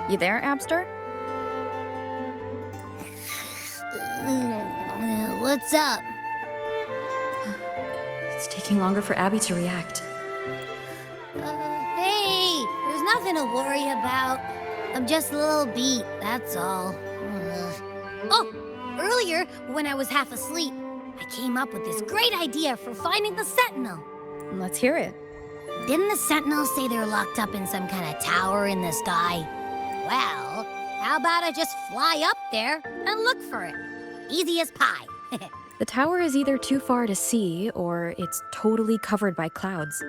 You there, Abster? What's up? It's taking longer for Abby to react. Hey, there's nothing to worry about. I'm just a little beat, that's all. Oh, earlier, when I was half asleep, I came up with this great idea for finding the Sentinel. Let's hear it. Didn't the Sentinels say they're locked up in some kind of tower in the sky? Well, how about I just fly up there and look for it? Easy as pie. The tower is either too far to see, or it's totally covered by clouds.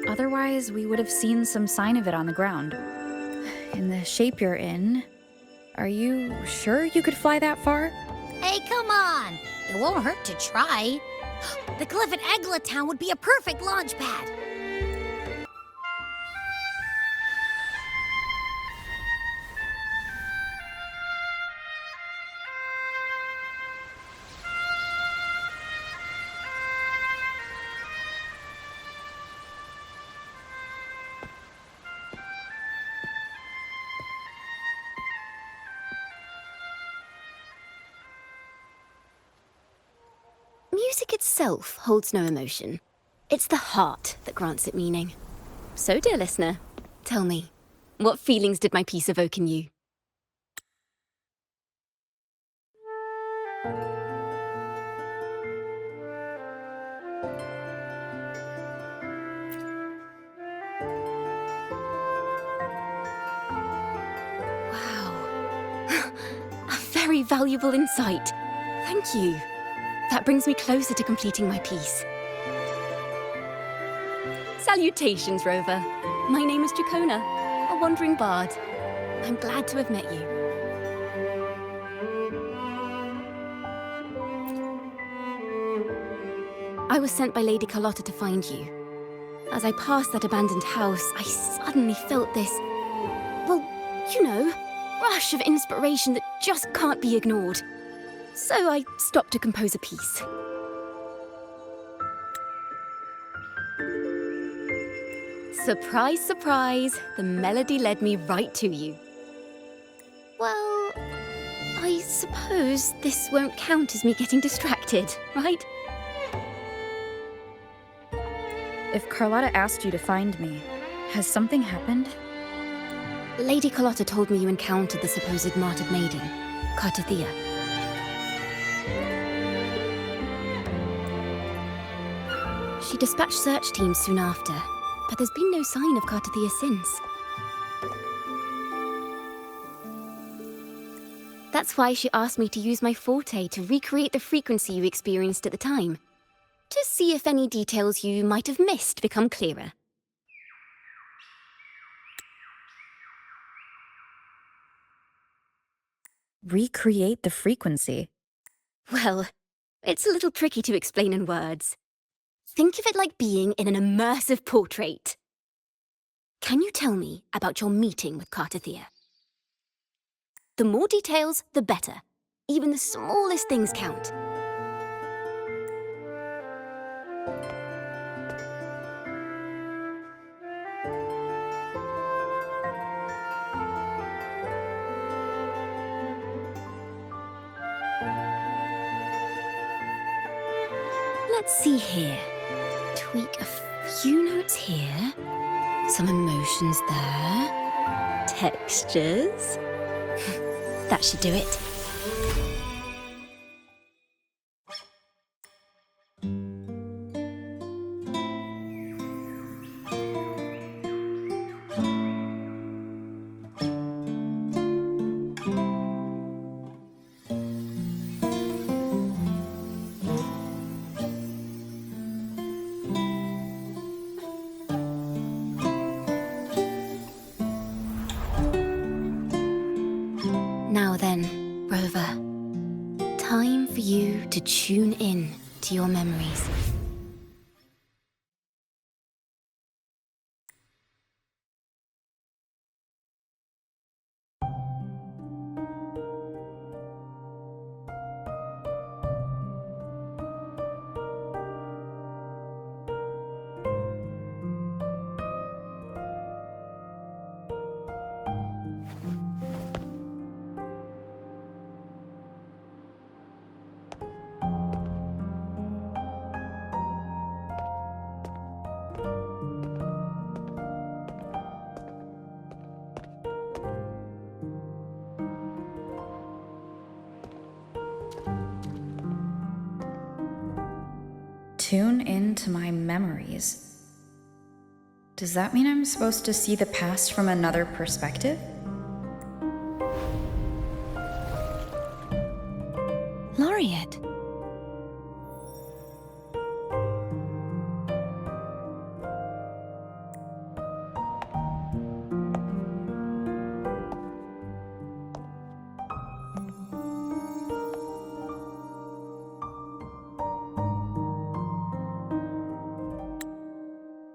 Otherwise, we would have seen some sign of it on the ground. In the shape you're in, are you sure you could fly that far? Hey, come on! It won't hurt to try. The cliff at Egla Town would be a perfect launch pad. Music itself holds no emotion. It's the heart that grants it meaning. So, dear listener, tell me, what feelings did my piece evoke in you? Wow. A very valuable insight. Thank you. That brings me closer to completing my piece. Salutations, Rover. My name is Jacona, a wandering bard. I'm glad to have met you. I was sent by Lady Carlotta to find you. As I passed that abandoned house, I suddenly felt this, well, you know, rush of inspiration that just can't be ignored. So I stopped to compose a piece. Surprise, surprise, the melody led me right to you. Well, I suppose this won't count as me getting distracted, right? If Carlotta asked you to find me, has something happened? Lady Carlotta told me you encountered the supposed martyred maiden, Cartathea. She dispatched search teams soon after, but there's been no sign of Cartathea since. That's why she asked me to use my forte to recreate the frequency you experienced at the time, to see if any details you might have missed become clearer. Recreate the frequency? Well, it's a little tricky to explain in words. Think of it like being in an immersive portrait. Can you tell me about your meeting with Cartathea? The more details, the better. Even the smallest things count. Let's see here. Tweak a few notes here. Some emotions there. Textures. That should do it. Now then, Rover, time for you to tune in to your memories. Tune into my memories. Does that mean I'm supposed to see the past from another perspective? Laureate.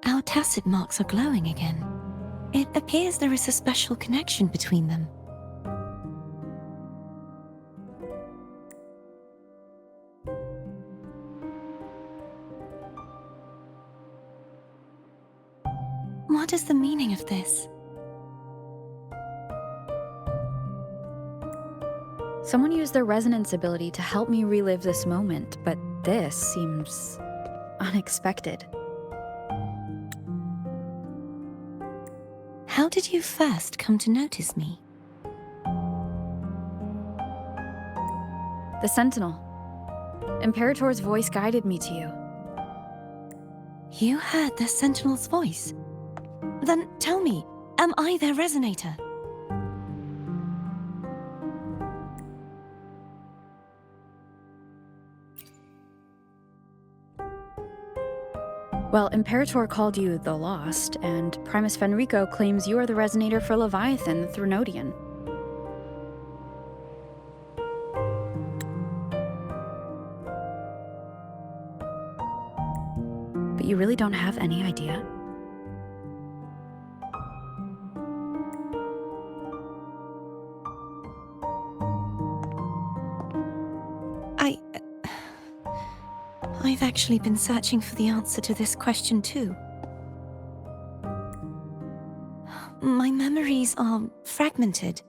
Our tacit marks are glowing again. It appears there is a special connection between them. What is the meaning of this? Someone used their resonance ability to help me relive this moment, but this seems unexpected. How did you first come to notice me? The Sentinel. Imperator's voice guided me to you. You heard the Sentinel's voice? Then tell me, am I their resonator? Well, Imperator called you the Lost, and Primus Fenrico claims you are the resonator for Leviathan, the Thrunodian. But you really don't have any idea? I've actually been searching for the answer to this question too. My memories are fragmented.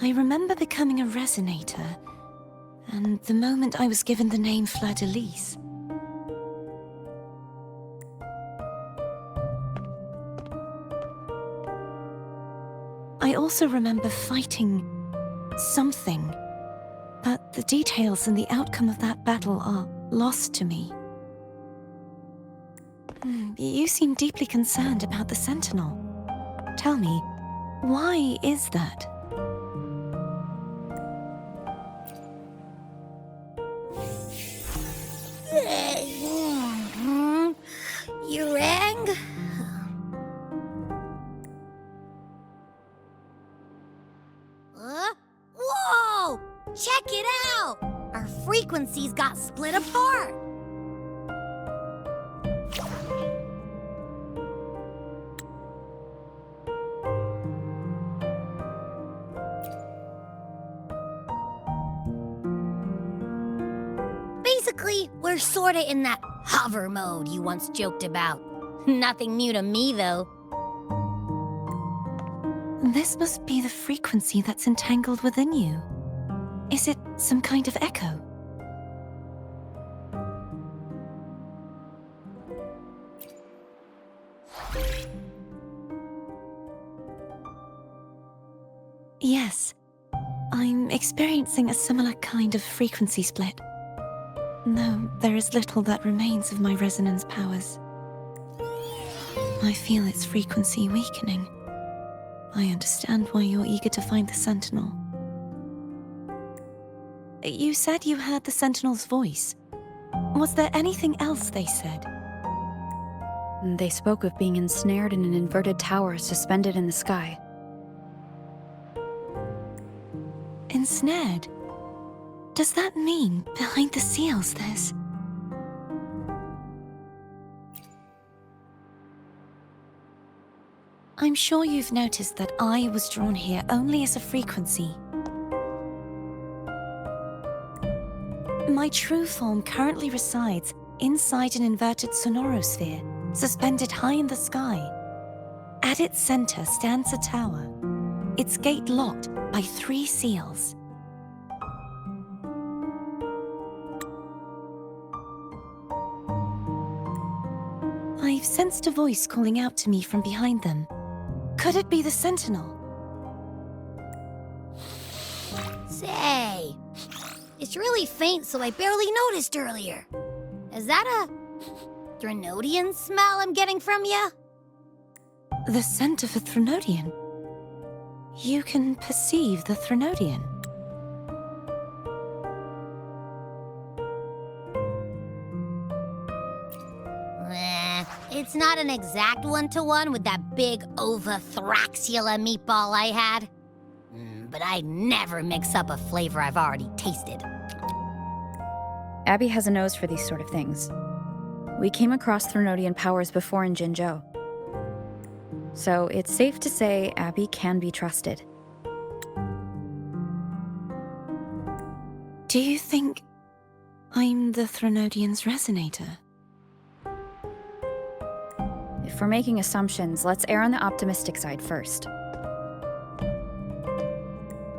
I remember becoming a resonator, and the moment I was given the name Fleur-de-Lis. I also remember fighting something, but the details and the outcome of that battle are lost to me. You seem deeply concerned about the Sentinel. Tell me, why is that? You rang? Whoa! Check it out! Our frequencies got split apart! Basically, we're sorta in that hover mode you once joked about. Nothing new to me, though. This must be the frequency that's entangled within you. Is it some kind of echo? Yes, I'm experiencing a similar kind of frequency split. Though there is little that remains of my resonance powers. I feel its frequency weakening. I understand why you're eager to find the Sentinel. You said you heard the Sentinel's voice. Was there anything else they said? They spoke of being ensnared in an inverted tower suspended in the sky. Ensnared? Does that mean behind the seals there's... I'm sure you've noticed that I was drawn here only as a frequency. My true form currently resides inside an inverted sonorosphere, suspended high in the sky. At its center stands a tower, its gate locked by 3 seals. I've sensed a voice calling out to me from behind them. Could it be the Sentinel? Say, it's really faint, so I barely noticed earlier. Is that a Threnodian smell I'm getting from you? The scent of a Threnodian. You can perceive the Threnodian. It's not an exact one-to-one with that big Ovathraxula meatball I had. But I never mix up a flavor I've already tasted. Abby has a nose for these sort of things. We came across Threnodian powers before in Jinzhou. So it's safe to say Abby can be trusted. Do you think I'm the Threnodian's resonator? If we're making assumptions, let's err on the optimistic side first.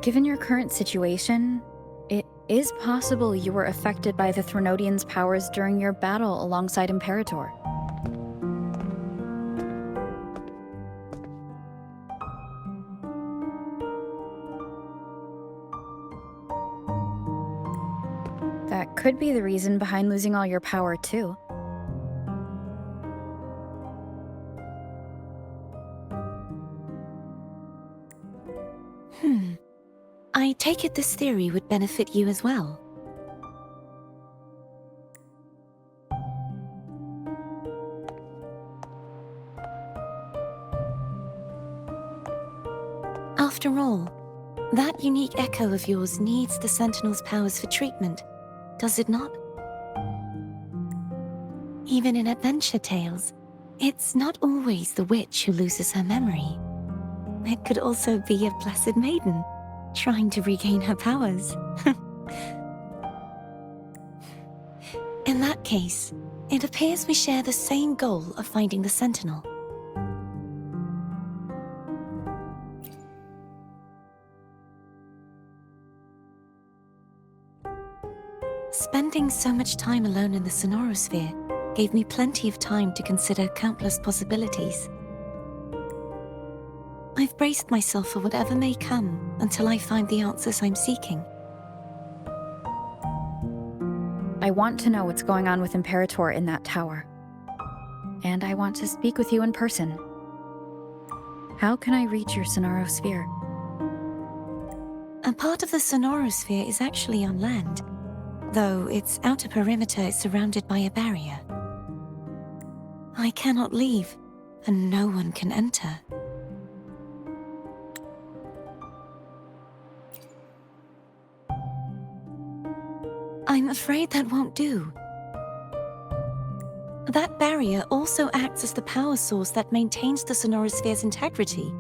Given your current situation, it is possible you were affected by the Threnodian's powers during your battle alongside Imperator. That could be the reason behind losing all your power, too. I take it this theory would benefit you as well. After all, that unique echo of yours needs the Sentinel's powers for treatment, does it not? Even in adventure tales, it's not always the witch who loses her memory. It could also be a blessed maiden, trying to regain her powers. In that case, it appears we share the same goal of finding the Sentinel. Spending so much time alone in the Sonorosphere gave me plenty of time to consider countless possibilities. I've braced myself for whatever may come until I find the answers I'm seeking. I want to know what's going on with Imperator in that tower. And I want to speak with you in person. How can I reach your Sonorosphere? A part of the Sonorosphere is actually on land, though its outer perimeter is surrounded by a barrier. I cannot leave, and no one can enter. I'm afraid that won't do. That barrier also acts as the power source that maintains the Sonorosphere's integrity.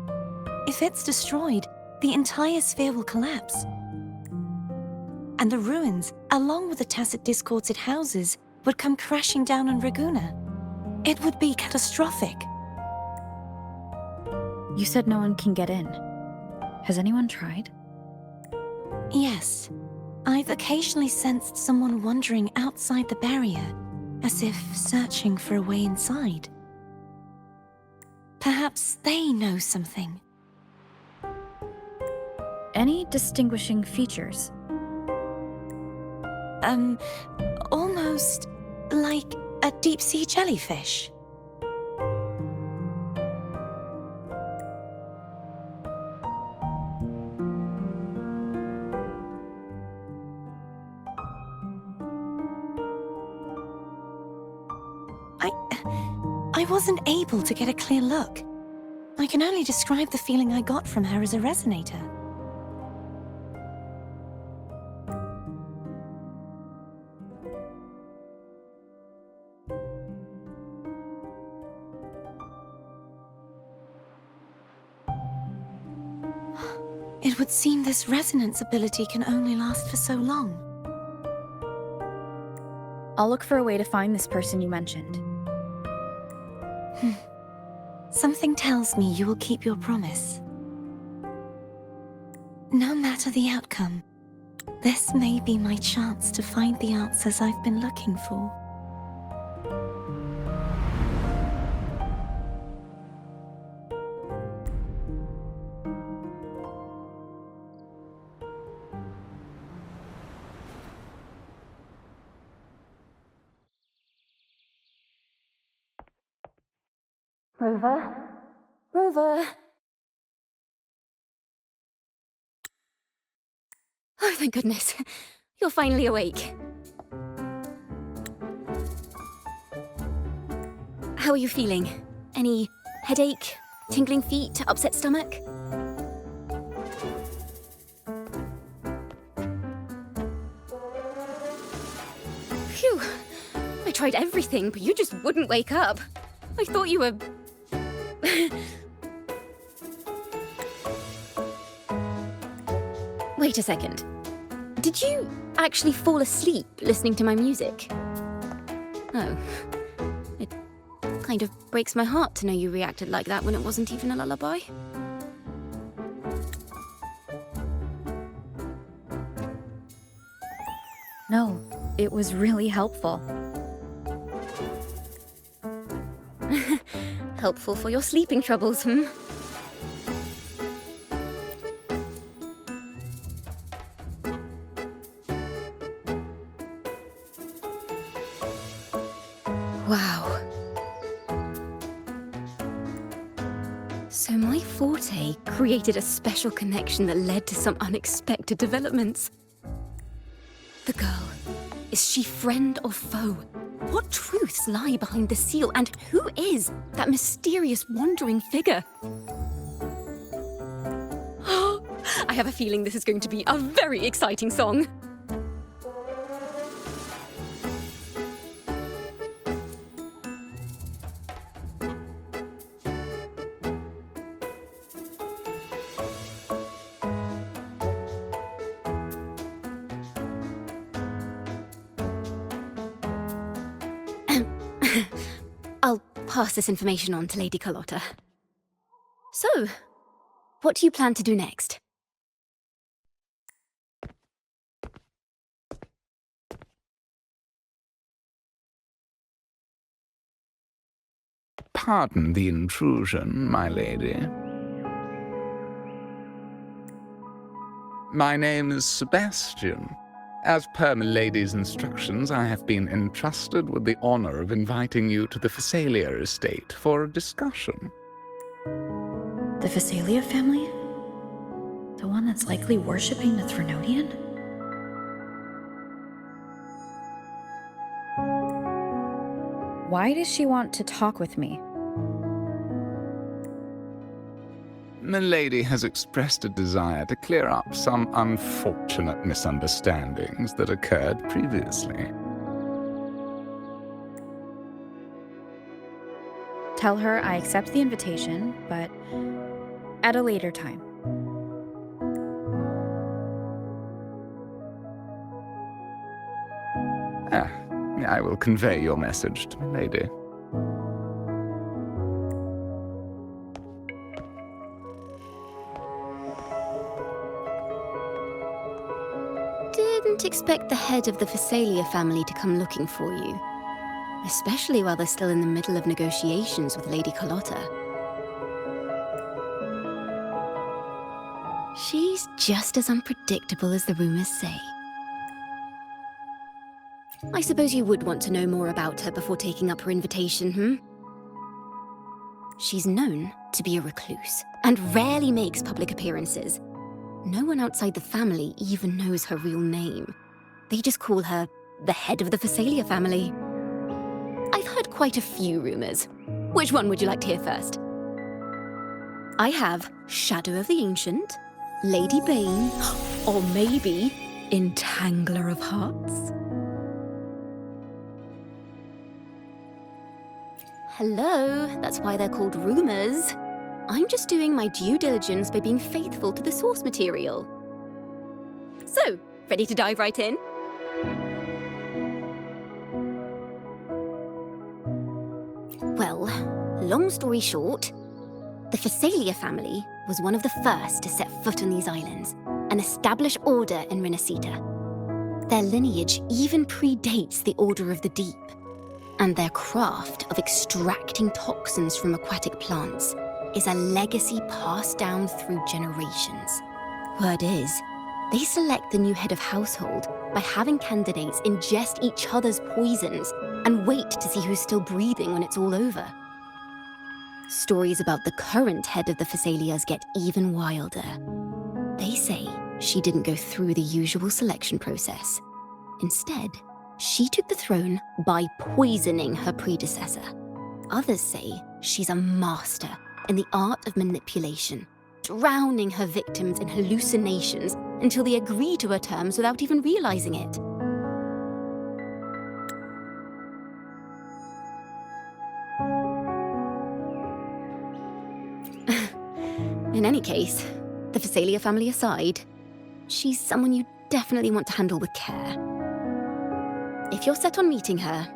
If it's destroyed, the entire sphere will collapse. And the ruins, along with the tacit discords it houses, would come crashing down on Raguna. It would be catastrophic. You said no one can get in. Has anyone tried? Yes. I've occasionally sensed someone wandering outside the barrier, as if searching for a way inside. Perhaps they know something. Any distinguishing features? Almost like a deep-sea jellyfish. I wasn't able to get a clear look. I can only describe the feeling I got from her as a resonator. It would seem this resonance ability can only last for so long. I'll look for a way to find this person you mentioned. Something tells me you will keep your promise. No matter the outcome, this may be my chance to find the answers I've been looking for. Rover? Rover? Oh, thank goodness. You're finally awake. How are you feeling? Any headache, tingling feet, upset stomach? Phew. I tried everything, but you just wouldn't wake up. I thought you were... Wait a second. Did you actually fall asleep listening to my music? Oh. It kind of breaks my heart to know you reacted like that when it wasn't even a lullaby. No, it was really helpful. Helpful for your sleeping troubles, hmm? Wow. So my forte created a special connection that led to some unexpected developments. The girl, is she friend or foe? What truths lie behind the seal, and who is that mysterious wandering figure? I have a feeling this is going to be a very exciting song. I'll pass this information on to Lady Carlotta. So, what do you plan to do next? Pardon the intrusion, my lady. My name is Sebastian. As per milady's instructions, I have been entrusted with the honor of inviting you to the Phasalia estate for a discussion. The Phasalia family? The one that's likely worshipping the Threnodian? Why does she want to talk with me? Milady has expressed a desire to clear up some unfortunate misunderstandings that occurred previously. Tell her I accept the invitation, but at a later time. I will convey your message to Milady. Didn't expect the head of the Phasalia family to come looking for you. Especially while they're still in the middle of negotiations with Lady Carlotta. She's just as unpredictable as the rumors say. I suppose you would want to know more about her before taking up her invitation, hmm? She's known to be a recluse, and rarely makes public appearances. No one outside the family even knows her real name. They just call her the head of the Phasalia family. I've heard quite a few rumors. Which one would you like to hear first? I have Shadow of the Ancient, Lady Bane, or maybe Entangler of Hearts. Hello, that's why they're called rumors. I'm just doing my due diligence by being faithful to the source material. So, ready to dive right in? Well, long story short, the Phasalia family was one of the first to set foot on these islands and establish order in Rinascita. Their lineage even predates the Order of the Deep, and their craft of extracting toxins from aquatic plants is a legacy passed down through generations. Word is, they select the new head of household by having candidates ingest each other's poisons and wait to see who's still breathing when it's all over. Stories about the current head of the Phasalias get even wilder. They say she didn't go through the usual selection process. Instead, she took the throne by poisoning her predecessor. Others say she's a master in the art of manipulation, drowning her victims in hallucinations until they agree to her terms without even realizing it. In any case, the Phasalia family aside, she's someone you definitely want to handle with care. If you're set on meeting her,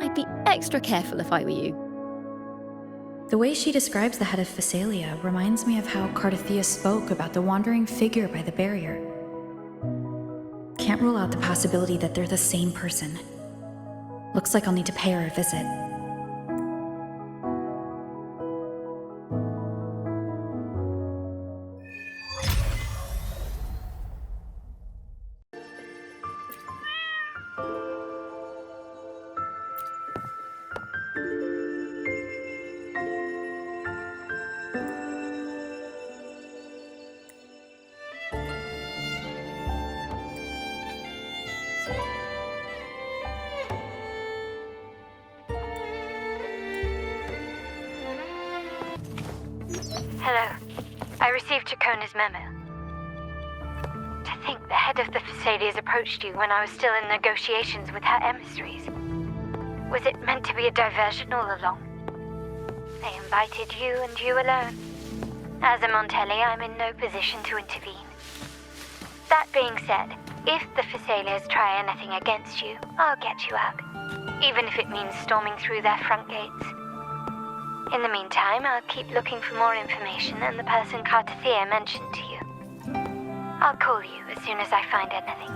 I'd be extra careful if I were you. The way she describes the head of Phasalia reminds me of how Cardathia spoke about the wandering figure by the barrier. Can't rule out the possibility that they're the same person. Looks like I'll need to pay her a visit. Hello. I received Chacona's memo. To think the head of the Phasalias approached you when I was still in negotiations with her emissaries. Was it meant to be a diversion all along? They invited you and you alone. As a Montelli, I'm in no position to intervene. That being said, if the Phasalias try anything against you, I'll get you out. Even if it means storming through their front gates. In the meantime, I'll keep looking for more information than the person Cardathia mentioned to you. I'll call you as soon as I find anything.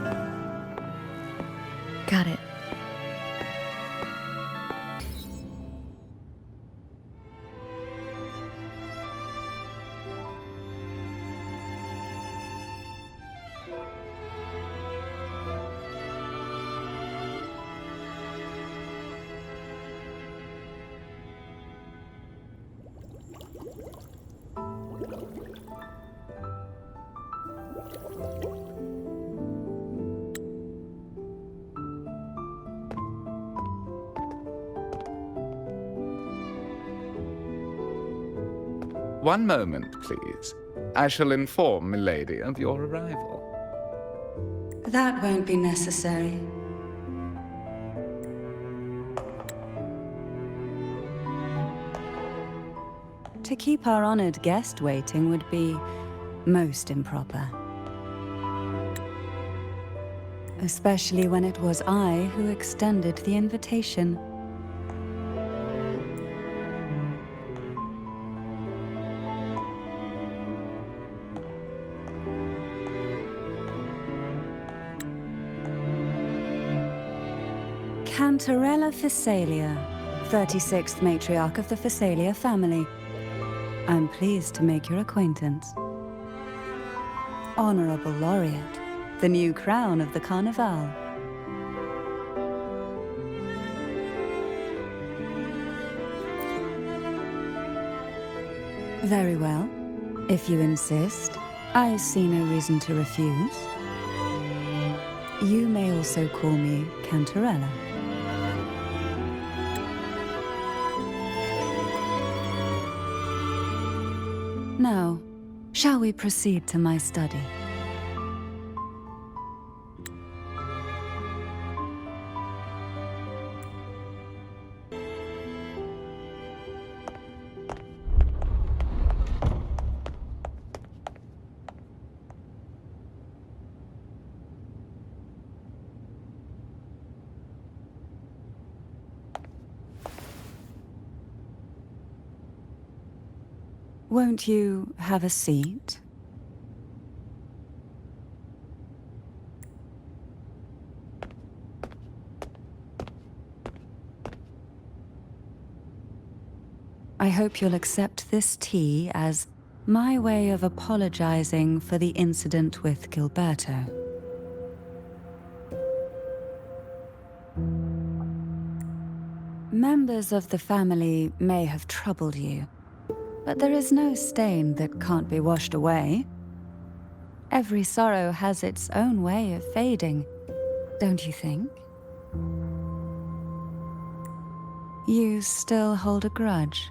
Got it. One moment, please. I shall inform Milady of your arrival. That won't be necessary. To keep our honored guest waiting would be most improper. Especially when it was I who extended the invitation. Cantarella Phasalia, 36th matriarch of the Phasalia family. I'm pleased to make your acquaintance. Honorable Laureate, the new crown of the Carnival. Very well. If you insist, I see no reason to refuse. You may also call me Cantarella. Now, shall we proceed to my study? Won't you have a seat? I hope you'll accept this tea as my way of apologizing for the incident with Gilberto. Members of the family may have troubled you, But there is no stain that can't be washed away. Every sorrow has its own way of fading, don't you think? You still hold a grudge?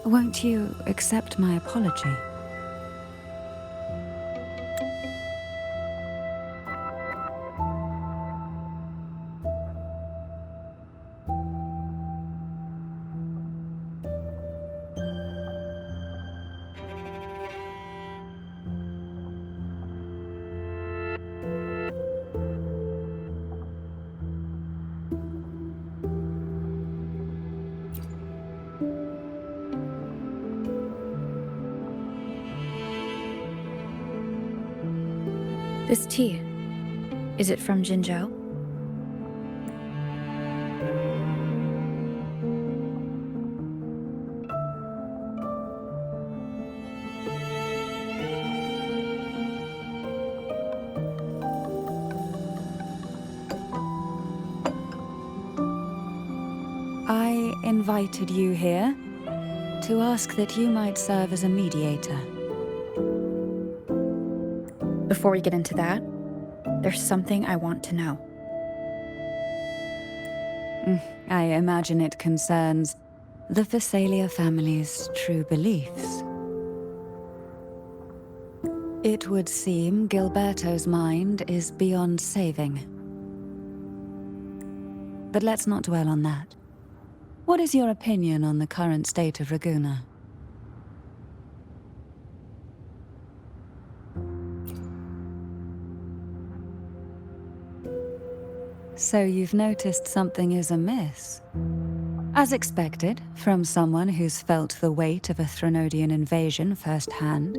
Won't you accept my apology? This tea, is it from Jinzhou? I invited you here to ask that you might serve as a mediator. Before we get into that, there's something I want to know. I imagine it concerns the Phasalia family's true beliefs. It would seem Gilberto's mind is beyond saving. But let's not dwell on that. What is your opinion on the current state of Raguna? So you've noticed something is amiss. As expected, from someone who's felt the weight of a Threnodian invasion firsthand.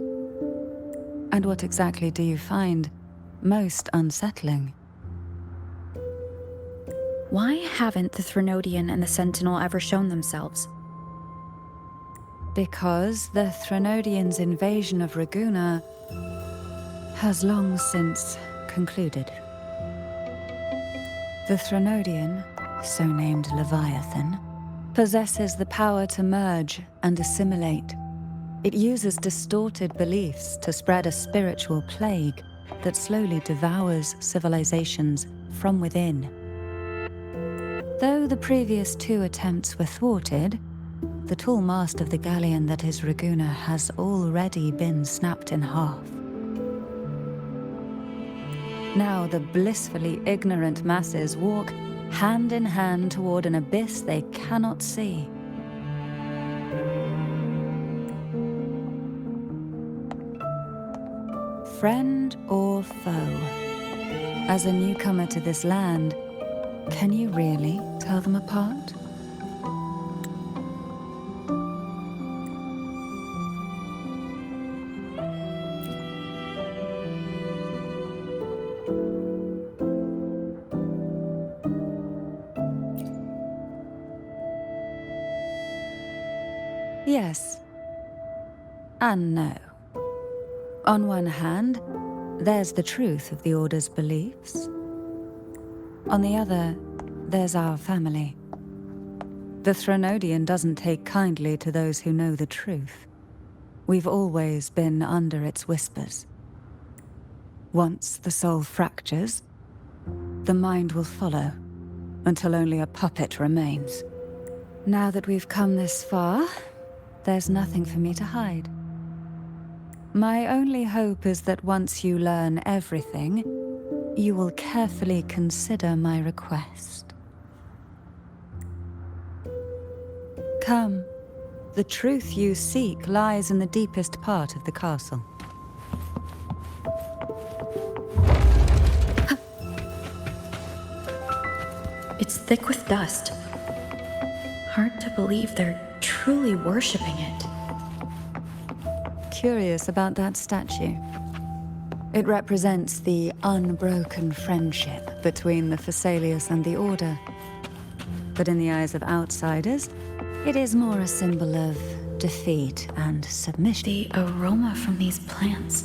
And what exactly do you find most unsettling? Why haven't the Threnodian and the Sentinel ever shown themselves? Because the Threnodians' invasion of Raguna has long since concluded. The Threnodian, so named Leviathan, possesses the power to merge and assimilate. It uses distorted beliefs to spread a spiritual plague that slowly devours civilizations from within. Though the previous 2 attempts were thwarted, the tall mast of the galleon that is Raguna has already been snapped in half. Now the blissfully ignorant masses walk hand in hand toward an abyss they cannot see. Friend or foe? As a newcomer to this land, can you really tell them apart? Yes. And no. On one hand, there's the truth of the Order's beliefs. On the other, there's our family. The Threnodian doesn't take kindly to those who know the truth. We've always been under its whispers. Once the soul fractures, the mind will follow, until only a puppet remains. Now that we've come this far, there's nothing for me to hide. My only hope is that once you learn everything, you will carefully consider my request. Come. The truth you seek lies in the deepest part of the castle. It's thick with dust. Hard to believe they're truly worshipping it. Curious about that statue. It represents the unbroken friendship between the Phasaelius and the Order. But in the eyes of outsiders, it is more a symbol of defeat and submission. The aroma from these plants.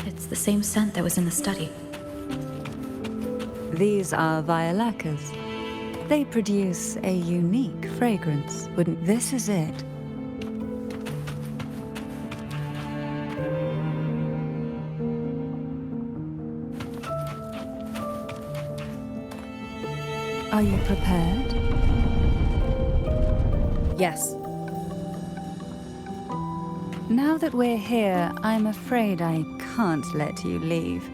It's the same scent that was in the study. These are violacas. They produce a unique fragrance, wouldn't this is it? Are you prepared? Yes. Now that we're here, I'm afraid I can't let you leave,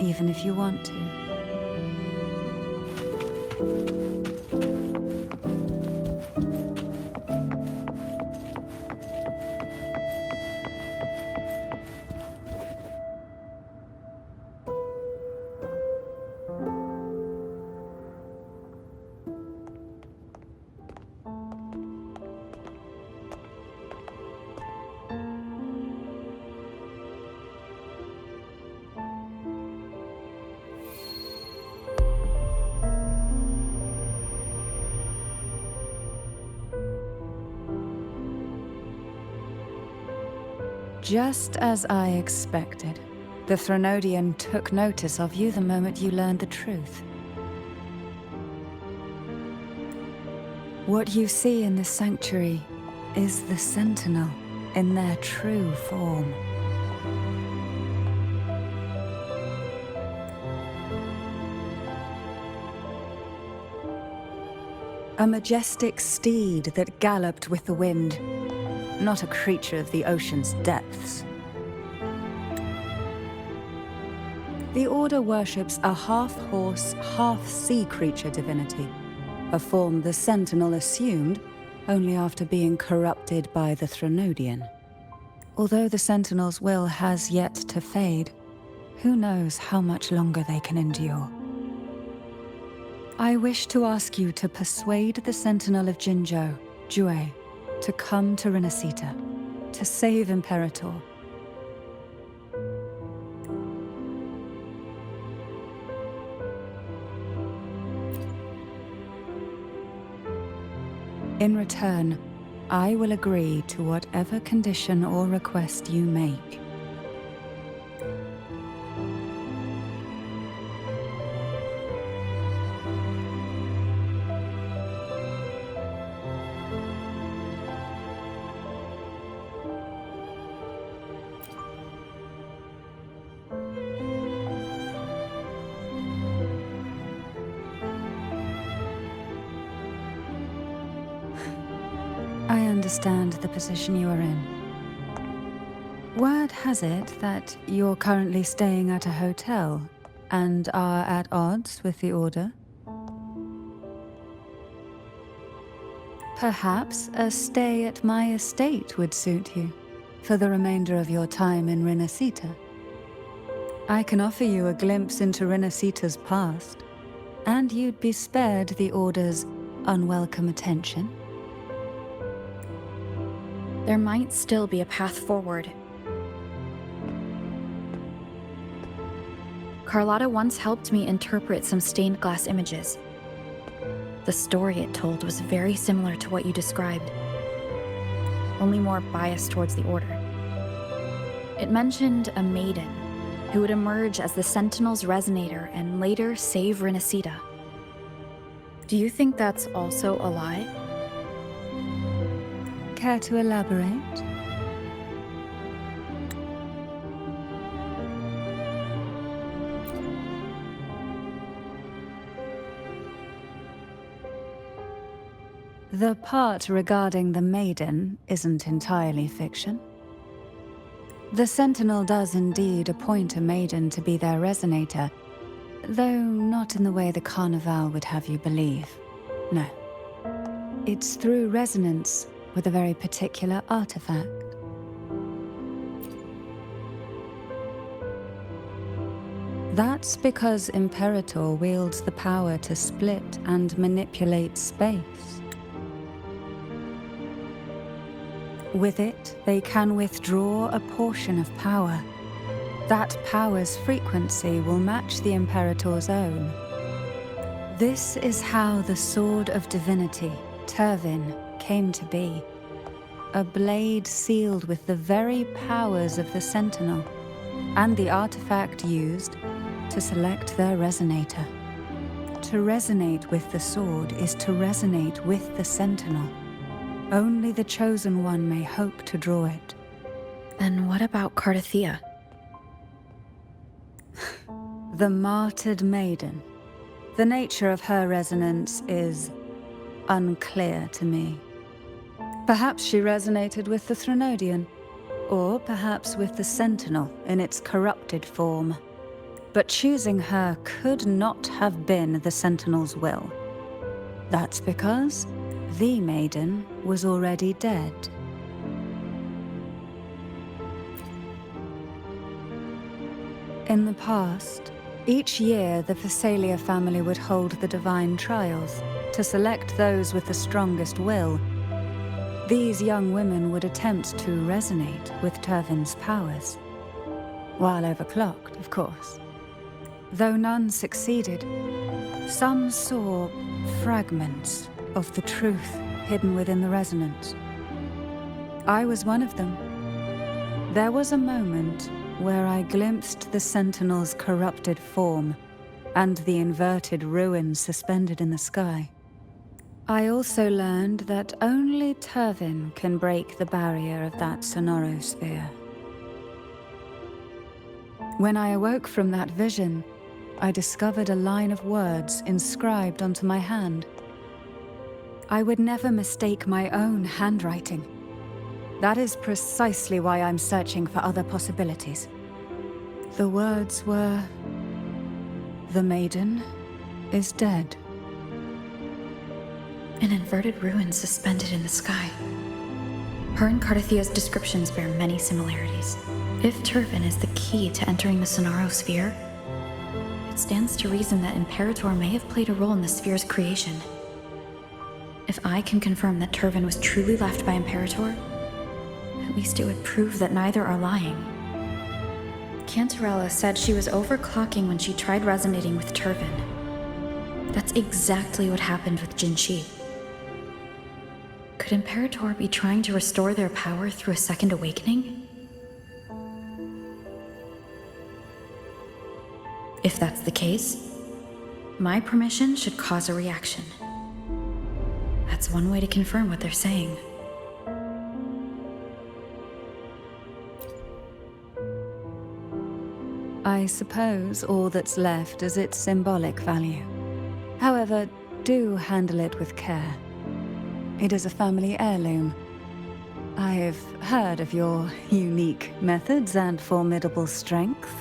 even if you want to. Just as I expected, the Threnodian took notice of you the moment you learned the truth. What you see in the sanctuary is the Sentinel in their true form. A majestic steed that galloped with the wind, not a creature of the ocean's depths. The Order worships a half-horse, half-sea creature divinity, a form the Sentinel assumed only after being corrupted by the Threnodian. Although the Sentinel's will has yet to fade, who knows how much longer they can endure. I wish to ask you to persuade the Sentinel of Jinzhou, Jue, to come to Rinascita, to save Imperator. In return, I will agree to whatever condition or request you make. I understand the position you are in. Word has it that you're currently staying at a hotel and are at odds with the Order. Perhaps a stay at my estate would suit you for the remainder of your time in Rinascita. I can offer you a glimpse into Rinascita's past, and you'd be spared the Order's unwelcome attention. There might still be a path forward. Carlotta once helped me interpret some stained glass images. The story it told was very similar to what you described, only more biased towards the Order. It mentioned a maiden who would emerge as the Sentinel's resonator and later save Rinascita. Do you think that's also a lie? Care to elaborate? The part regarding the maiden isn't entirely fiction. The Sentinel does indeed appoint a maiden to be their resonator, though not in the way the Carnival would have you believe. No. It's through resonance with a very particular artifact. That's because Imperator wields the power to split and manipulate space. With it, they can withdraw a portion of power. That power's frequency will match the Imperator's own. This is how the Sword of Divinity, Turvin, came to be. A blade sealed with the very powers of the Sentinel, and the artifact used to select their resonator. To resonate with the sword is to resonate with the sentinel. Only the chosen one may hope to draw it. Then what about Cardathea? The martyred maiden. The nature of her resonance is unclear to me. Perhaps she resonated with the Threnodian, or perhaps with the Sentinel in its corrupted form. But choosing her could not have been the Sentinel's will. That's because the maiden was already dead. In the past, each year the Phasalia family would hold the Divine Trials to select those with the strongest will. These young women would attempt to resonate with Turvin's powers, while overclocked, of course. Though none succeeded, some saw fragments of the truth hidden within the resonance. I was one of them. There was a moment where I glimpsed the Sentinel's corrupted form and the inverted ruins suspended in the sky. I also learned that only Turvin can break the barrier of that sonorosphere. When I awoke from that vision, I discovered a line of words inscribed onto my hand. I would never mistake my own handwriting. That is precisely why I'm searching for other possibilities. The words were, "The maiden is dead." An inverted ruin suspended in the sky. Her and Cardathea's descriptions bear many similarities. If Turvin is the key to entering the Sonorosphere, it stands to reason that Imperator may have played a role in the sphere's creation. If I can confirm that Turvin was truly left by Imperator, at least it would prove that neither are lying. Cantarella said she was overclocking when she tried resonating with Turvin. That's exactly what happened with Jinshi. Could Imperator be trying to restore their power through a second awakening? If that's the case, my permission should cause a reaction. That's one way to confirm what they're saying. I suppose all that's left is its symbolic value. However, do handle it with care. It is a family heirloom. I've heard of your unique methods and formidable strength.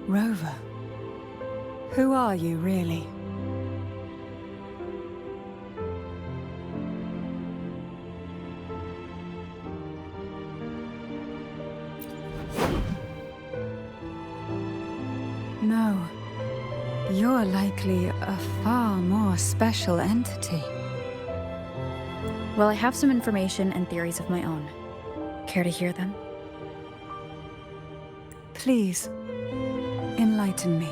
Rover, who are you really? No, you're likely a far more special entity. Well, I have some information and theories of my own. Care to hear them? Please, enlighten me.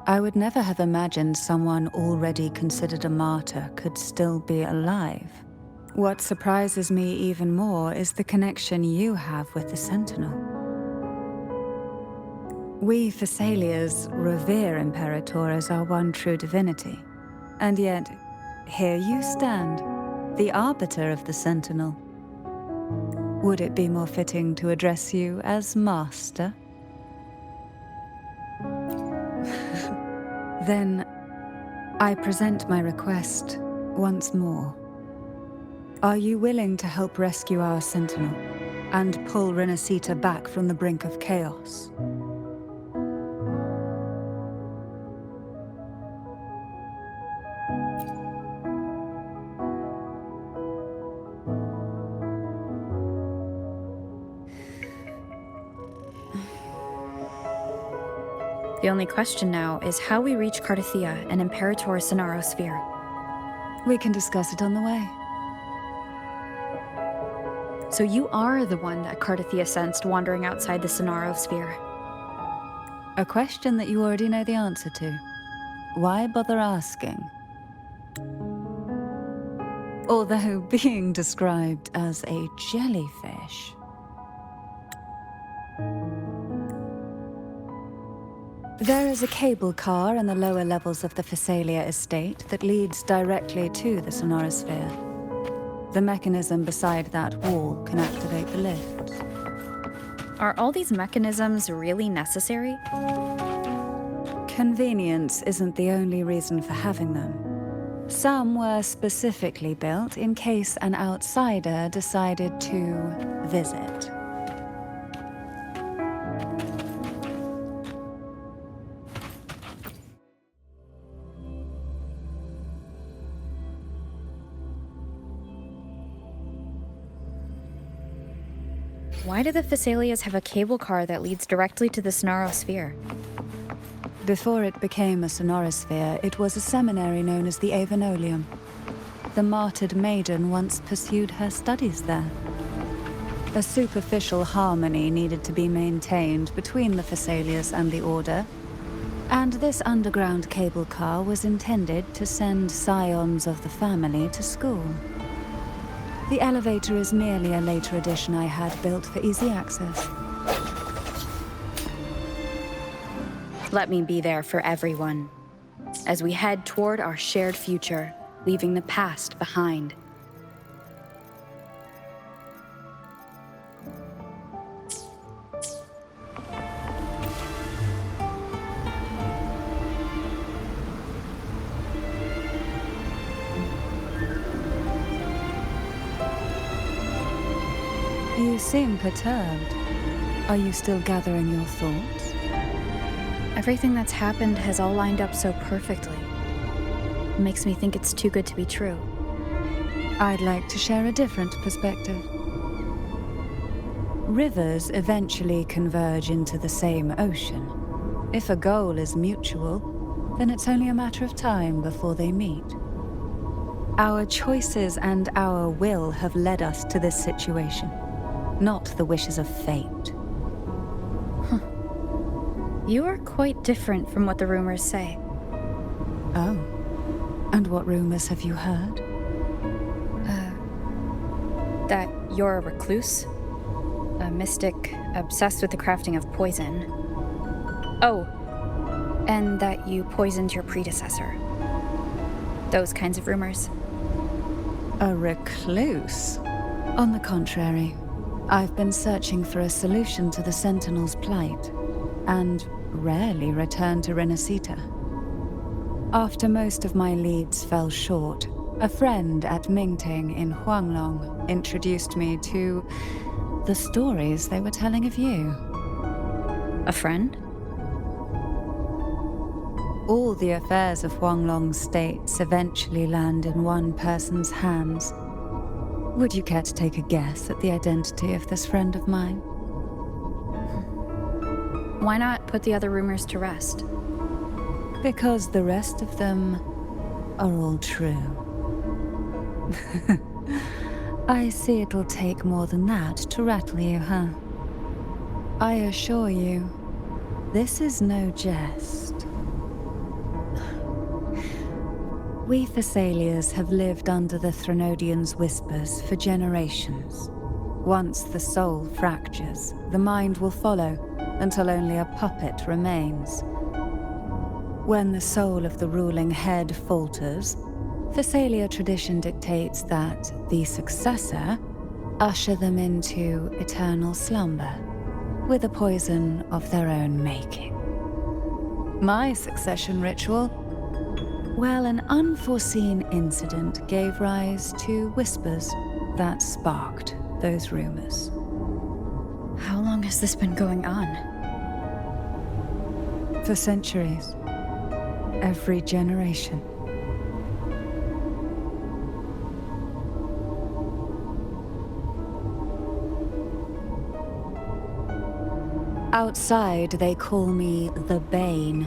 I would never have imagined someone already considered a martyr could still be alive. What surprises me even more is the connection you have with the Sentinel. We Thessalians revere Imperator as our one true divinity. And yet, here you stand, the arbiter of the Sentinel. Would it be more fitting to address you as Master? Then I present my request once more. Are you willing to help rescue our sentinel and pull Rinascita back from the brink of chaos? The only question now is how we reach Cardathia and Imperator Sonaro Sphere. We can discuss it on the way. So you are the one that Cardathia sensed wandering outside the Sonaro Sphere. A question that you already know the answer to. Why bother asking? Although being described as a jellyfish. There is a cable car in the lower levels of the Phasalia estate that leads directly to the Sonorosphere. The mechanism beside that wall can activate the lifts. Are all these mechanisms really necessary? Convenience isn't the only reason for having them. Some were specifically built in case an outsider decided to visit. Why do the Phasalias have a cable car that leads directly to the Sonaro Sphere? Before it became a Sonorosphere, it was a seminary known as the Avenolium. The martyred maiden once pursued her studies there. A superficial harmony needed to be maintained between the Phasalias and the Order, and this underground cable car was intended to send scions of the family to school. The elevator is merely a later addition I had built for easy access. Let me be there for everyone, as we head toward our shared future, leaving the past behind. You seem perturbed. Are you still gathering your thoughts? Everything that's happened has all lined up so perfectly. It makes me think it's too good to be true. I'd like to share a different perspective. Rivers eventually converge into the same ocean. If a goal is mutual, then it's only a matter of time before they meet. Our choices and our will have led us to this situation, not the wishes of fate. You are quite different from what the rumors say. Oh. And what rumors have you heard? That you're a recluse, a mystic obsessed with the crafting of poison. Oh, and that you poisoned your predecessor. Those kinds of rumors. A recluse? On the contrary, I've been searching for a solution to the Sentinel's plight, and rarely return to Rinascita. After most of my leads fell short, a friend at Mingting in Huanglong introduced me to the stories they were telling of you. A friend? All the affairs of Huanglong states eventually land in one person's hands. Would you care to take a guess at the identity of this friend of mine? Why not put the other rumors to rest? Because the rest of them are all true. I see it'll take more than that to rattle you, huh? I assure you, this is no jest. We Thessalians have lived under the Threnodians' whispers for generations. Once the soul fractures, the mind will follow, until only a puppet remains. When the soul of the ruling head falters, Thessalia tradition dictates that the successor usher them into eternal slumber, with a poison of their own making. My succession ritual? Well, an unforeseen incident gave rise to whispers that sparked those rumors. How long has this been going on? For centuries. Every generation. Outside, they call me the Bane,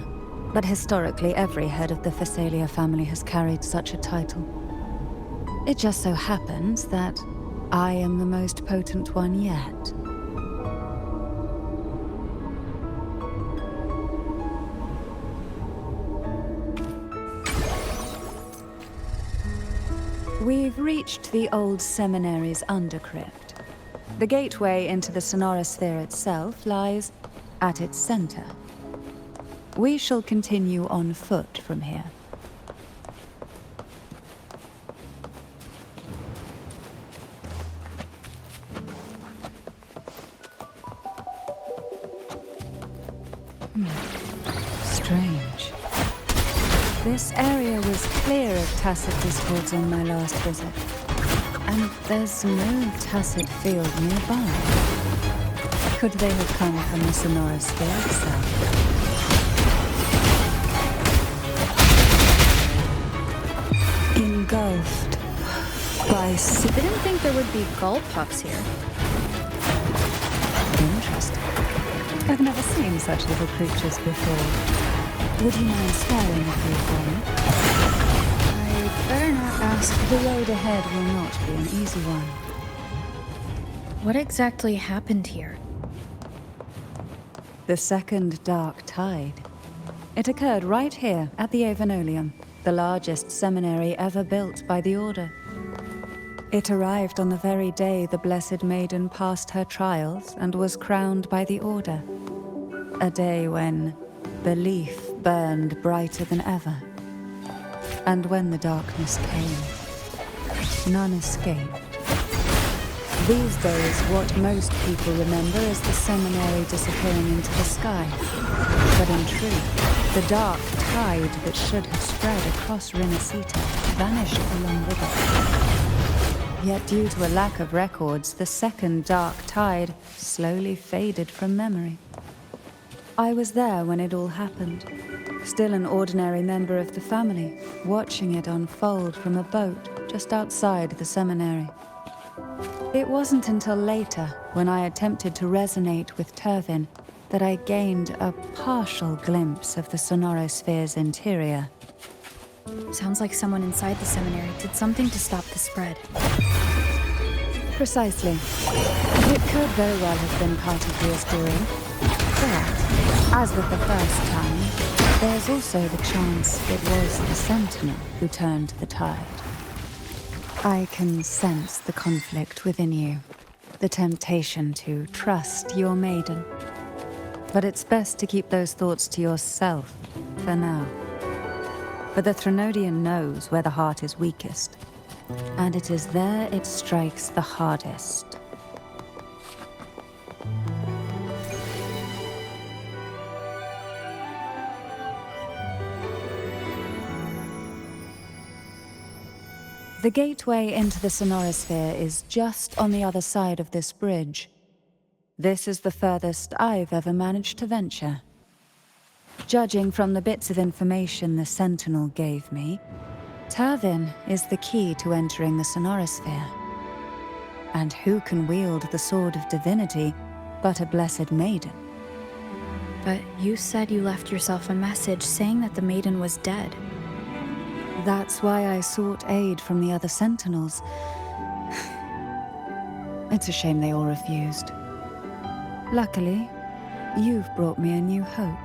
but historically every head of the Phasalia family has carried such a title. It just so happens that I am the most potent one yet. We've reached the old seminary's undercrypt. The gateway into the sonorosphere itself lies at its center. We shall continue on foot from here. Strange. This area was clear of tacit discords on my last visit. And there's no tacit field nearby. Could they have come from the sonorosphere itself? Engulfed by I didn't think there would be gull pups here. Interesting. I've never seen such little creatures before. Would you mind sparing a few for me? I better not ask. The road ahead will not be an easy one. What exactly happened here? The second dark tide. It occurred right here at the Avenolium, the largest seminary ever built by the Order. It arrived on the very day the Blessed Maiden passed her trials and was crowned by the Order. A day when belief burned brighter than ever. And when the darkness came, none escaped. These days, what most people remember is the seminary disappearing into the sky. But in truth, the dark tide that should have spread across Rinascita vanished along with it. Yet due to a lack of records, the second dark tide slowly faded from memory. I was there when it all happened, still an ordinary member of the family, watching it unfold from a boat just outside the seminary. It wasn't until later, when I attempted to resonate with Turvin, that I gained a partial glimpse of the sonorosphere's interior. Sounds like someone inside the seminary did something to stop the spread. Precisely. It could very well have been Cartagier's doing. But, as with the first time, there's also the chance it was the Sentinel who turned the tide. I can sense the conflict within you, the temptation to trust your maiden. But it's best to keep those thoughts to yourself, for now. For the Threnodian knows where the heart is weakest, and it is there it strikes the hardest. The gateway into the sonorosphere is just on the other side of this bridge. This is the furthest I've ever managed to venture. Judging from the bits of information the Sentinel gave me, Turvin is the key to entering the sonorosphere. And who can wield the Sword of Divinity but a Blessed Maiden? But you said you left yourself a message saying that the maiden was dead. That's why I sought aid from the other Sentinels. It's a shame they all refused. Luckily, you've brought me a new hope.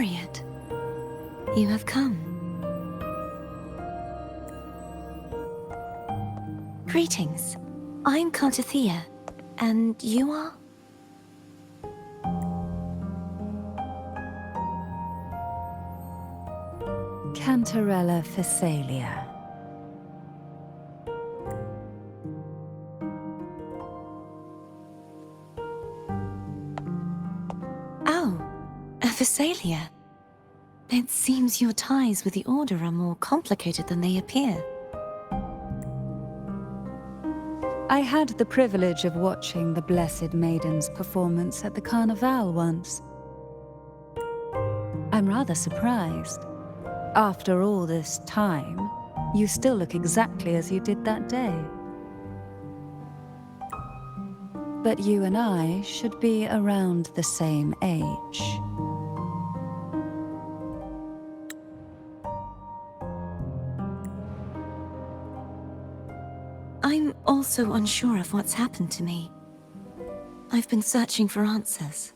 chariot. You have come. Greetings. I'm Cartathea, and you are? Cantarella Phasalia. Oh, a Phasalia. It seems your ties with the Order are more complicated than they appear. I had the privilege of watching the Blessed Maiden's performance at the Carnival once. I'm rather surprised. After all this time, you still look exactly as you did that day. But you and I should be around the same age. I'm also unsure of what's happened to me. I've been searching for answers.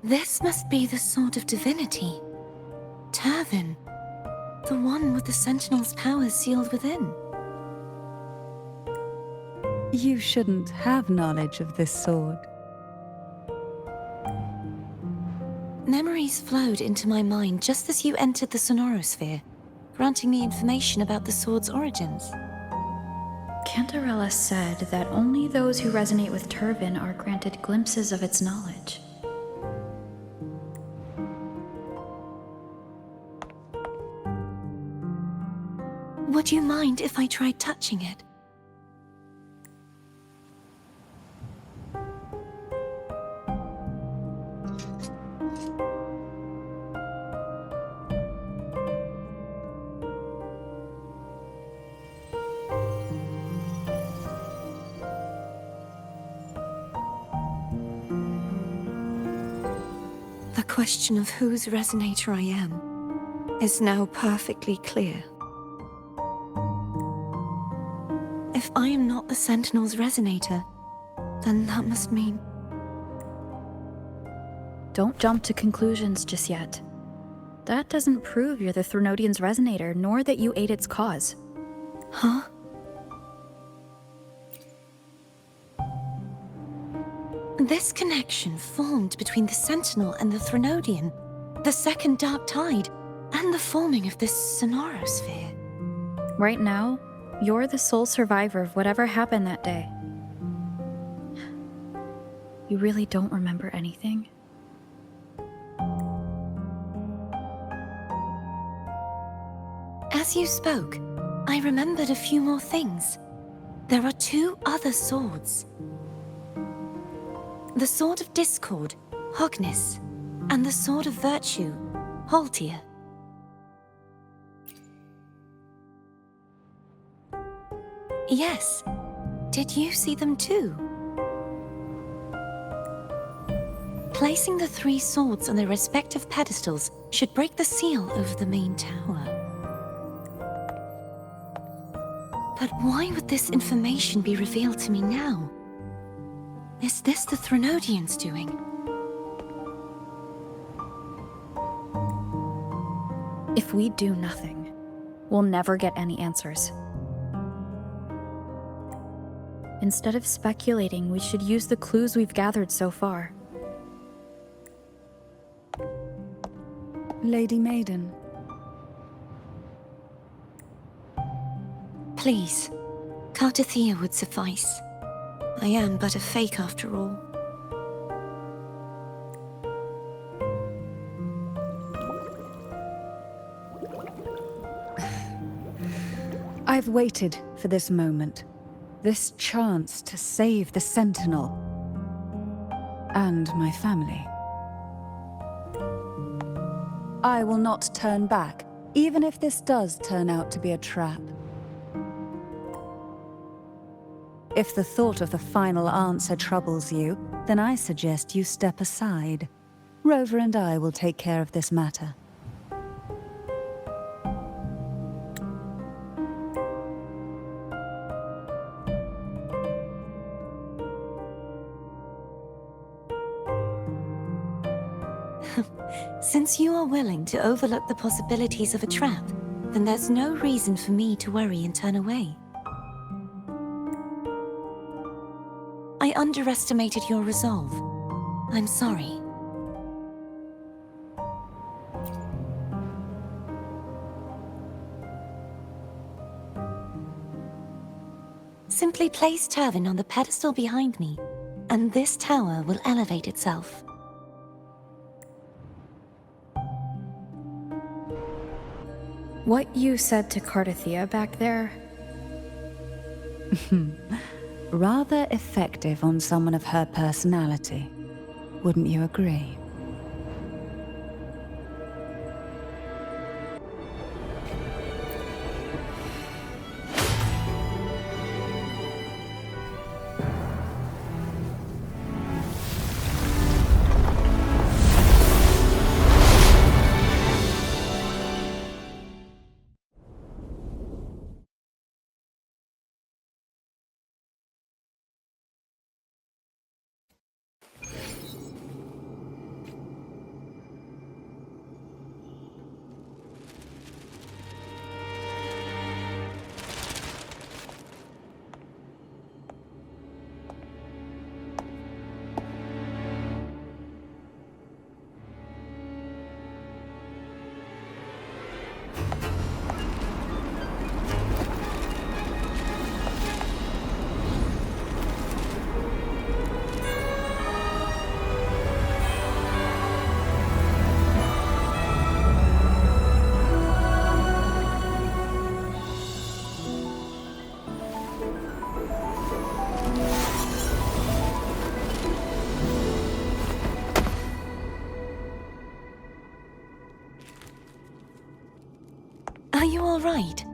This must be the Sword of Divinity. Turvin. The one with the Sentinel's powers sealed within. You shouldn't have knowledge of this sword. Memories flowed into my mind just as you entered the Sonorosphere, granting me information about the sword's origins. Cantarella said that only those who resonate with Turvin are granted glimpses of its knowledge. Would you mind if I tried touching it? The question of whose resonator I am is now perfectly clear. If I am not the Sentinel's resonator, then that must mean... Don't jump to conclusions just yet. That doesn't prove you're the Threnodian's resonator, nor that you aid its cause. Huh? This connection formed between the Sentinel and the Threnodian, the second Dark Tide, and the forming of this Sonorosphere. Right now, you're the sole survivor of whatever happened that day. You really don't remember anything? As you spoke, I remembered a few more things. There are 2 other swords. The Sword of Discord, Hognis, and the Sword of Virtue, Haltia. Yes. Did you see them too? Placing the 3 swords on their respective pedestals should break the seal over the main tower. But why would this information be revealed to me now? Is this the Threnodians' doing? If we do nothing, we'll never get any answers. Instead of speculating, we should use the clues we've gathered so far. Lady Maiden. Please, Cartathea would suffice. I am but a fake after all. I've waited for this moment. This chance to save the Sentinel. And my family. I will not turn back, even if this does turn out to be a trap. If the thought of the final answer troubles you, then I suggest you step aside. Rover and I will take care of this matter. Since you are willing to overlook the possibilities of a trap, then there's no reason for me to worry and turn away. I underestimated your resolve. I'm sorry. Simply place Turvin on the pedestal behind me, and this tower will elevate itself. What you said to Cardathea back there? Rather effective on someone of her personality. Wouldn't you agree? Are you all right?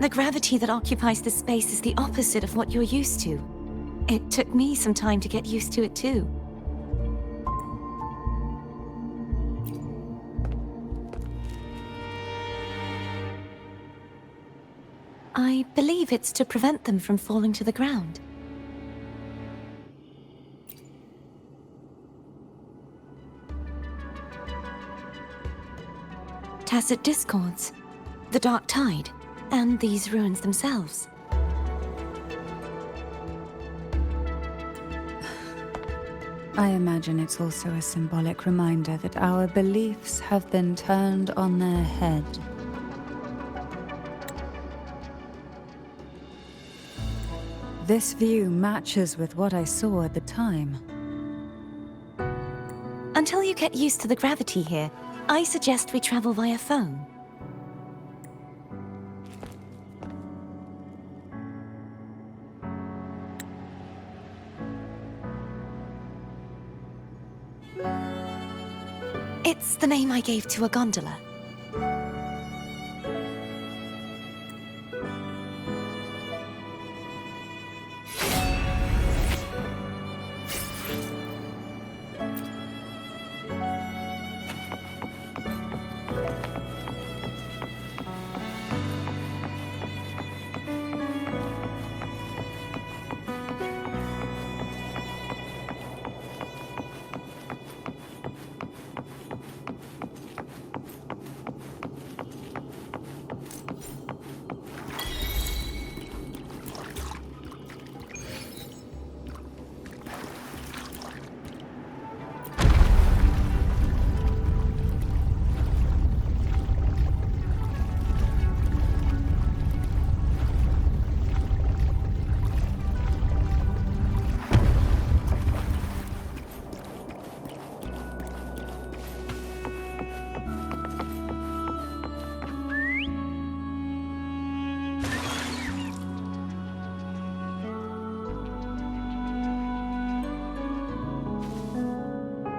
The gravity that occupies this space is the opposite of what you're used to. It took me some time to get used to it too. I believe it's to prevent them from falling to the ground. Tacit discords, the dark tide, and these ruins themselves. I imagine it's also a symbolic reminder that our beliefs have been turned on their head. This view matches with what I saw at the time. Until you get used to the gravity here, I suggest we travel via phone. It's the name I gave to a gondola.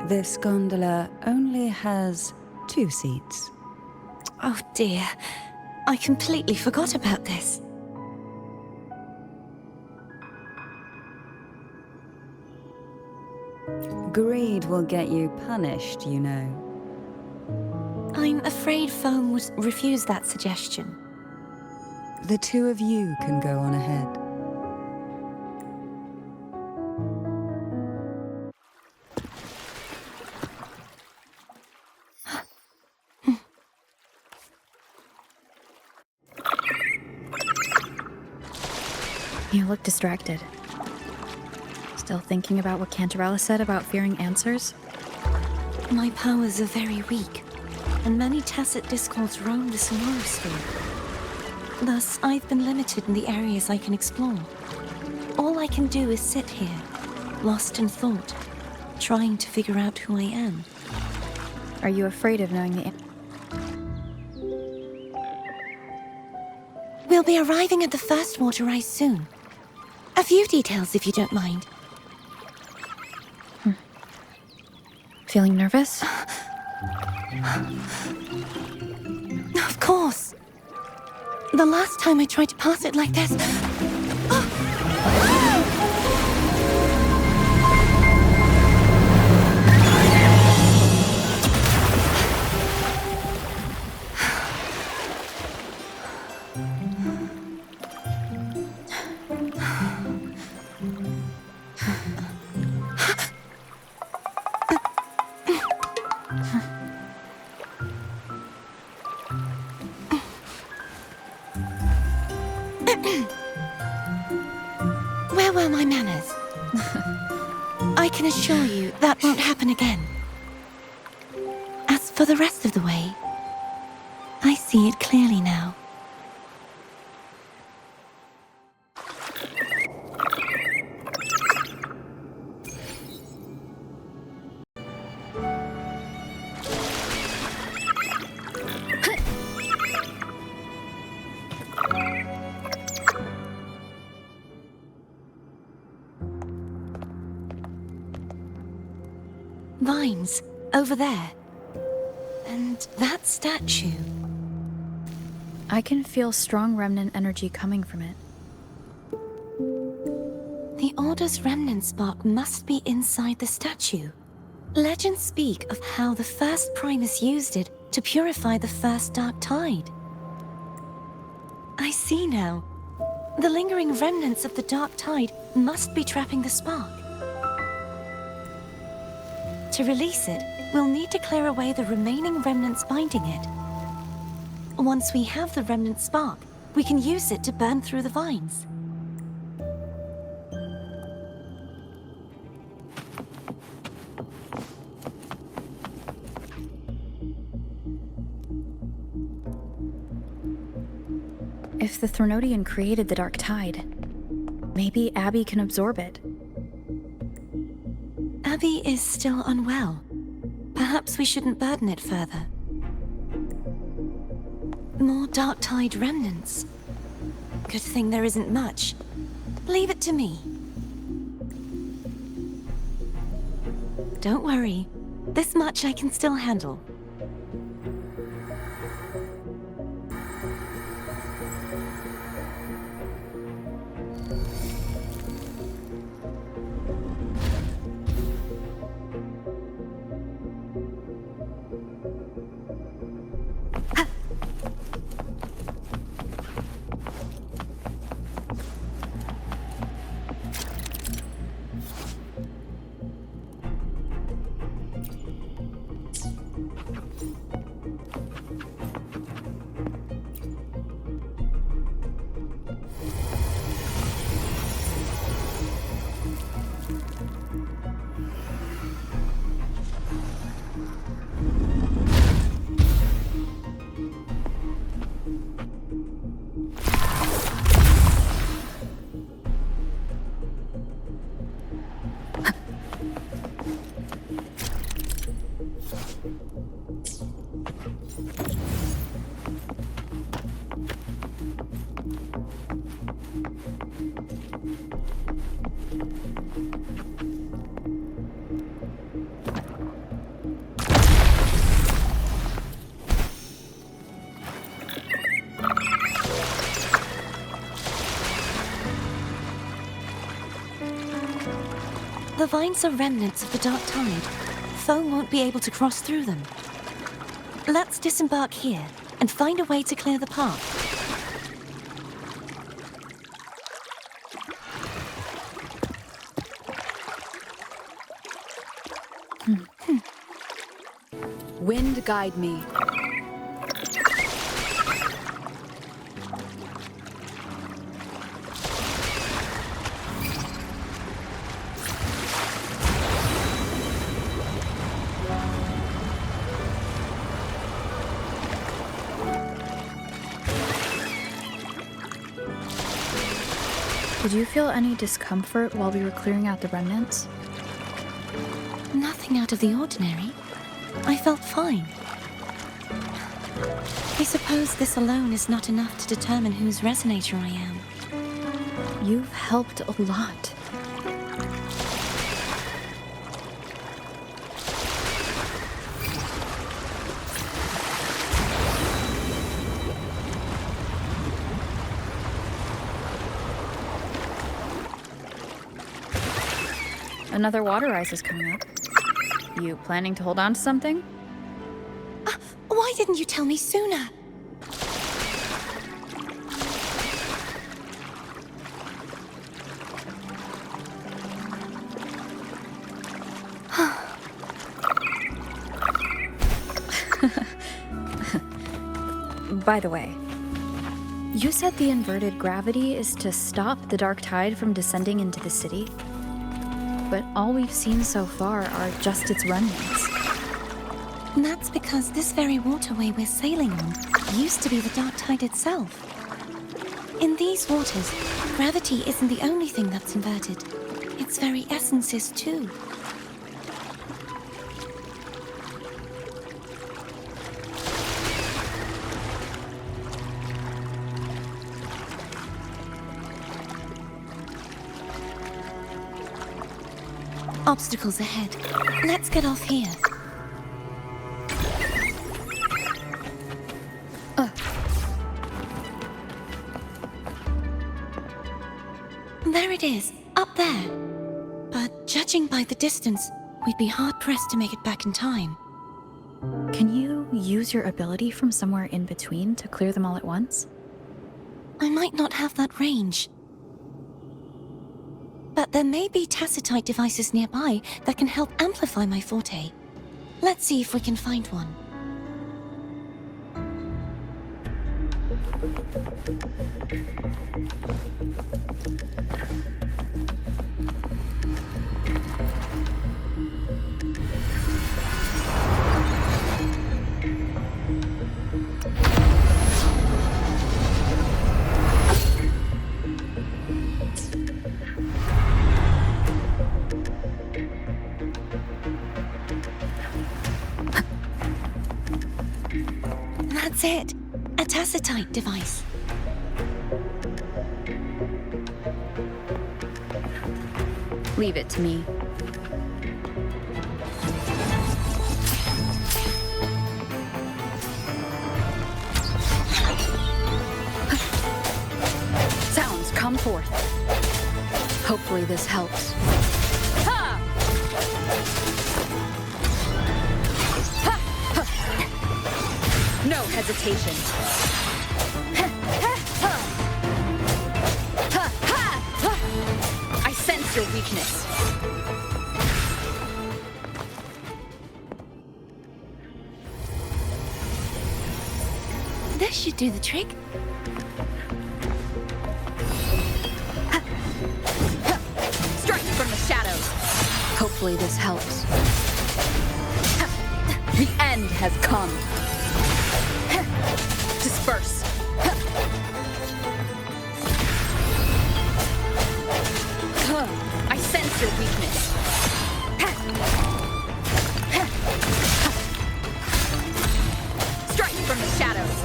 This gondola only has 2 seats. Oh dear, I completely forgot about this. Greed will get you punished, you know. I'm afraid Foam would refuse that suggestion. The 2 of you can go on ahead. You look distracted. Still thinking about what Cantarella said about fearing answers? My powers are very weak, and many tacit discords roam the Sonora sphere. Thus, I've been limited in the areas I can explore. All I can do is sit here, lost in thought, trying to figure out who I am. Are you afraid of knowing the We'll be arriving at the first water rise soon. A few details, if you don't mind. Feeling nervous? Of course. The last time I tried to pass it like this... Where were my manners? I can assure you that won't happen again. As for the rest of the way, I see it clearly now. Vines, over there. And that statue. I can feel strong remnant energy coming from it. The Order's remnant spark must be inside the statue. Legends speak of how the first Primus used it to purify the first Dark Tide. I see now. The lingering remnants of the Dark Tide must be trapping the spark. To release it, we'll need to clear away the remaining remnants binding it. Once we have the remnant spark, we can use it to burn through the vines. If the Threnodian created the Dark Tide, maybe Abby can absorb it. Abby is still unwell. Perhaps we shouldn't burden it further. More Dark Tide remnants. Good thing there isn't much. Leave it to me. Don't worry. This much I can still handle. The vines are remnants of the Dark Tide. Foe won't be able to cross through them. Let's disembark here and find a way to clear the path. Wind guide me. Did you feel any discomfort while we were clearing out the remnants? Nothing out of the ordinary. I felt fine. I suppose this alone is not enough to determine whose resonator I am. You've helped a lot. Another water rise is coming up. You planning to hold on to something? Why didn't you tell me sooner? By the way, you said the inverted gravity is to stop the dark tide from descending into the city. But all we've seen so far are just its remnants. And that's because this very waterway we're sailing on used to be the dark tide itself. In these waters, gravity isn't the only thing that's inverted. Its very essence is too. Obstacles ahead. Let's get off here. There it is, up there. But judging by the distance, we'd be hard-pressed to make it back in time. Can you use your ability from somewhere in between to clear them all at once? I might not have that range. But there may be tacitite devices nearby that can help amplify my forte. Let's see if we can find one. That's it. A tacitite device. Leave it to me. Sounds, come forth. Hopefully this helps. Ha! Ha! Ha! No hesitation. I sense your weakness. This should do the trick. Strike from the shadows. Hopefully this helps. The end has come. Disperse. I sense your weakness. Strike from the shadows.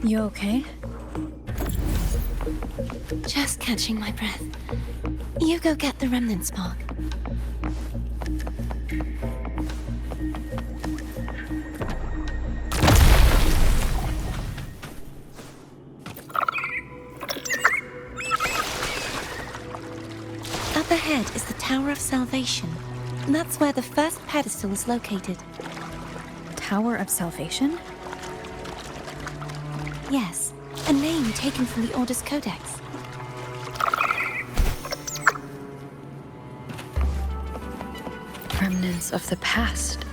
You okay? Just catching my breath. You go get the remnant spark. Salvation. That's where the first pedestal is located. Tower of Salvation? Yes, a name taken from the Order's Codex. Remnants of the past.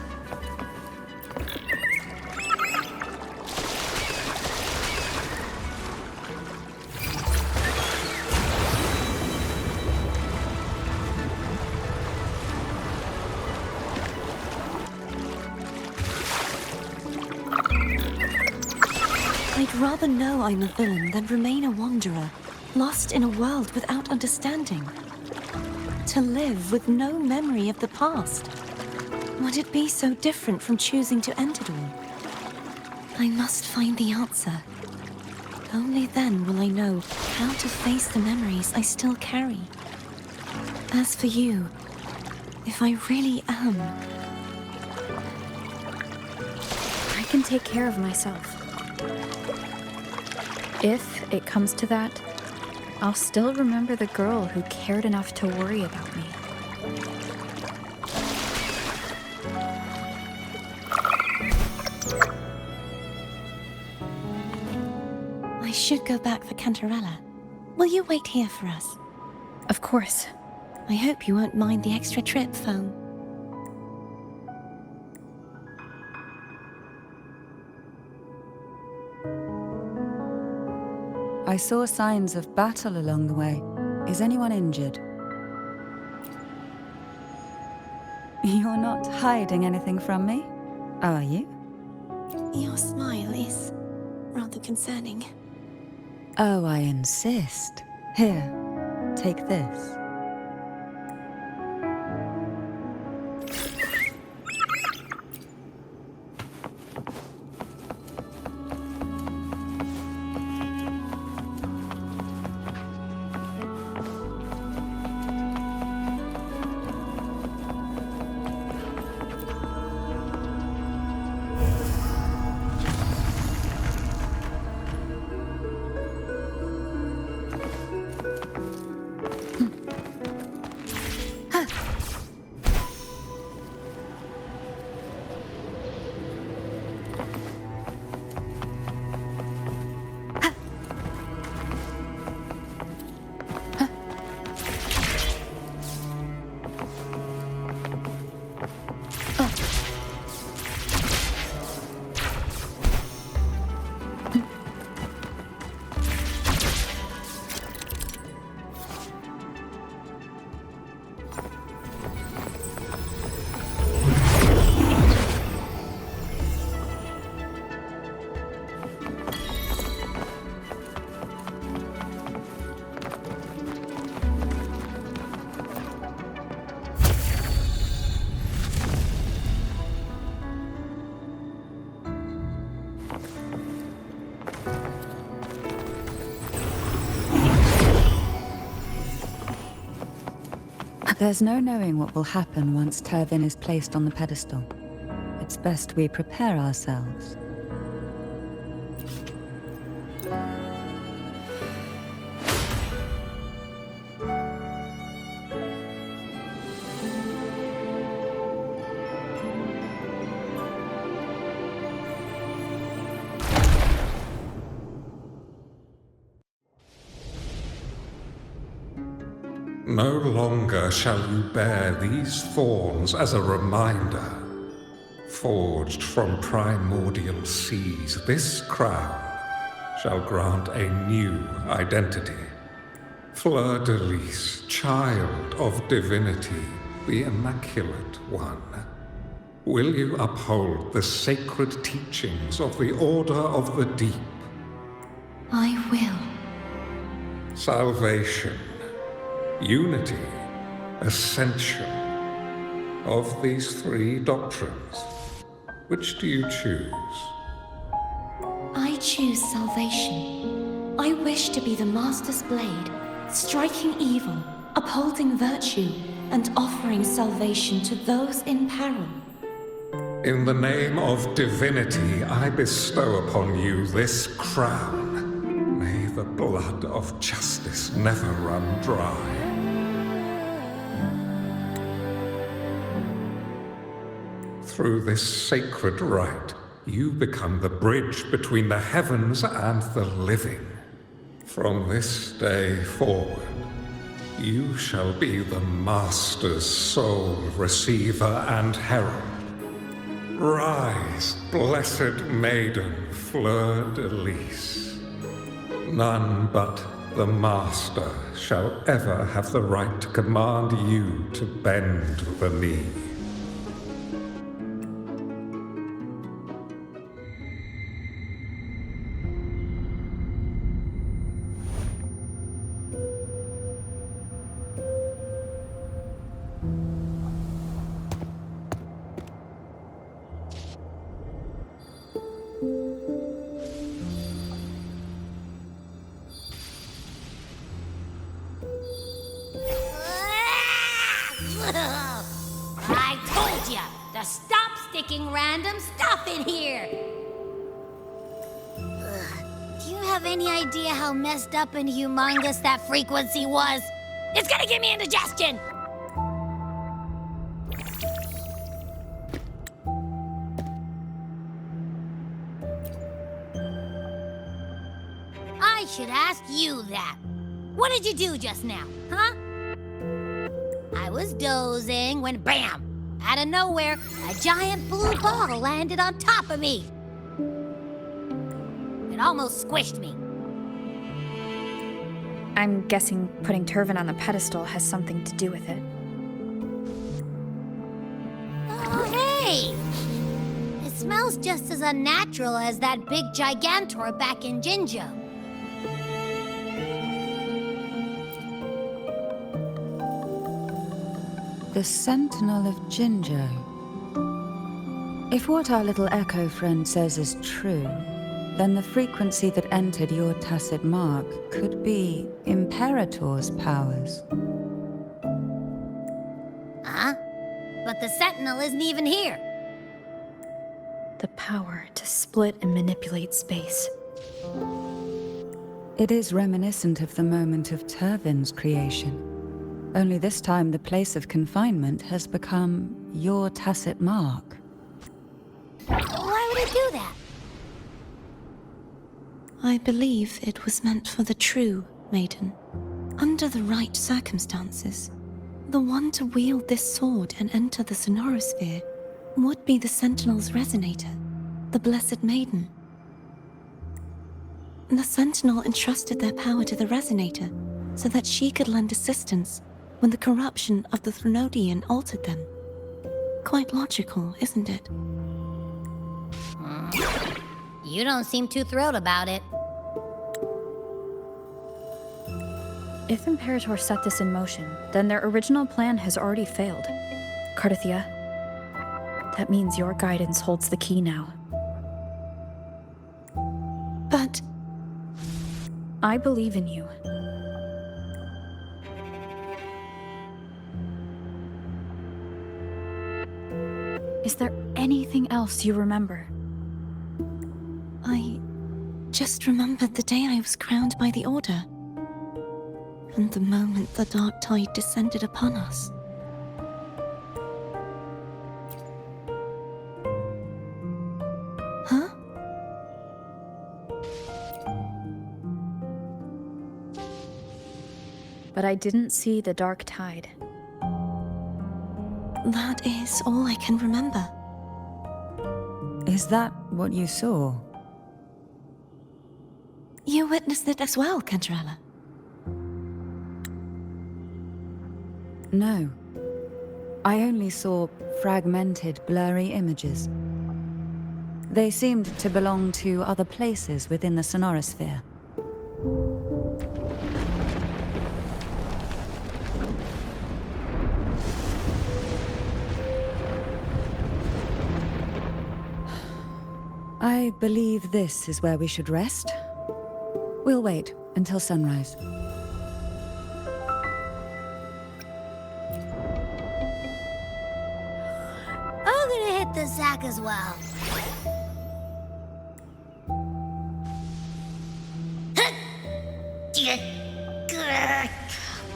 I'd rather know I'm a villain than remain a wanderer, lost in a world without understanding. To live with no memory of the past. Would it be so different from choosing to end it all? I must find the answer. Only then will I know how to face the memories I still carry. As for you, if I really am... I can take care of myself. If it comes to that, I'll still remember the girl who cared enough to worry about me. I should go back for Cantarella. Will you wait here for us? Of course. I hope you won't mind the extra trip, Foam. I saw signs of battle along the way. Is anyone injured? You're not hiding anything from me, are you? Your smile is rather concerning. Oh, I insist. Here, take this. There's no knowing what will happen once Tervin is placed on the pedestal. It's best we prepare ourselves. No longer shall you bear these thorns as a reminder. Forged from primordial seas, this crown shall grant a new identity. Fleur-de-lis, child of divinity, the Immaculate One. Will you uphold the sacred teachings of the Order of the Deep? I will. Salvation, unity, ascension. Of these three doctrines, which do you choose? I choose salvation. I wish to be the Master's blade, striking evil, upholding virtue, and offering salvation to those in peril. In the name of divinity, I bestow upon you this crown. May the blood of justice never run dry. Through this sacred rite, you become the bridge between the heavens and the living. From this day forward, you shall be the Master's sole receiver and herald. Rise, blessed maiden, Fleur de Lis. None but the Master shall ever have the right to command you to bend the knee. I told ya to stop sticking random stuff in here! Do you have any idea how messed up and humongous that frequency was? It's gonna give me indigestion! I should ask you that. What did you do just now, huh? I was dozing when bam! Out of nowhere, a giant blue ball landed on top of me. It almost squished me. I'm guessing putting Turvin on the pedestal has something to do with it. Oh, hey! It smells just as unnatural as that big gigantor back in Jinjo. The Sentinel of Jinjo. If what our little echo friend says is true, then the frequency that entered your tacit mark could be Imperator's powers. Huh? But the Sentinel isn't even here. The power to split and manipulate space. It is reminiscent of the moment of Turvin's creation. Only this time the place of confinement has become your tacit mark. Why would it do that? I believe it was meant for the true maiden. Under the right circumstances, the one to wield this sword and enter the sonorosphere would be the Sentinel's resonator, the Blessed Maiden. The Sentinel entrusted their power to the resonator so that she could lend assistance when the corruption of the Threnodian altered them. Quite logical, isn't it? You don't seem too thrilled about it. If Imperator set this in motion, then their original plan has already failed. Cardathia, that means your guidance holds the key now. But I believe in you. Is there anything else you remember? I just remembered the day I was crowned by the Order. And the moment the dark tide descended upon us. Huh? But I didn't see the dark tide. That is all I can remember. Is that what you saw? You witnessed it as well, Cantarella. No. I only saw fragmented, blurry images. They seemed to belong to other places within the sonorosphere. I believe this is where we should rest. We'll wait until sunrise. I'm gonna hit the sack as well.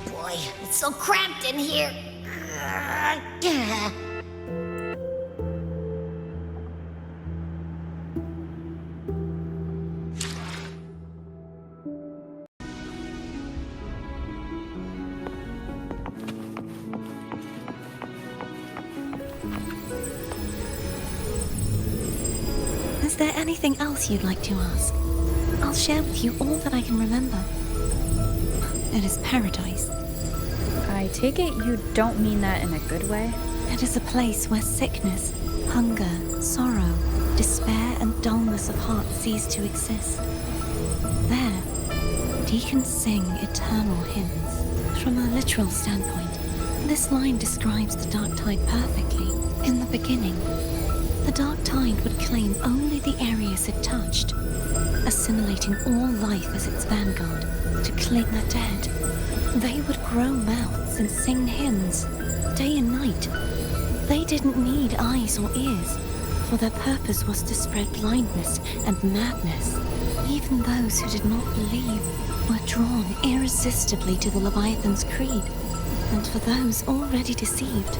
Boy, it's so cramped in here. Is there anything else you'd like to ask? I'll share with you all that I can remember. It is paradise. I take it you don't mean that in a good way? It is a place where sickness, hunger, sorrow, despair, and dullness of heart cease to exist. There, deacons sing eternal hymns. From a literal standpoint, this line describes the dark tide perfectly. In the beginning, the dark tide would claim only the areas it touched, assimilating all life as its vanguard to cling the dead. They would grow mouths and sing hymns, day and night. They didn't need eyes or ears, for their purpose was to spread blindness and madness. Even those who did not believe were drawn irresistibly to the Leviathan's creed, and for those already deceived,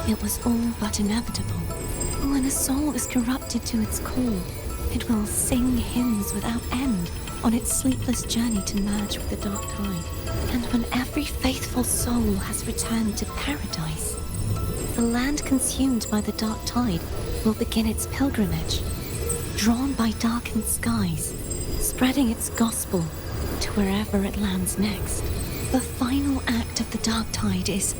it was all but inevitable. When a soul is corrupted to its core, it will sing hymns without end on its sleepless journey to merge with the dark tide. And when every faithful soul has returned to paradise, the land consumed by the dark tide will begin its pilgrimage, drawn by darkened skies, spreading its gospel to wherever it lands next. The final act of the dark tide is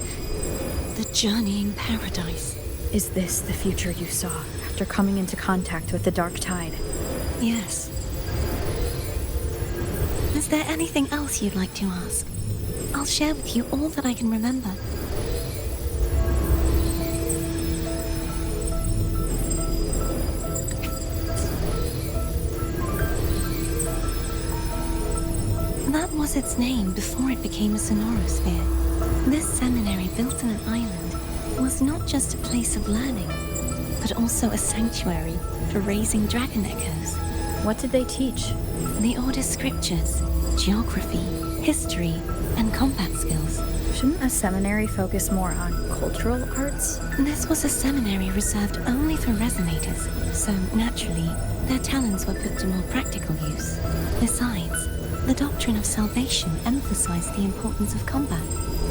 the journeying paradise. Is this the future you saw after coming into contact with the dark tide? Yes. Is there anything else you'd like to ask? I'll share with you all that I can remember. That was its name before it became a sonorosphere. This seminary built on an island was not just a place of learning, but also a sanctuary for raising dragon echoes. What did they teach? The Order's scriptures, geography, history, and combat skills. Shouldn't a seminary focus more on cultural arts? This was a seminary reserved only for resonators, so naturally, their talents were put to more practical use. Besides, the doctrine of salvation emphasized the importance of combat.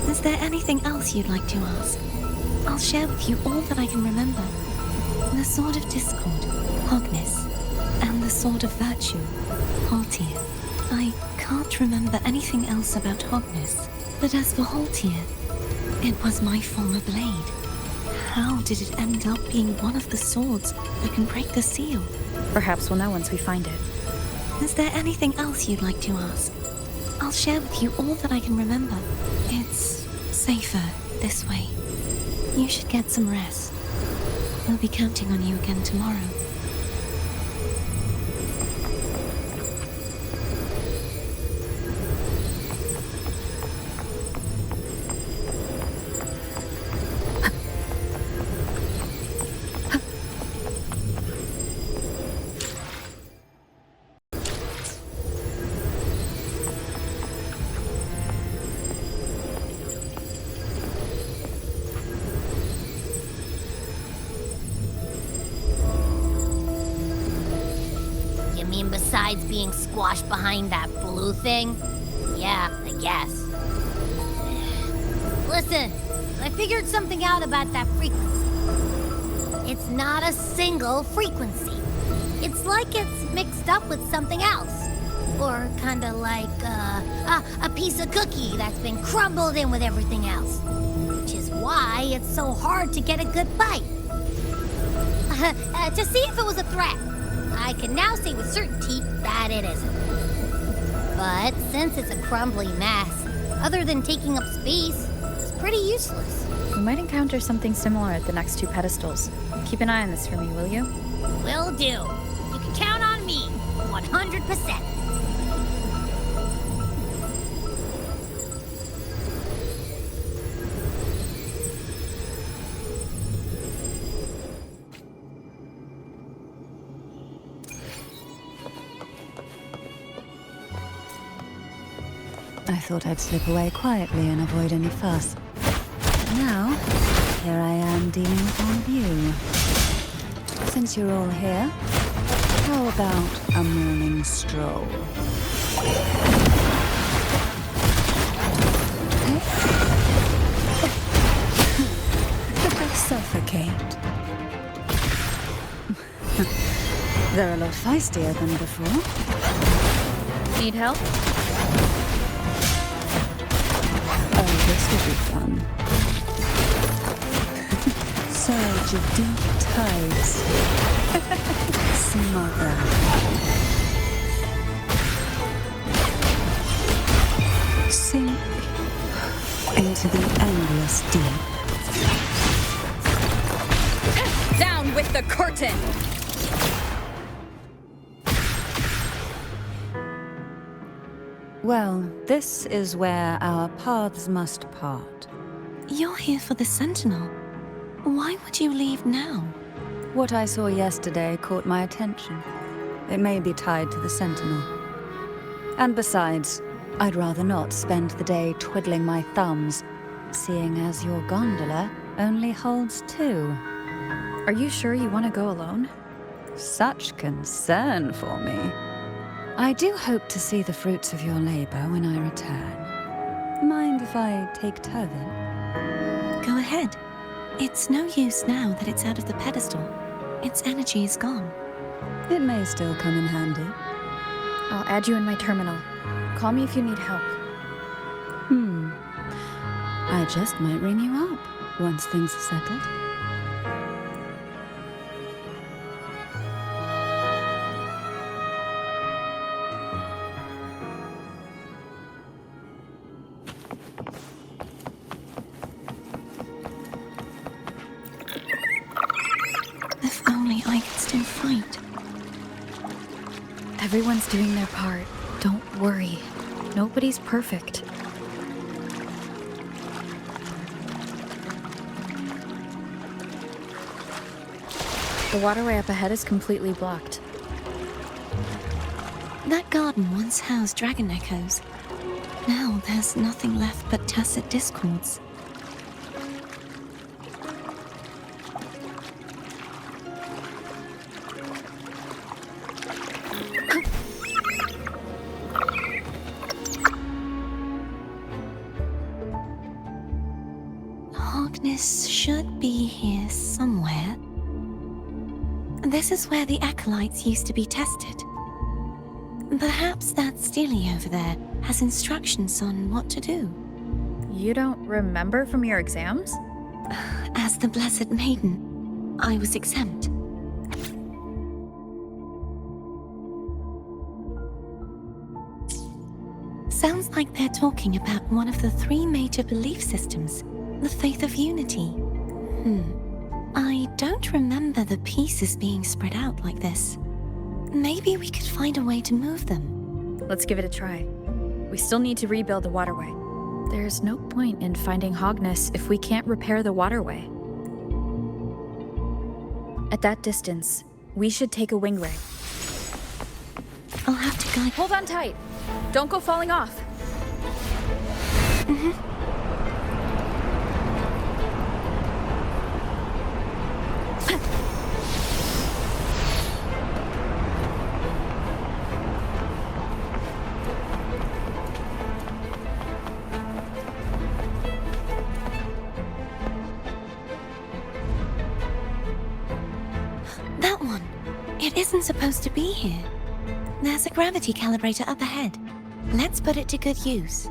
Is there anything else you'd like to ask? I'll share with you all that I can remember. The Sword of Discord, Hognis, and the Sword of Virtue, Haltir. I can't remember anything else about Hognis, but as for Haltir, it was my former blade. How did it end up being one of the swords that can break the seal? Perhaps we'll know once we find it. Is there anything else you'd like to ask? I'll share with you all that I can remember. It's safer this way. You should get some rest. We'll be counting on you again tomorrow. Besides being squashed behind that blue thing? Yeah, I guess. Listen, I figured something out about that frequency. It's not a single frequency. It's like it's mixed up with something else. Or kinda like, a piece of cookie that's been crumbled in with everything else. Which is why it's so hard to get a good bite. To see if it was a threat. I can now say with certainty that it isn't. But since it's a crumbly mess, other than taking up space, it's pretty useless. We might encounter something similar at the next two pedestals. Keep an eye on this for me, will you? Will do. You can count on me, 100%. I thought I'd slip away quietly and avoid any fuss. But now, here I am dealing with all of you. Since you're all here, how about a morning stroll? Suffocate. They're a lot feistier than before. Need help? Oh, this will be fun. Surge of deep tides. Smother. Sink into the endless deep. Down with the curtain! Well, this is where our paths must part. You're here for the Sentinel. Why would you leave now? What I saw yesterday caught my attention. It may be tied to the Sentinel. And besides, I'd rather not spend the day twiddling my thumbs, seeing as your gondola only holds 2. Are you sure you want to go alone? Such concern for me. I do hope to see the fruits of your labor when I return. Mind if I take Turvin? Go ahead. It's no use now that it's out of the pedestal. Its energy is gone. It may still come in handy. I'll add you in my terminal. Call me if you need help. I just might ring you up once things are settled. If only I could still fight. Everyone's doing their part. Don't worry. Nobody's perfect. The waterway up ahead is completely blocked. That garden once housed dragon echoes. Now there's nothing left but tacit discords. Hogness should be here somewhere. This is where the acolytes used to be tested. Perhaps that Steely over there has instructions on what to do. You don't remember from your exams? As the Blessed Maiden, I was exempt. Sounds like they're talking about one of the 3 major belief systems, the Faith of Unity. I don't remember the pieces being spread out like this. Maybe we could find a way to move them. Let's give it a try. We still need to rebuild the waterway. There's no point in finding Hogness if we can't repair the waterway. At that distance, we should take a wing ray. I'll have to guide. Hold on tight! Don't go falling off! That one. It isn't supposed to be here. There's a gravity calibrator up ahead. Let's put it to good use.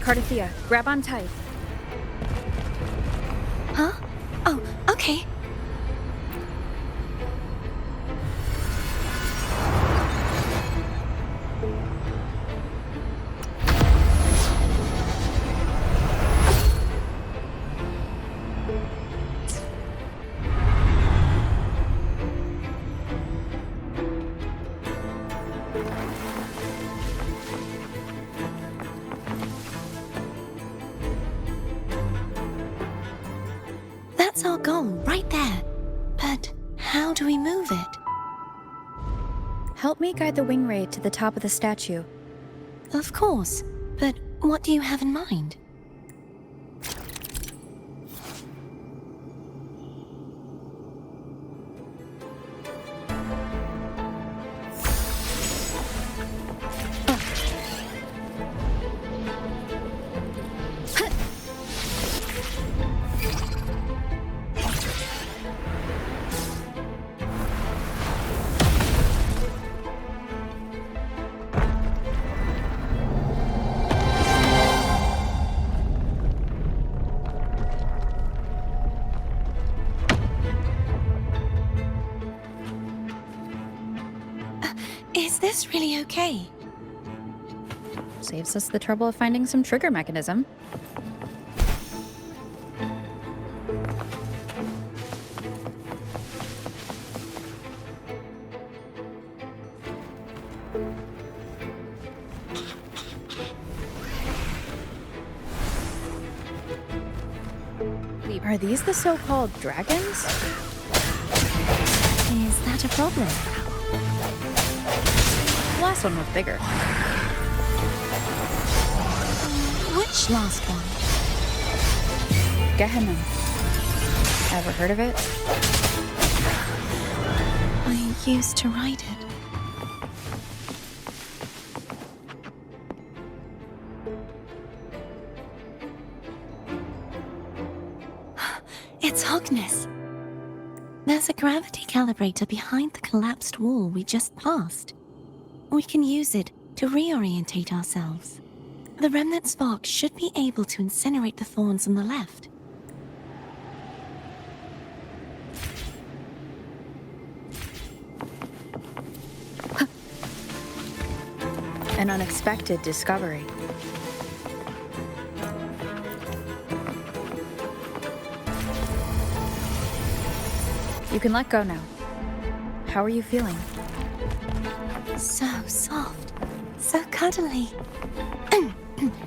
Cardathea, grab on tight. Huh? Oh, okay. That's our goal, right there. But how do we move it? Help me guide the wing ray to the top of the statue. Of course. But what do you have in mind? this really okay? Saves us the trouble of finding some trigger mechanism. Are these the so-called dragons? Is that a problem? The last one was bigger. Which last one? Gehenna. Ever heard of it? I used to ride it. It's Hogness. There's a gravity calibrator behind the collapsed wall we just passed. We can use it to reorientate ourselves. The remnant spark should be able to incinerate the thorns on the left. An unexpected discovery. You can let go now. How are you feeling? So soft. So cuddly.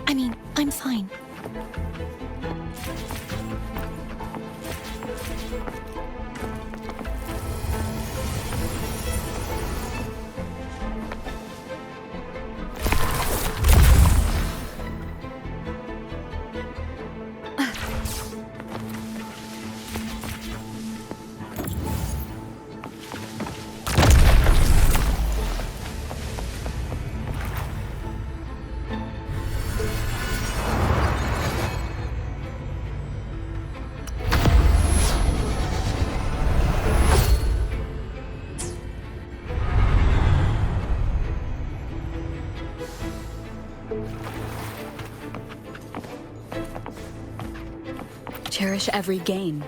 I mean, I'm fine. Cherish every gain.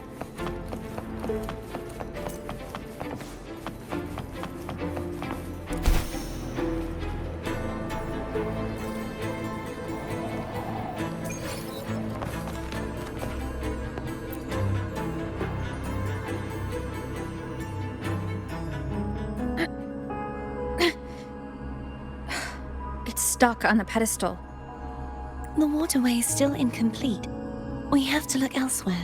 It's stuck on the pedestal. The waterway is still incomplete. We have to look elsewhere.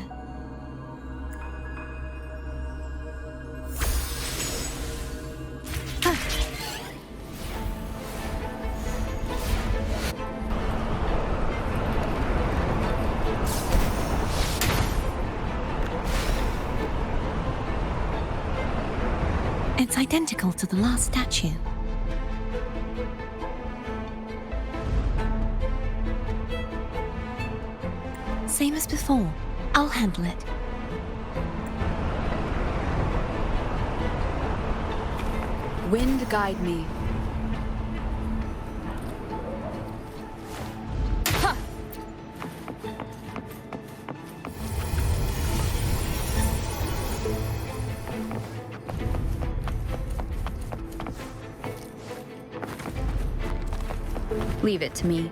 It's identical to the last statue. Same as before. I'll handle it. Wind guide me. Ha! Leave it to me.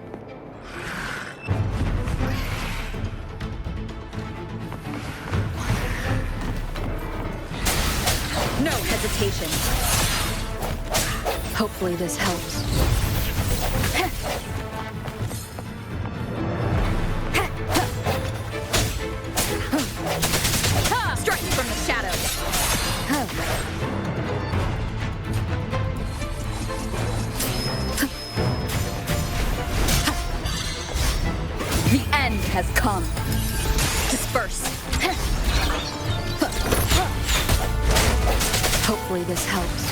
No hesitation. Hopefully this helps. Striking from the shadows. The end has come. Disperse. Hopefully this helps.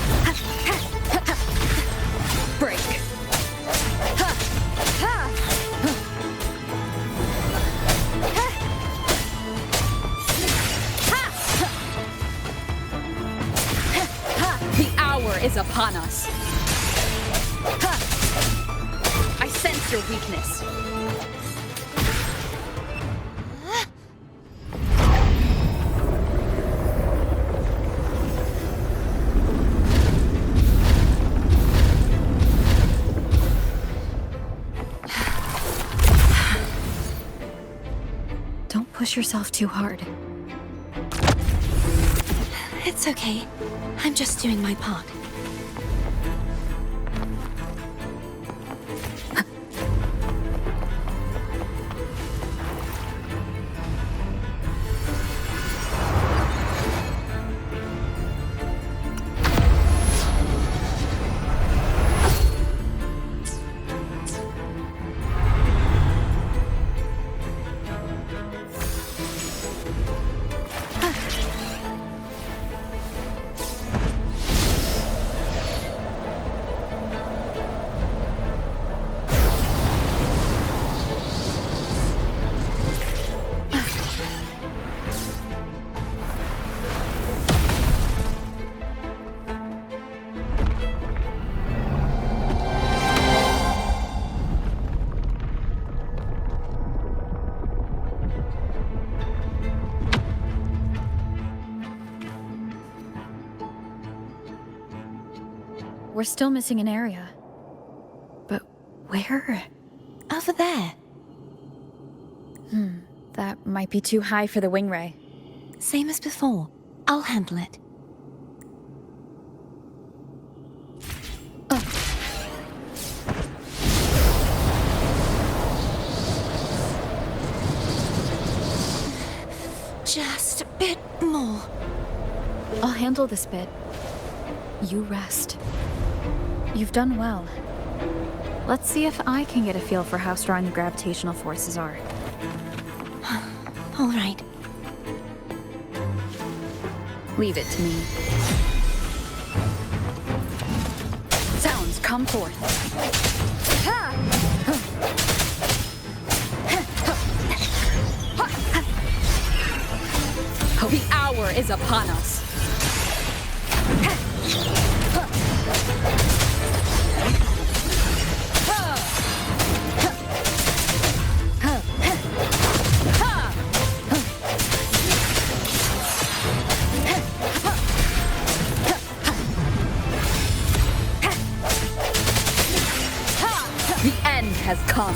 Break. The hour is upon us. I sense your weakness. push yourself too hard. It's okay. I'm just doing my part. We're still missing an area. But where? Over there. That might be too high for the wing ray. Same as before. I'll handle it. Just a bit more. I'll handle this bit. You rest. You've done well. Let's see if I can get a feel for how strong the gravitational forces are. All right. Leave it to me. Sounds, come forth. The hour is upon us. The end has come.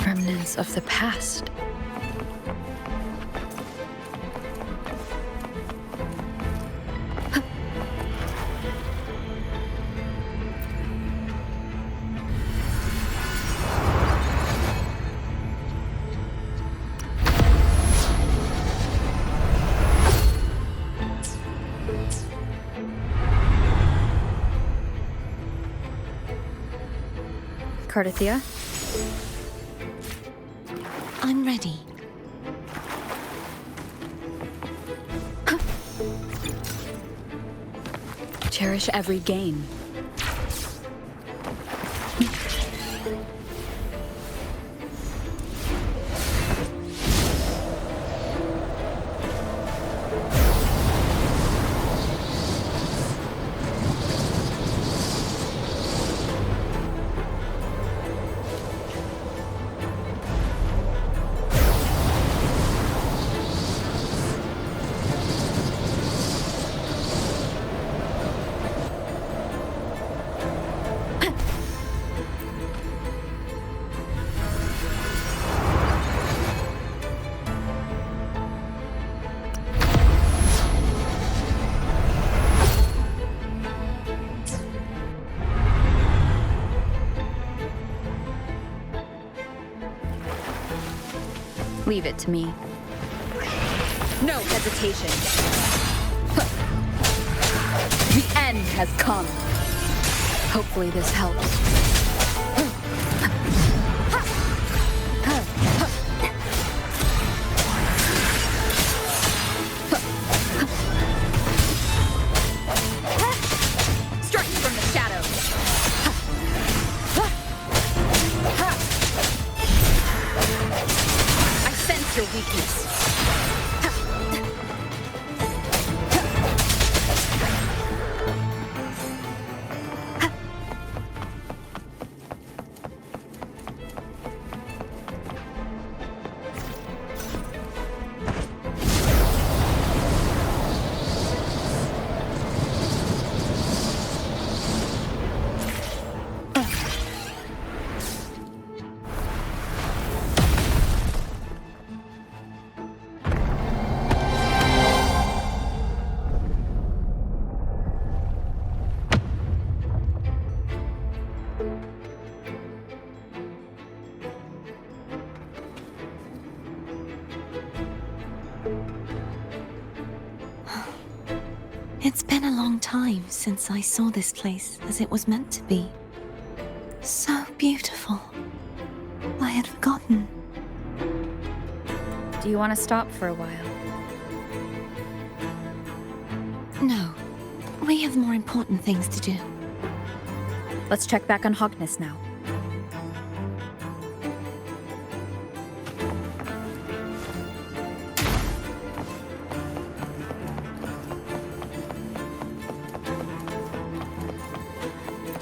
Remnants of the past. Cardathia? I'm ready. Cherish every gain. Leave it to me. No hesitation. The end has come. Hopefully this helps. weakness. It's been a long time since I saw this place as it was meant to be. So beautiful. I had forgotten. Do you want to stop for a while? No, we have more important things to do. Let's check back on Hogness now.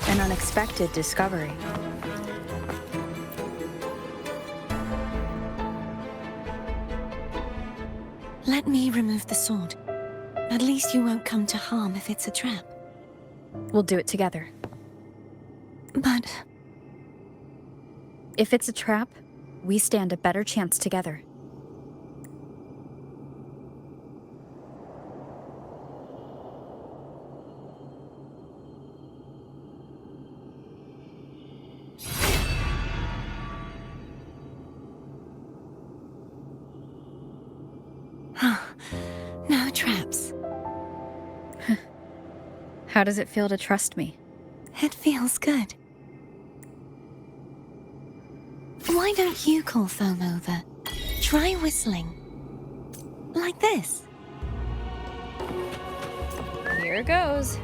An unexpected discovery. Let me remove the sword. At least you won't come to harm if it's a trap. We'll do it together. But If it's a trap, we stand a better chance together. no traps. How does it feel to trust me? It feels good. Why don't you call Foam over? Try whistling. Like this. Here goes.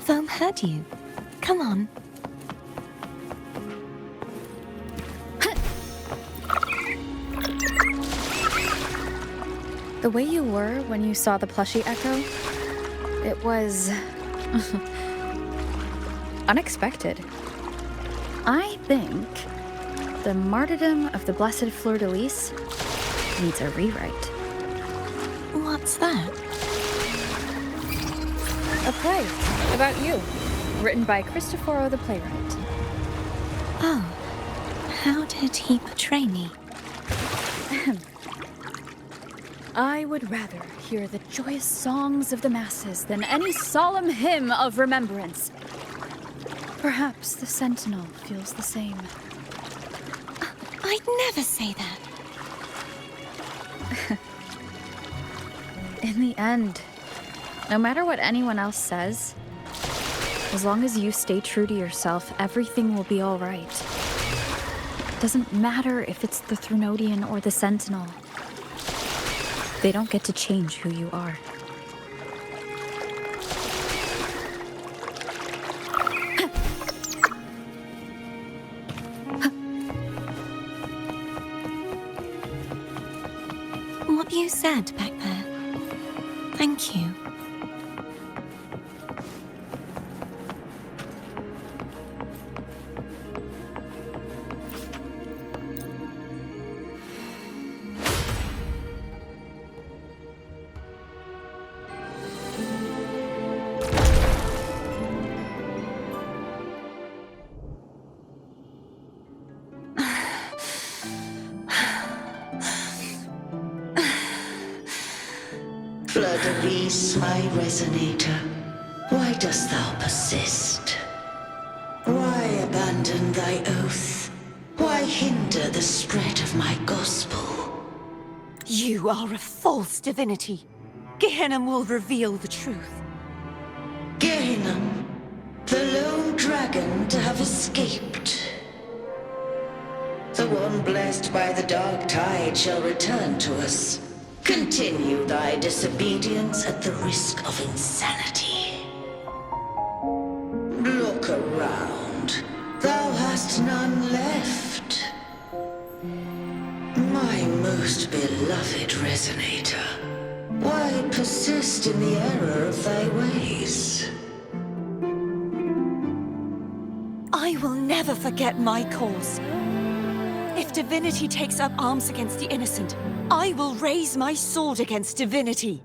Foam heard you. Come on. The way you were when you saw the plushie echo, it was unexpected. I think the martyrdom of the Blessed Fleur-de-Lis needs a rewrite. What's that? A play about you, written by Cristoforo the playwright. Oh, how did he portray me? I would rather hear the joyous songs of the masses than any solemn hymn of remembrance. Perhaps the Sentinel feels the same. I'd never say that. In the end, no matter what anyone else says, as long as you stay true to yourself, everything will be all right. Doesn't matter if it's the Threnodian or the Sentinel. They don't get to change who you are. What you said back there. Thank you. Fleur-de-Lis, my resonator, why dost thou persist? Why abandon thy oath? Why hinder the spread of my gospel? You are a false divinity. Gehenna will reveal the truth. Gehenna, the lone dragon to have escaped. The one blessed by the dark tide shall return to us. Continue thy disobedience at the risk of insanity. Look around. Thou hast none left. My most beloved Resonator, why persist in the error of thy ways? I will never forget my cause. If divinity takes up arms against the innocent, I will raise my sword against divinity.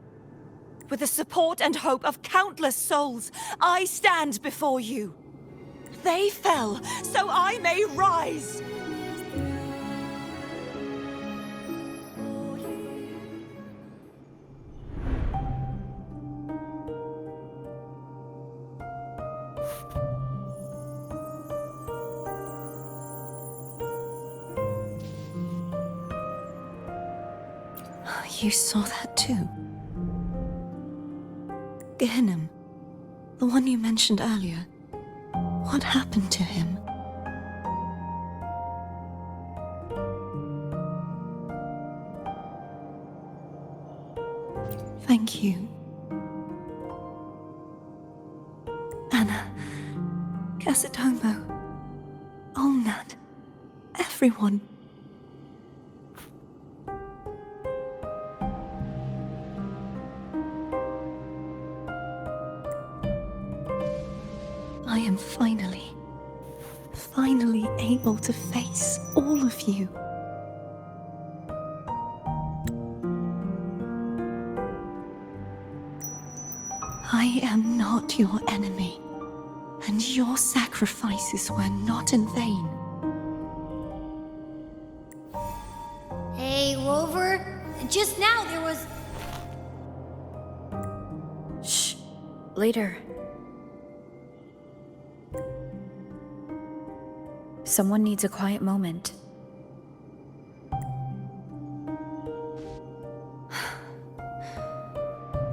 With the support and hope of countless souls, I stand before you. They fell, so I may rise! You saw that too? Gehenna, the one you mentioned earlier. What happened to him? Thank you. Anna, Casitomo, Olnat, everyone. I am finally able to face all of you. I am not your enemy, and your sacrifices were not in vain. Hey, Rover. Just now there was... Shh. Later. Someone needs a quiet moment.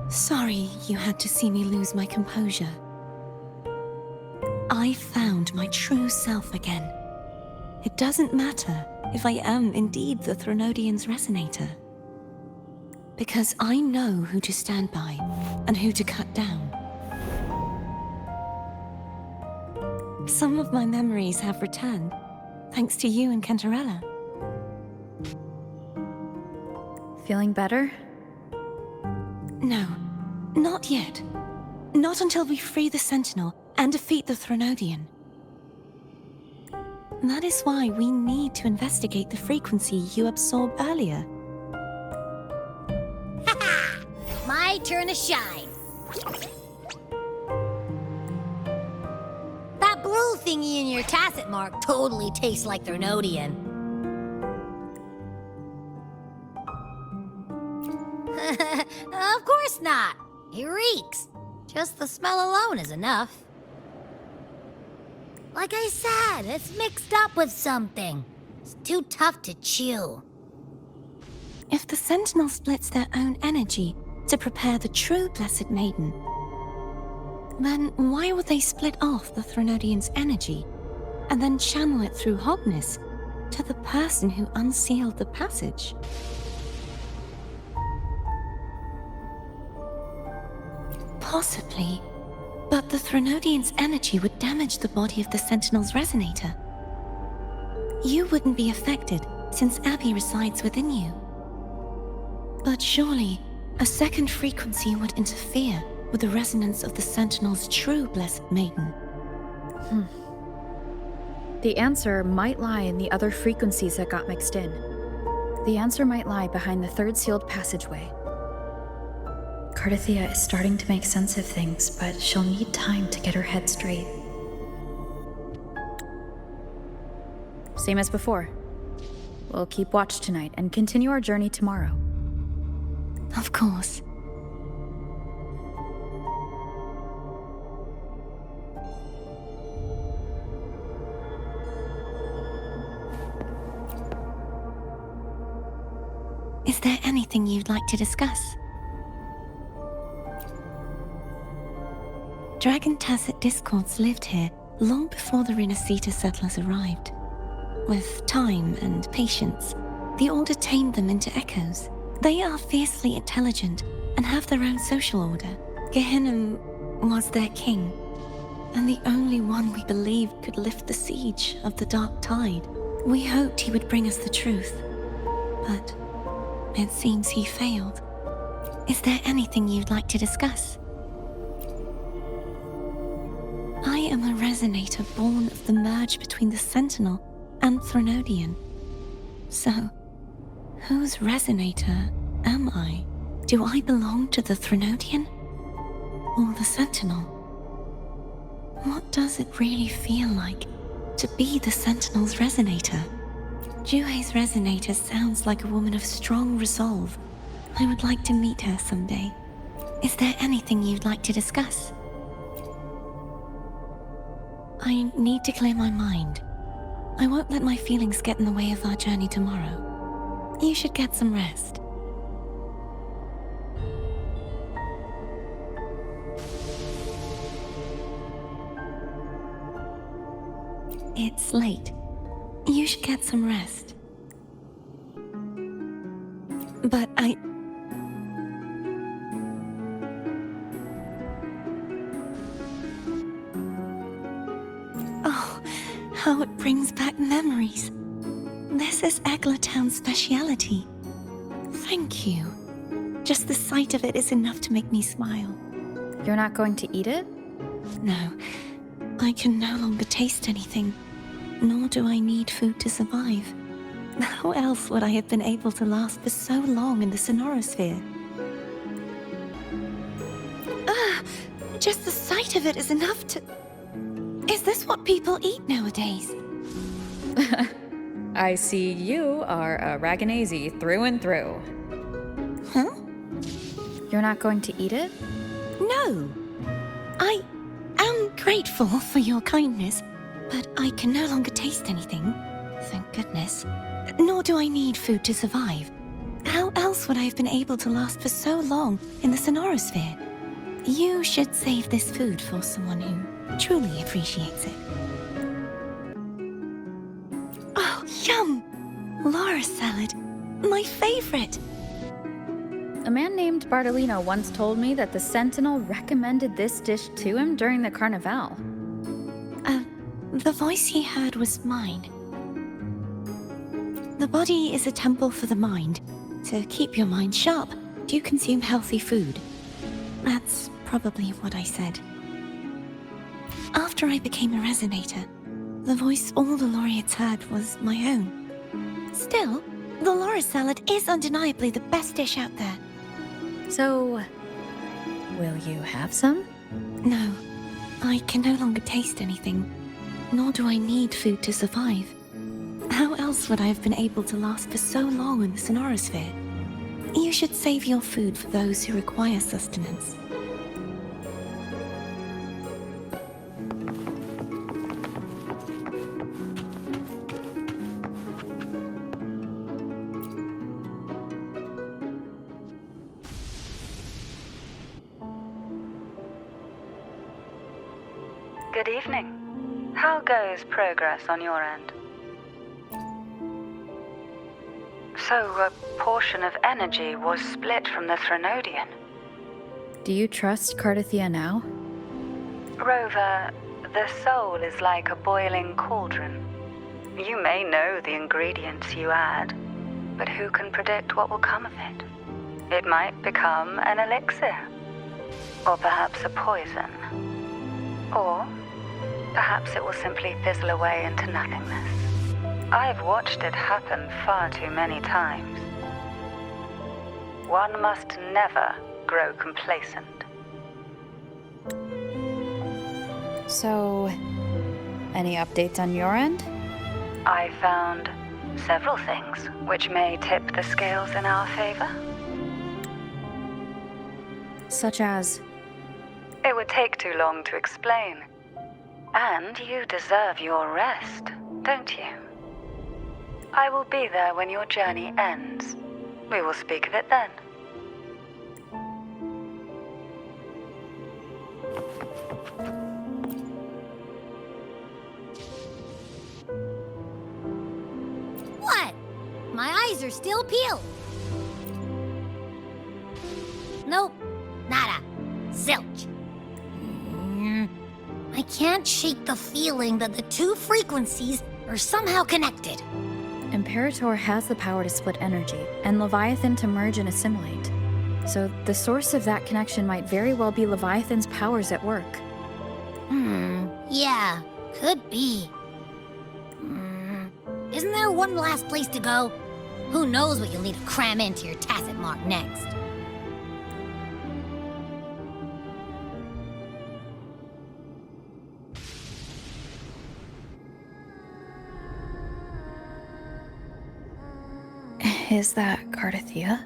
Sorry you had to see me lose my composure. I found my true self again. It doesn't matter if I am indeed the Threnodian's Resonator. Because I know who to stand by and who to cut down. Some of my memories have returned, thanks to you and Cantarella. Feeling better? No, not yet. Not until we free the Sentinel and defeat the Threnodian. That is why we need to investigate the frequency you absorbed earlier. My turn to shine. That blue thingy in your tacit mark totally tastes like Threnodian. Of course not. It reeks. Just the smell alone is enough. Like I said, it's mixed up with something. It's too tough to chew. If the Sentinel splits their own energy to prepare the true Blessed Maiden, then why would they split off the Threnodian's energy and then channel it through Hognis to the person who unsealed the passage? Possibly, but the Threnodian's energy would damage the body of the Sentinel's Resonator. You wouldn't be affected since Abby resides within you. But surely, a second frequency would interfere with the resonance of the Sentinel's true Blessed Maiden. The answer might lie in the other frequencies that got mixed in. The answer might lie behind the third sealed passageway. Cardathia is starting to make sense of things, but she'll need time to get her head straight. Same as before. We'll keep watch tonight and continue our journey tomorrow. Of course. Is there anything you'd like to discuss? Dragon Tacet discords lived here long before the Rinascita settlers arrived. With time and patience, the Order tamed them into echoes. They are fiercely intelligent and have their own social order. Gehenna was their king, and the only one we believed could lift the siege of the Dark Tide. We hoped he would bring us the truth, but it seems he failed. Is there anything you'd like to discuss? I am a resonator born of the merge between the Sentinel and Threnodian. So, whose resonator am I? Do I belong to the Threnodian? Or the Sentinel? What does it really feel like to be the Sentinel's resonator? Juhe's resonator sounds like a woman of strong resolve. I would like to meet her someday. Is there anything you'd like to discuss? I need to clear my mind. I won't let my feelings get in the way of our journey tomorrow. You should get some rest. It's late. You should get some rest. But Oh, how it brings back memories. This is Eggletown's speciality. Thank you. Just the sight of it is enough to make me smile. You're not going to eat it? No, I can no longer taste anything, nor do I need food to survive. How else would I have been able to last for so long in the Sonorosphere? Just the sight of it is enough to... Is this what people eat nowadays? I see you are a Raganazi through and through. Huh? You're not going to eat it? No. I am grateful for your kindness, but I can no longer taste anything. Thank goodness. Nor do I need food to survive. How else would I have been able to last for so long in the Sonorosphere? You should save this food for someone who truly appreciates it. Oh, yum! Laura salad. My favorite. A man named Bartolino once told me that the Sentinel recommended this dish to him during the Carnival. The voice he heard was mine. The body is a temple for the mind. To keep your mind sharp, do you consume healthy food? That's probably what I said. After I became a resonator, the voice all the laureates heard was my own. Still, the Laura salad is undeniably the best dish out there. So, will you have some? No, I can no longer taste anything, nor do I need food to survive. How else would I have been able to last for so long in the Sonorosphere? You should save your food for those who require sustenance. Good evening. How goes progress on your end? So, a portion of energy was split from the Threnodian. Do you trust Cardathia now? Rover, the soul is like a boiling cauldron. You may know the ingredients you add, but who can predict what will come of it? It might become an elixir, or perhaps a poison, or perhaps it will simply fizzle away into nothingness. I've watched it happen far too many times. One must never grow complacent. So, any updates on your end? I found several things which may tip the scales in our favor. Such as? It would take too long to explain. And you deserve your rest, don't you? I will be there when your journey ends. We will speak of it then. What? My eyes are still peeled. Nope. Nada. Zilch. I can't can't shake the feeling that the two frequencies are somehow connected. Imperator has the power to split energy, and Leviathan to merge and assimilate. So the source of that connection might very well be Leviathan's powers at work. Yeah, could be. Isn't there one last place to go? Who knows what you'll need to cram into your tacit mark next? Is that Cardathea?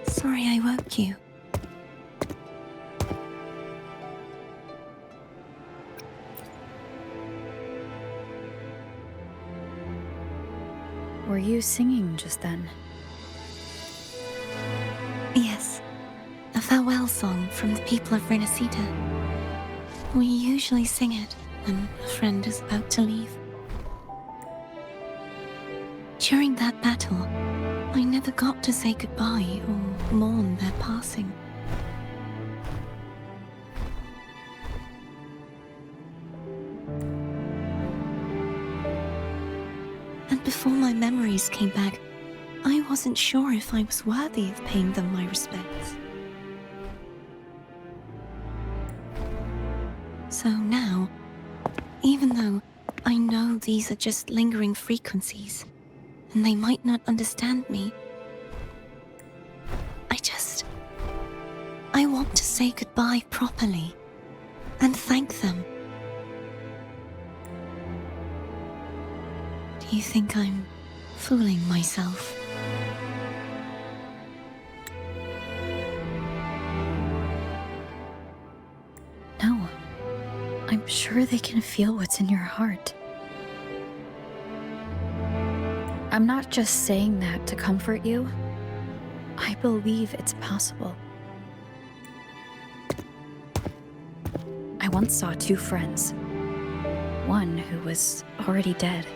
Sorry I woke you. Were you singing just then? Yes, a farewell song from the people of Rinascita. We usually sing it when a friend is about to leave. During that battle, I never got to say goodbye or mourn their passing. And before my memories came back, I wasn't sure if I was worthy of paying them my respects. So now, even though I know these are just lingering frequencies, and they might not understand me, I want to say goodbye properly and thank them. Do you think I'm fooling myself? No. I'm sure they can feel what's in your heart. I'm not just saying that to comfort you. I believe it's possible. I once saw two friends. One who was already dead,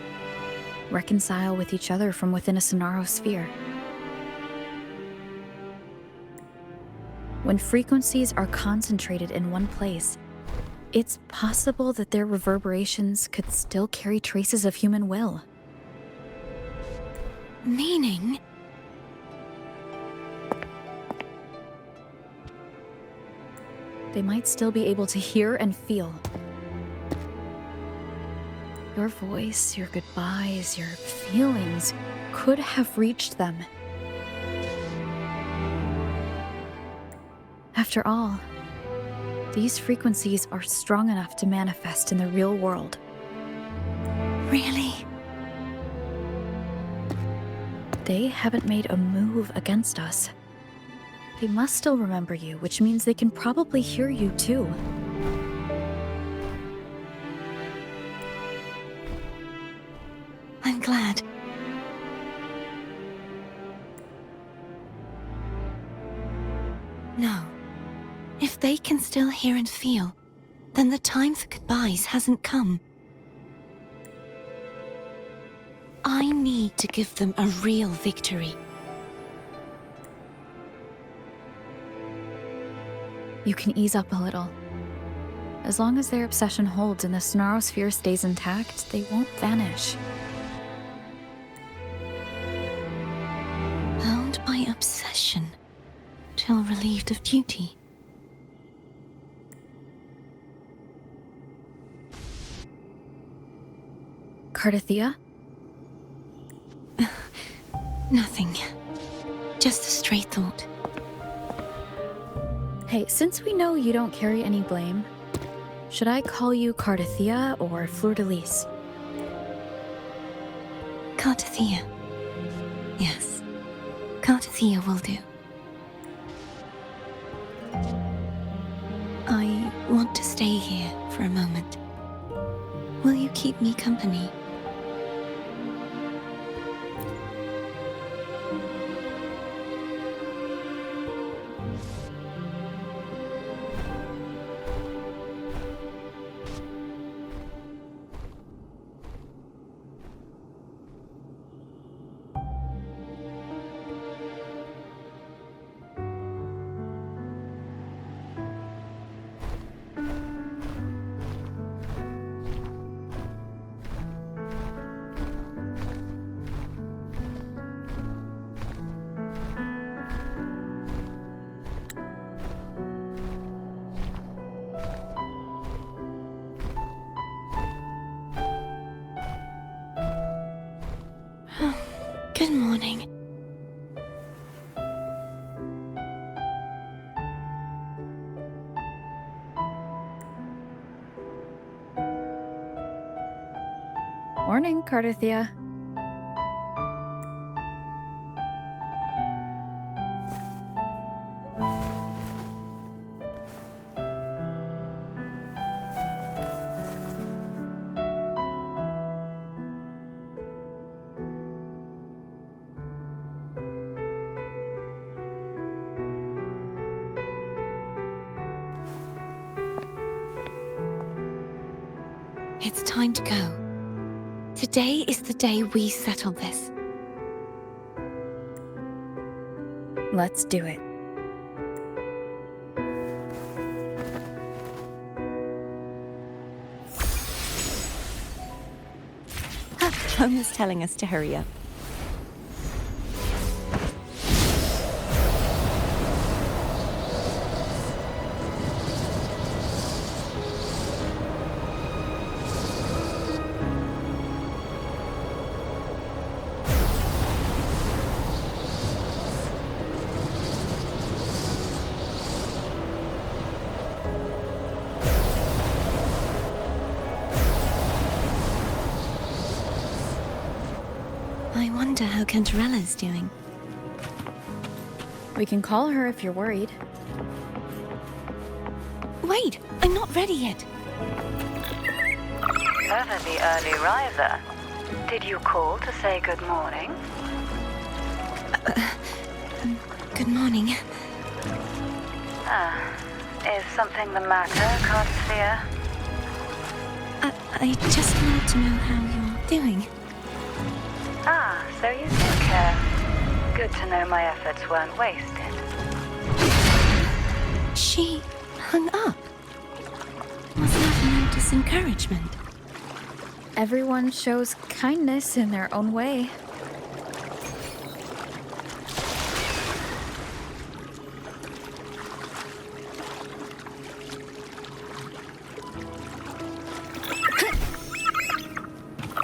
reconcile with each other from within a Sonaro sphere. When frequencies are concentrated in one place, it's possible that their reverberations could still carry traces of human will. Meaning? They might still be able to hear and feel. Your voice, your goodbyes, your feelings could have reached them. After all, these frequencies are strong enough to manifest in the real world. Really? They haven't made a move against us. They must still remember you, which means they can probably hear you too. I'm glad. No. If they can still hear and feel, then the time for goodbyes hasn't come. I need to give them a real victory. You can ease up a little. As long as their obsession holds and the Snarrosphere stays intact, they won't vanish. Bound by obsession, till relieved of duty. Cardathia? Nothing. Just a stray thought. Hey, since we know you don't carry any blame, should I call you Cardathia or Fleur-de-Lis? Cardathia. Yes. Cardathia will do. I want to stay here for a moment. Will you keep me company? Good morning. Morning, Cardathia. It's time to go. Today is the day we settle this. Let's do it. Homer's telling us to hurry up. I wonder how Cantarella's doing. We can call her if you're worried. Wait, I'm not ready yet. Ever the early riser. Did you call to say good morning? Good morning. Is something the matter, Cardathia? I just wanted to know how you're doing. So you do care. Good to know my efforts weren't wasted. She hung up. Was that a note of disencouragement? Everyone shows kindness in their own way.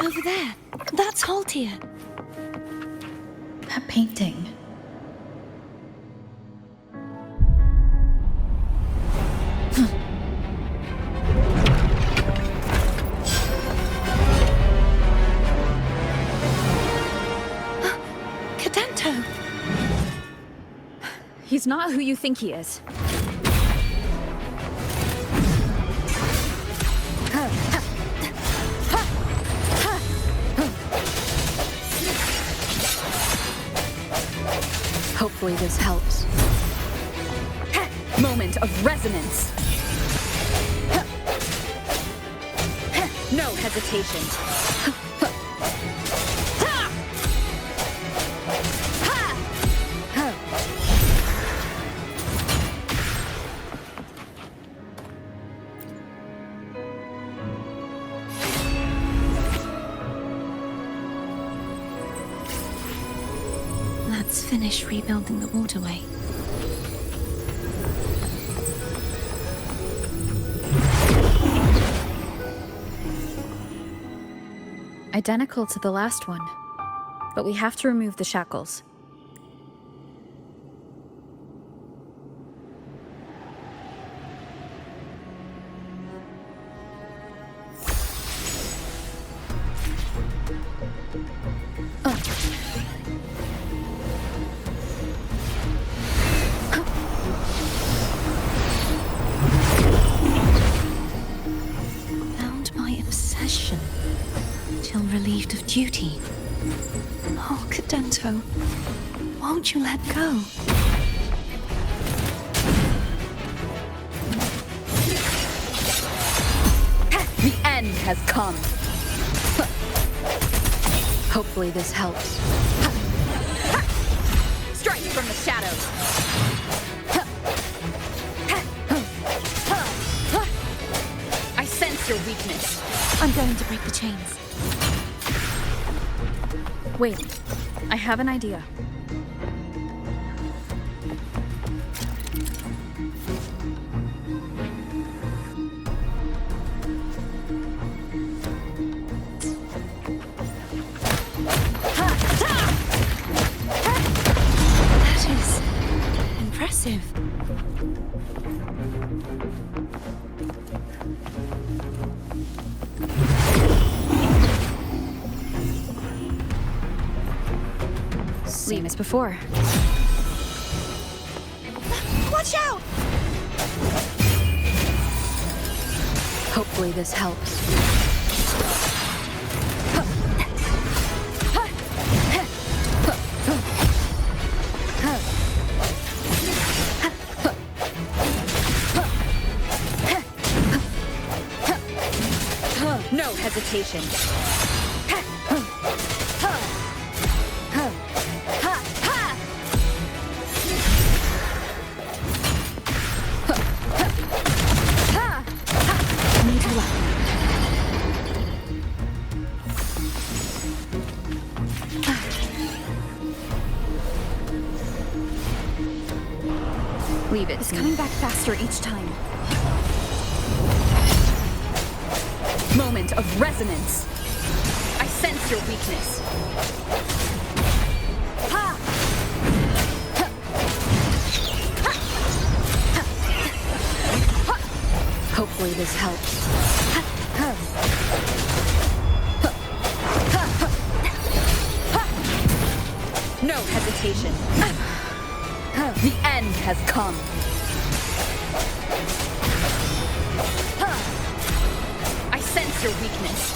Over there. That's Haltia. That painting. Cadento! He's not who you think he is. Hopefully this helps. Moment of resonance. No hesitation. Let's finish rebuilding the waterway. Identical to the last one. But we have to remove the shackles. Bound by obsession, till relieved of duty. Oh, Cadento, won't you let go? The end has come. Hopefully this helps. Strike from the shadows. I sense your weakness. I'm going to break the chains. Wait, I have an idea. That is impressive. Same as before. Watch out! Hopefully this helps. No hesitation. Leave it. It's coming back faster each time. Moment of resonance. I sense your weakness. Ha! Ha! Ha! Ha! Hopefully this helps. Ha! Ha! Ha! Ha! Ha! No hesitation. The end has come. I sense your weakness.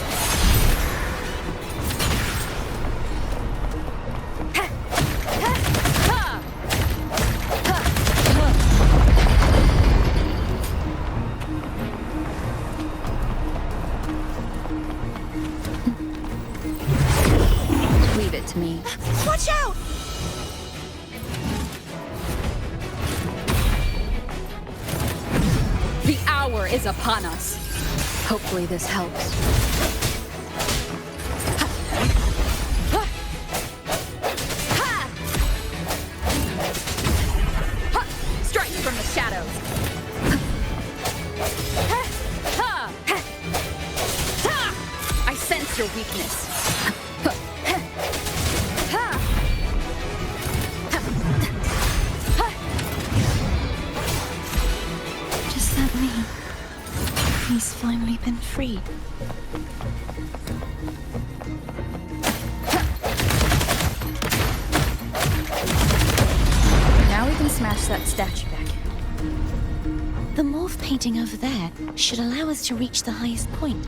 Leave it to me. Watch out! The hour is upon us. Hopefully this helps. Strike from the shadows. I sense your weakness. Does that mean he's finally been freed? Now we can smash that statue back. The morph painting over there should allow us to reach the highest point.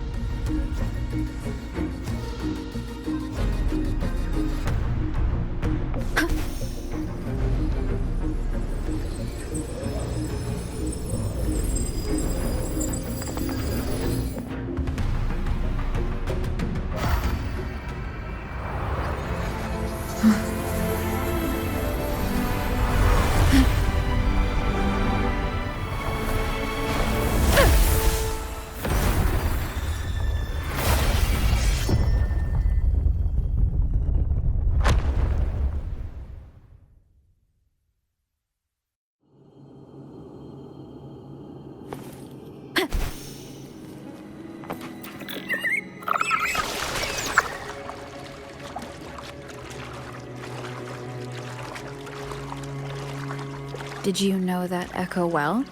Did you know that echo well?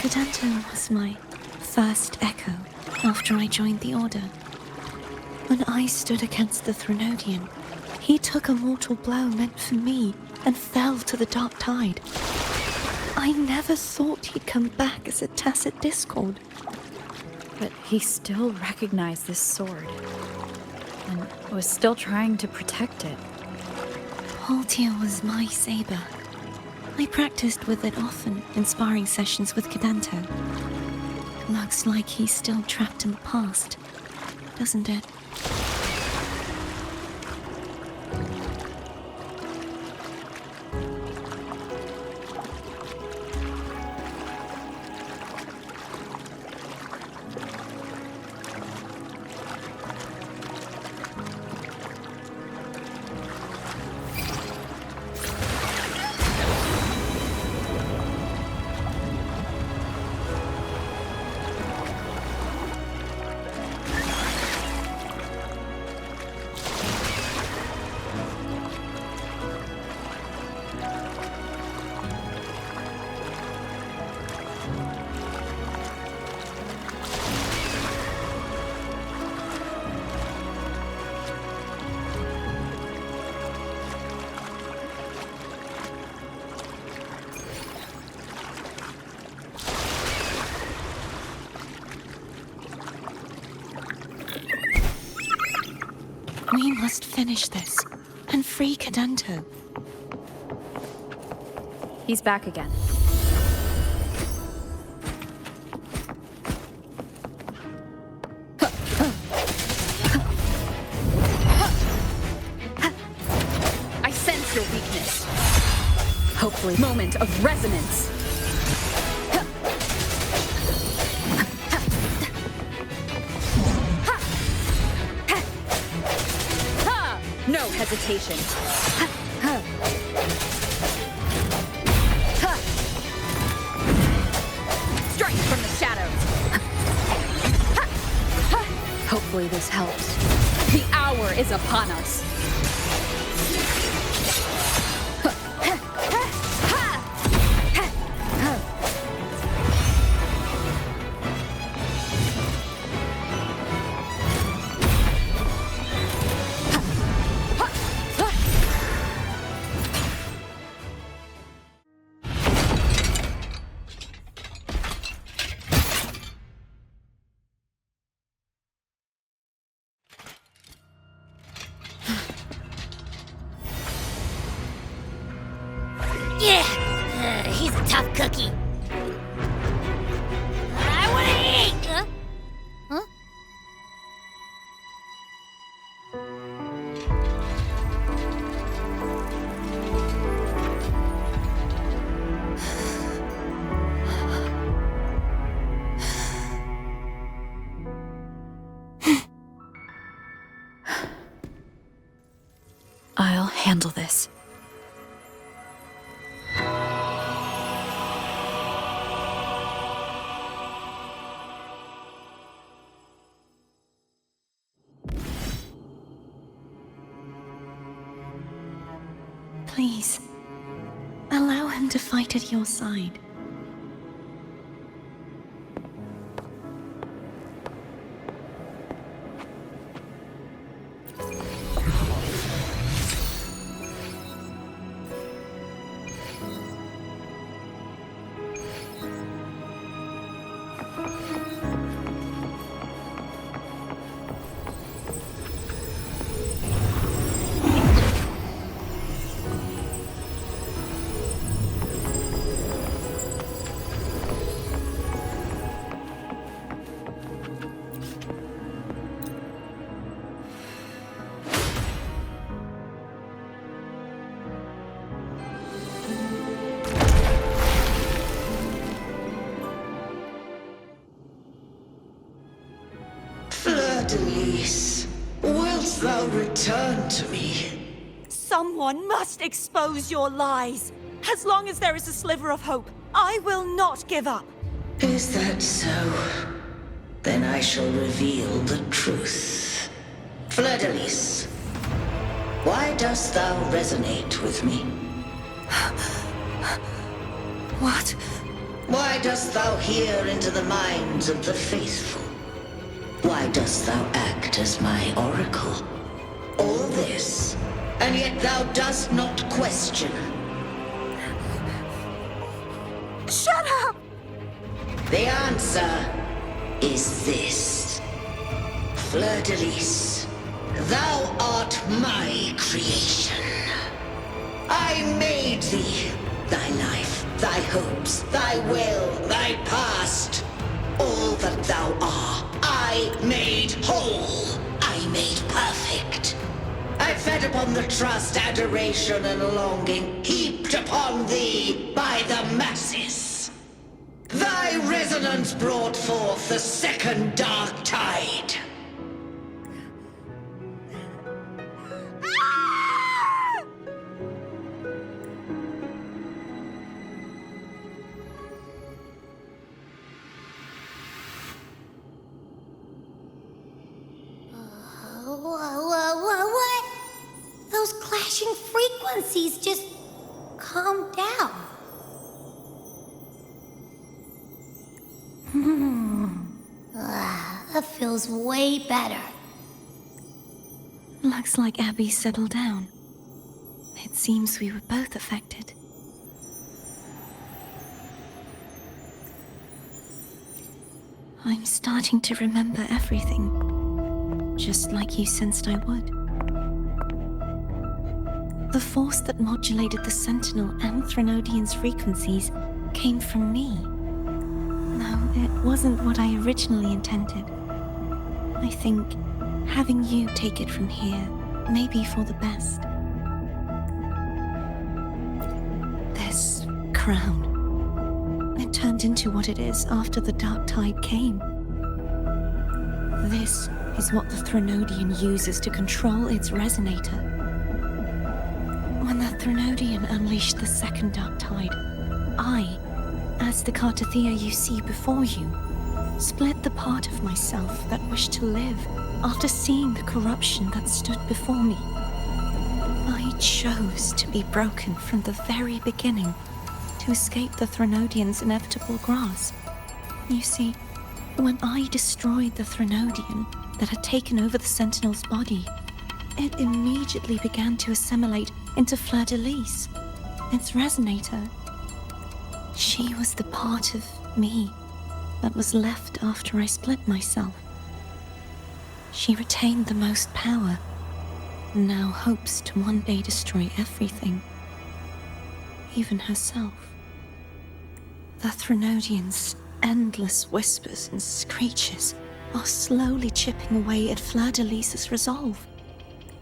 Gadento was my first echo after I joined the Order. When I stood against the Threnodian, he took a mortal blow meant for me and fell to the dark tide. I never thought he'd come back as a tacit discord. But he still recognized this sword, and was still trying to protect it. Haltia was my saber. I practiced with it often in sparring sessions with Gadento. Looks like he's still trapped in the past, doesn't it? We must finish this and free Gadento. He's back again. I sense your weakness. Hopefully, moment of resonance. No hesitation. Strike from the shadows. Hopefully this helps. The hour is upon us. Yeah, he's a tough cookie. I want to eat. Huh? I'll handle this. Please, allow him to fight at your side. Fleur-de-Lis, wilt thou return to me? Someone must expose your lies. As long as there is a sliver of hope, I will not give up. Is that so? Then I shall reveal the truth. Fleur-de-Lis, why dost thou resonate with me? What? Why dost thou hear into the minds of the faithful? Why dost thou act as my oracle? All this, and yet thou dost not question. Shut up! The answer is this. Fleur-de-Lis, thou art my creation. I made thee, thy life, thy hopes, thy will, thy past. All that thou art, I made whole. I made perfect. I fed upon the trust, adoration, and longing heaped upon thee by the masses. Thy resonance brought forth the second dark tide. What? Those clashing frequencies just calmed down. That feels way better. Looks like Abby settled down. It seems we were both affected. I'm starting to remember everything, just like you sensed I would. The force that modulated the Sentinel and Threnodian's frequencies came from me. No, it wasn't what I originally intended. I think having you take it from here may be for the best. This crown, it turned into what it is after the Dark Tide came. This is what the Threnodian uses to control its resonator. When the Threnodian unleashed the second Dark Tide, I, as the Cartathea you see before you, split the part of myself that wished to live after seeing the corruption that stood before me. I chose to be broken from the very beginning to escape the Threnodian's inevitable grasp. You see, when I destroyed the Threnodian that had taken over the Sentinel's body, it immediately began to assimilate into Fleur-de-Lis, its resonator. She was the part of me that was left after I split myself. She retained the most power, and now hopes to one day destroy everything, even herself. The Threnodian's endless whispers and screeches are slowly chipping away at Fleur-de-Lis's resolve.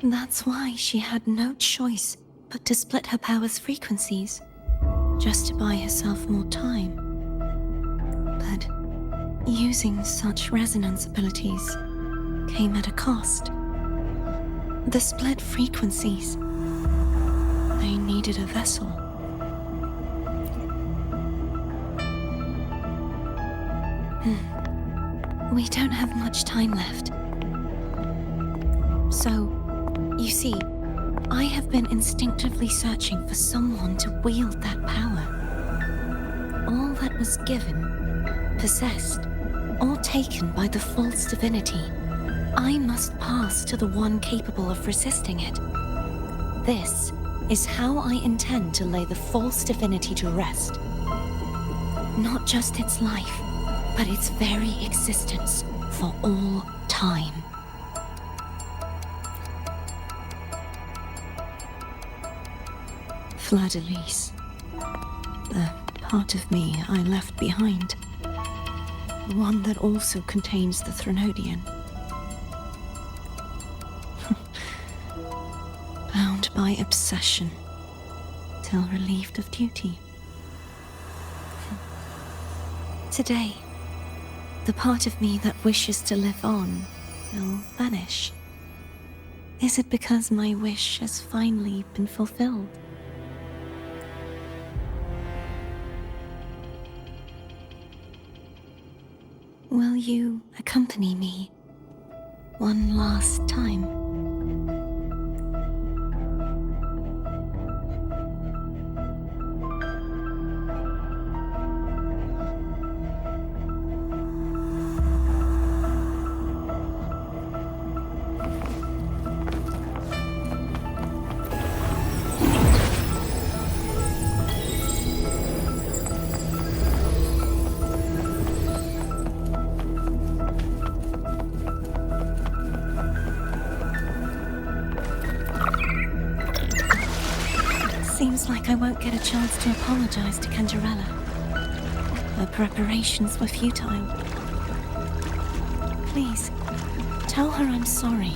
That's why she had no choice but to split her power's frequencies, just to buy herself more time. But using such resonance abilities came at a cost. The split frequencies, they needed a vessel. We don't have much time left. So, you see, I have been instinctively searching for someone to wield that power. All that was given, possessed, or taken by the false divinity, I must pass to the one capable of resisting it. This is how I intend to lay the false divinity to rest. Not just its life, but its very existence for all time. Fleur-de-Lis, the part of me I left behind, the one that also contains the Threnodian. Bound by obsession, till relieved of duty. Today, the part of me that wishes to live on will vanish. Is it because my wish has finally been fulfilled? Will you accompany me one last time? Seems like I won't get a chance to apologize to Cantarella. Her preparations were futile. Please, tell her I'm sorry.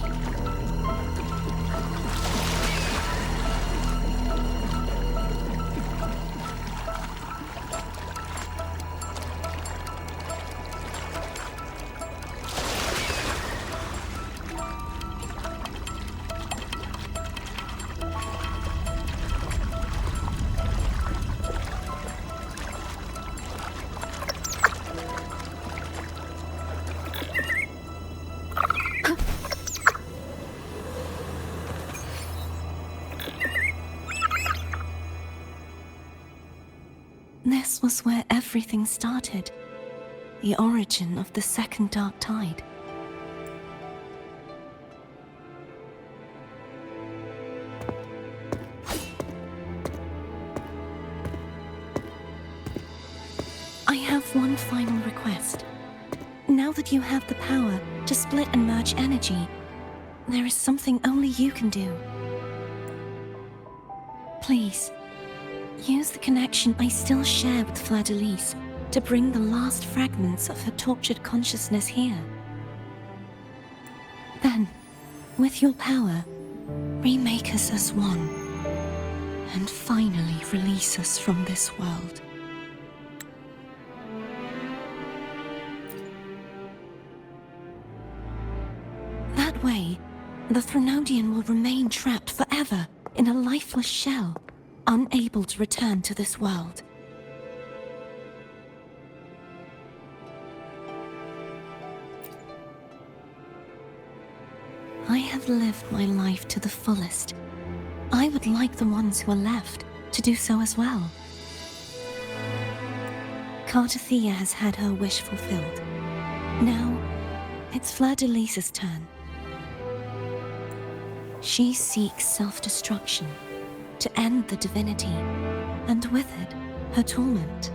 This was where everything started. The origin of the second dark tide. I have one final request. Now that you have the power to split and merge energy, there is something only you can do. Please, use the connection I still share with Fleur-de-Lis to bring the last fragments of her tortured consciousness here. Then, with your power, remake us as one, and finally release us from this world. That way, the Threnodian will remain trapped forever in a lifeless shell, unable to return to this world. I have lived my life to the fullest. I would like the ones who are left to do so as well. Cartathea has had her wish fulfilled. Now, it's Fleur-de-Lis's turn. She seeks self-destruction to end the divinity, and with it, her torment.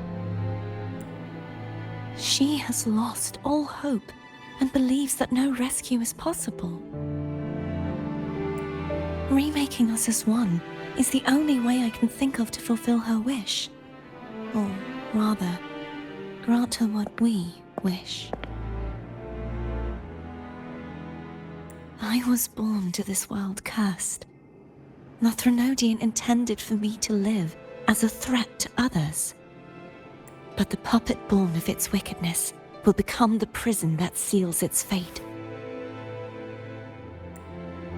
She has lost all hope and believes that no rescue is possible. Remaking us as one is the only way I can think of to fulfill her wish. Or rather, grant her what we wish. I was born to this world cursed. The Threnodian intended for me to live as a threat to others. But the puppet born of its wickedness will become the prison that seals its fate.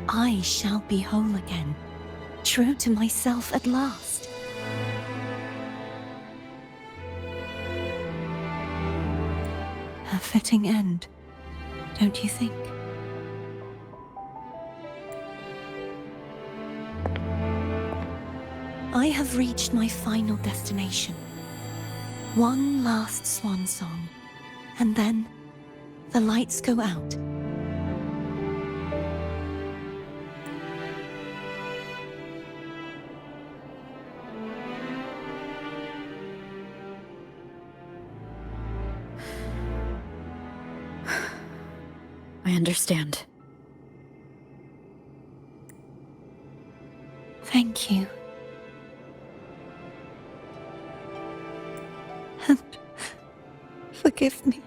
I shall be whole again, true to myself at last. A fitting end, don't you think? I have reached my final destination. One last swan song, and then the lights go out. I understand. Thank you. And forgive me.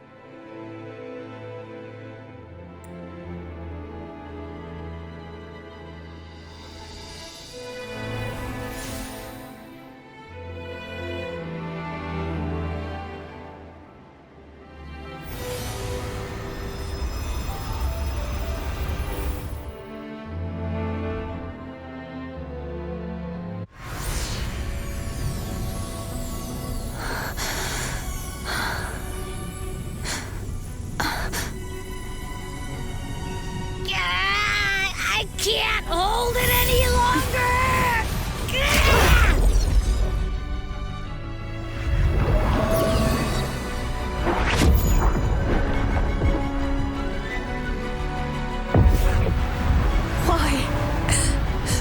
I can't hold it any longer!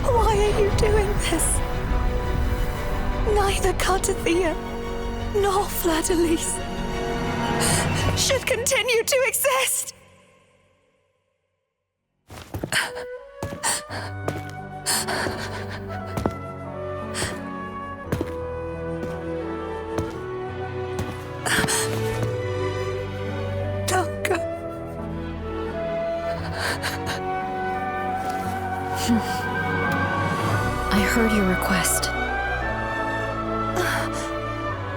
Why are you doing this? Neither Cartathea nor Fleur-de-Lis should continue to exist! I heard your request.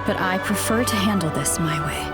But I prefer to handle this my way.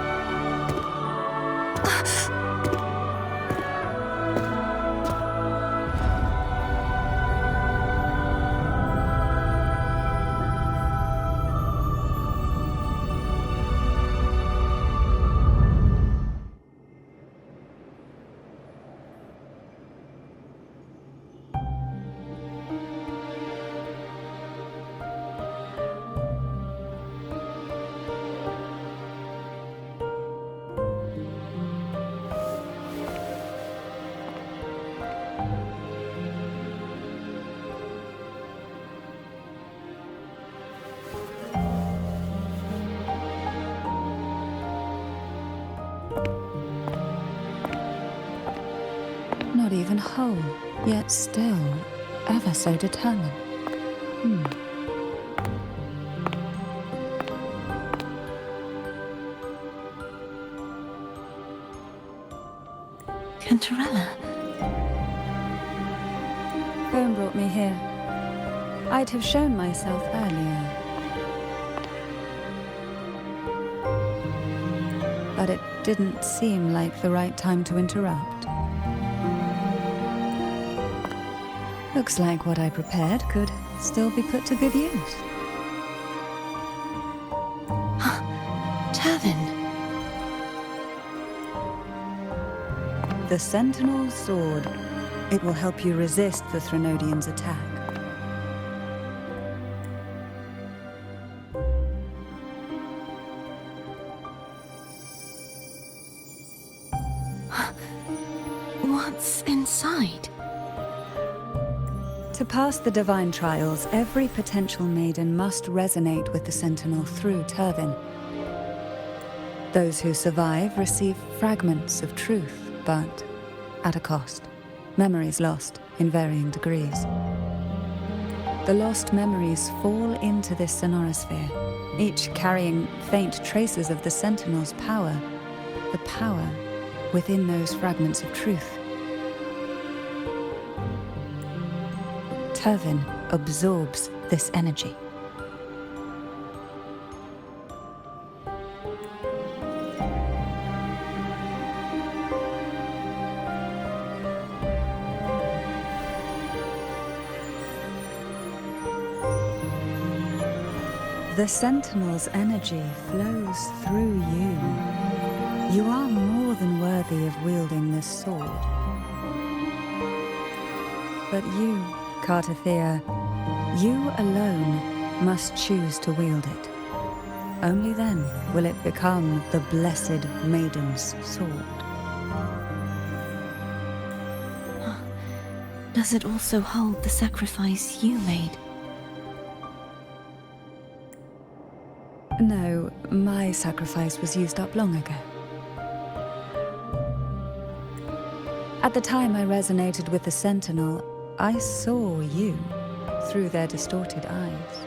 Not even whole, yet still ever so determined. Cantarella. Phone brought me here. I'd have shown myself earlier. But it didn't seem like the right time to interrupt. Looks like what I prepared could still be put to good use. Turvin. The Sentinel Sword. It will help you resist the Threnodian's attack. What's inside? To pass the divine trials, every potential maiden must resonate with the Sentinel through Turvin. Those who survive receive fragments of truth, but at a cost. Memories lost in varying degrees. The lost memories fall into this sonorosphere, each carrying faint traces of the Sentinel's power, the power within those fragments of truth. Turvin absorbs this energy. The Sentinel's energy flows through you. You are more than worthy of wielding this sword. But you, Cartathea, you alone must choose to wield it. Only then will it become the Blessed Maiden's sword. Does it also hold the sacrifice you made? No, my sacrifice was used up long ago. At the time I resonated with the Sentinel, I saw you through their distorted eyes.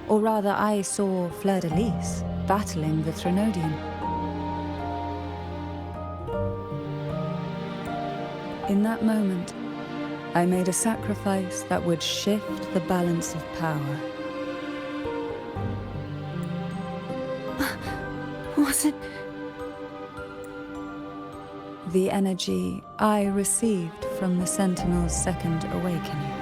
Or rather, I saw Fleur-de-Lis battling the Threnodian. In that moment, I made a sacrifice that would shift the balance of power. Was it? The energy I received from the Sentinel's second awakening.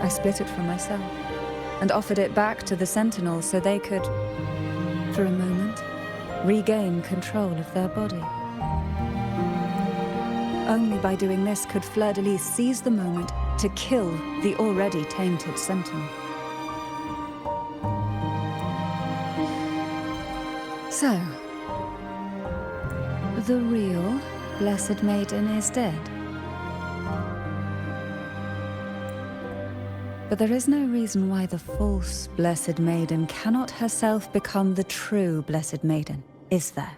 I split it from myself and offered it back to the Sentinel so they could, for a moment, regain control of their body. Only by doing this could Fleur-de-Lis seize the moment to kill the already tainted Sentinel. So, the real Blessed Maiden is dead. But there is no reason why the false Blessed Maiden cannot herself become the true Blessed Maiden, is there?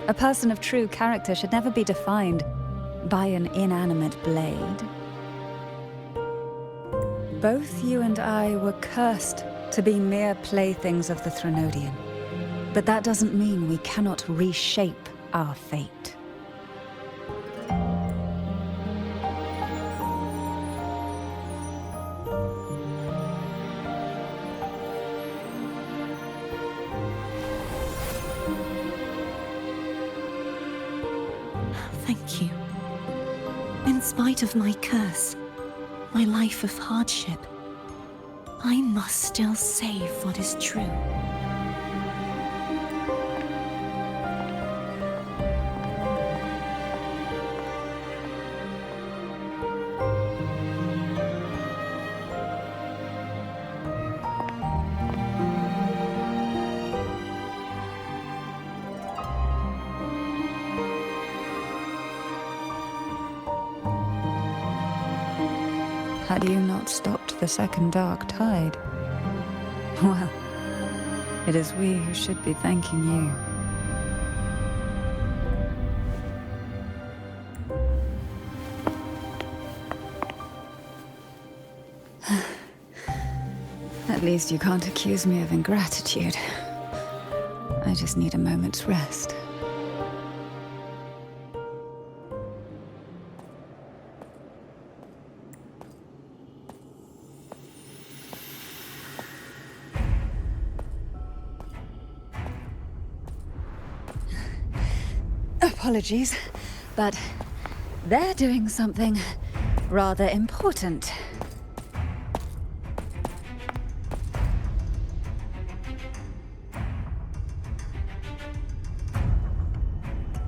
A person of true character should never be defined by an inanimate blade. Both you and I were cursed to be mere playthings of the Threnodian. But that doesn't mean we cannot reshape our fate. Thank you. In spite of my curse, my life of hardship, I must still save what is true. Had you not stopped the second dark tide? Well, it is we who should be thanking you. At least you can't accuse me of ingratitude. I just need a moment's rest. Apologies, but they're doing something rather important.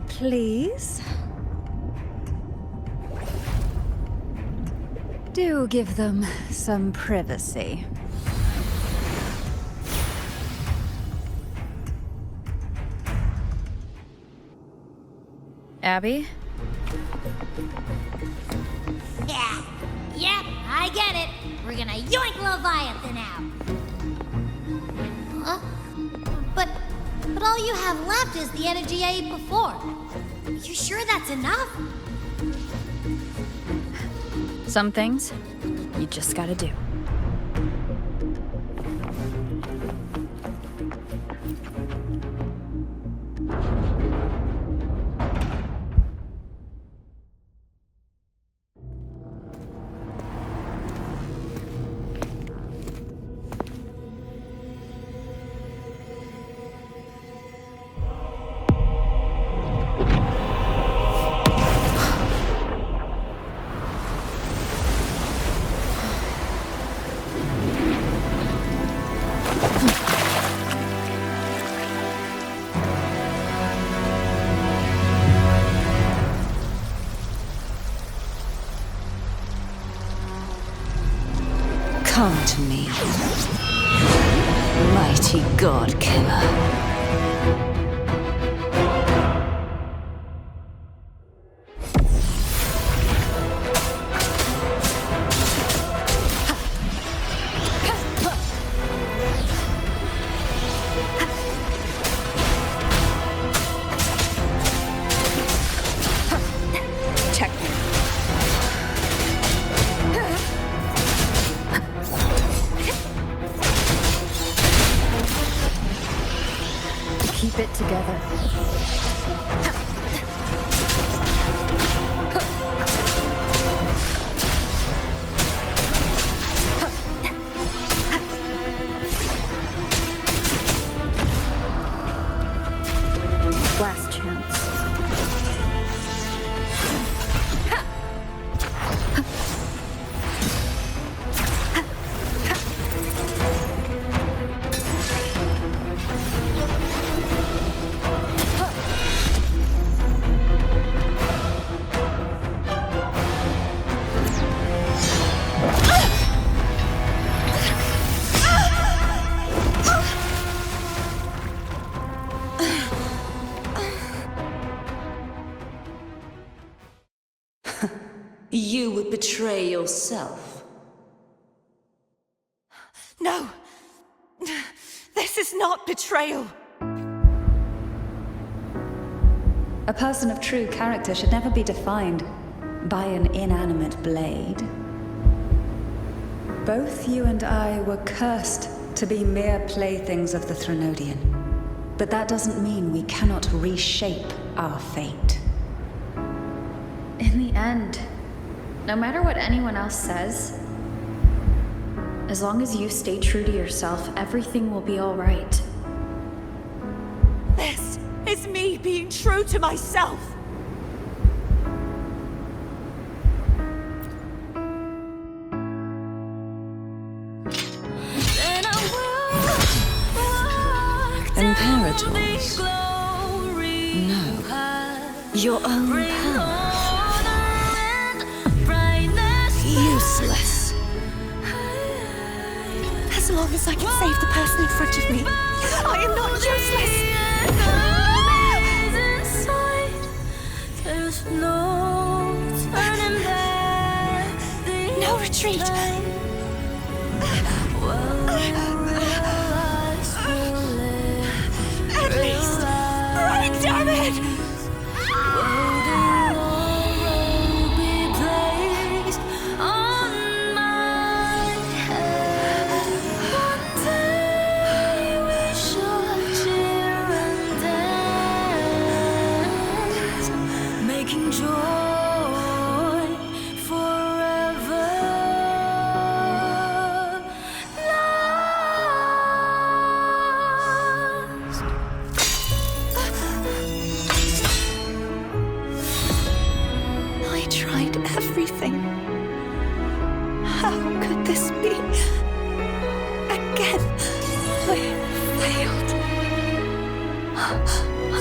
Please? Do give them some privacy. Abby? Yeah, yep, I get it. We're gonna yoink Leviathan out. Huh? But all you have left is the energy I ate before. You sure that's enough? Some things, you just gotta do. Come to me, mighty god killer. Keep it together. Last chance. You would betray yourself. No! This is not betrayal! A person of true character should never be defined by an inanimate blade. Both you and I were cursed to be mere playthings of the Threnodian. But that doesn't mean we cannot reshape our fate. In the end, no matter what anyone else says, as long as you stay true to yourself, everything will be all right. This is me being true to myself. Imperators? No. Your own power. Useless. As long as I can save the person in front of me, I am not useless. No retreat. At least, right, damn it!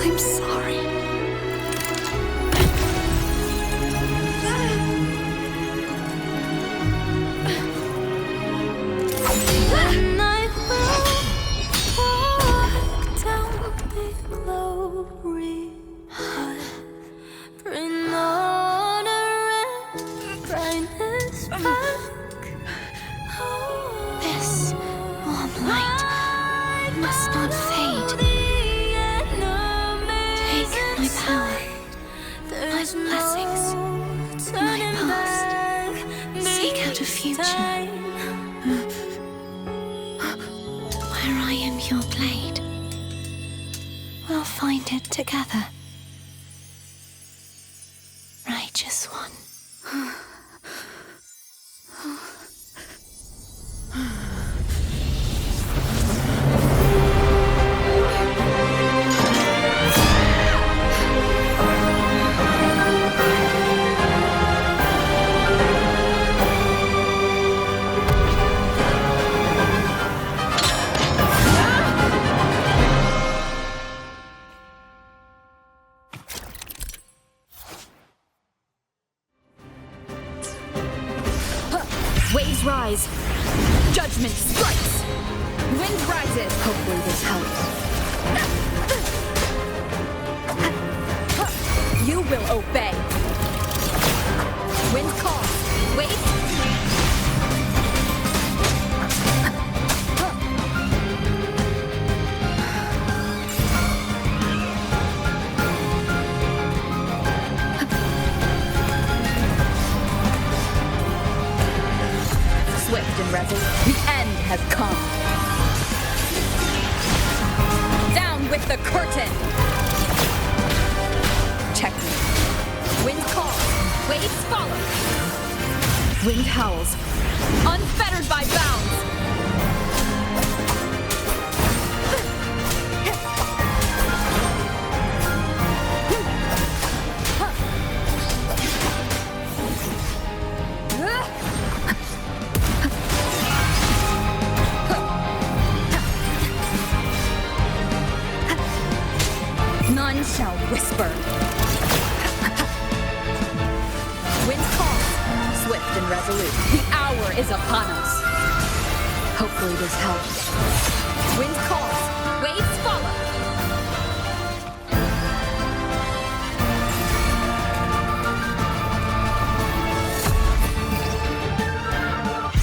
I'm sorry. When I walk down the glory path, bring honor and brightness back. This warm light must not fade. Take my power, my blessings, my past. Seek out a future where I am your blade. We'll find it together. Righteous one. Waves rise. Judgment strikes. Wind rises. Hopefully this helps. You will obey. Wind calls. Waves. Swift and resolute. The end has come. Down with the curtain. Checkmate. Wind calls. Waves follow. Wind howls. Unfettered by bounds. None shall whisper. Wind calls, swift and resolute. The hour is upon us. Hopefully this helps. Wind calls, waves follow.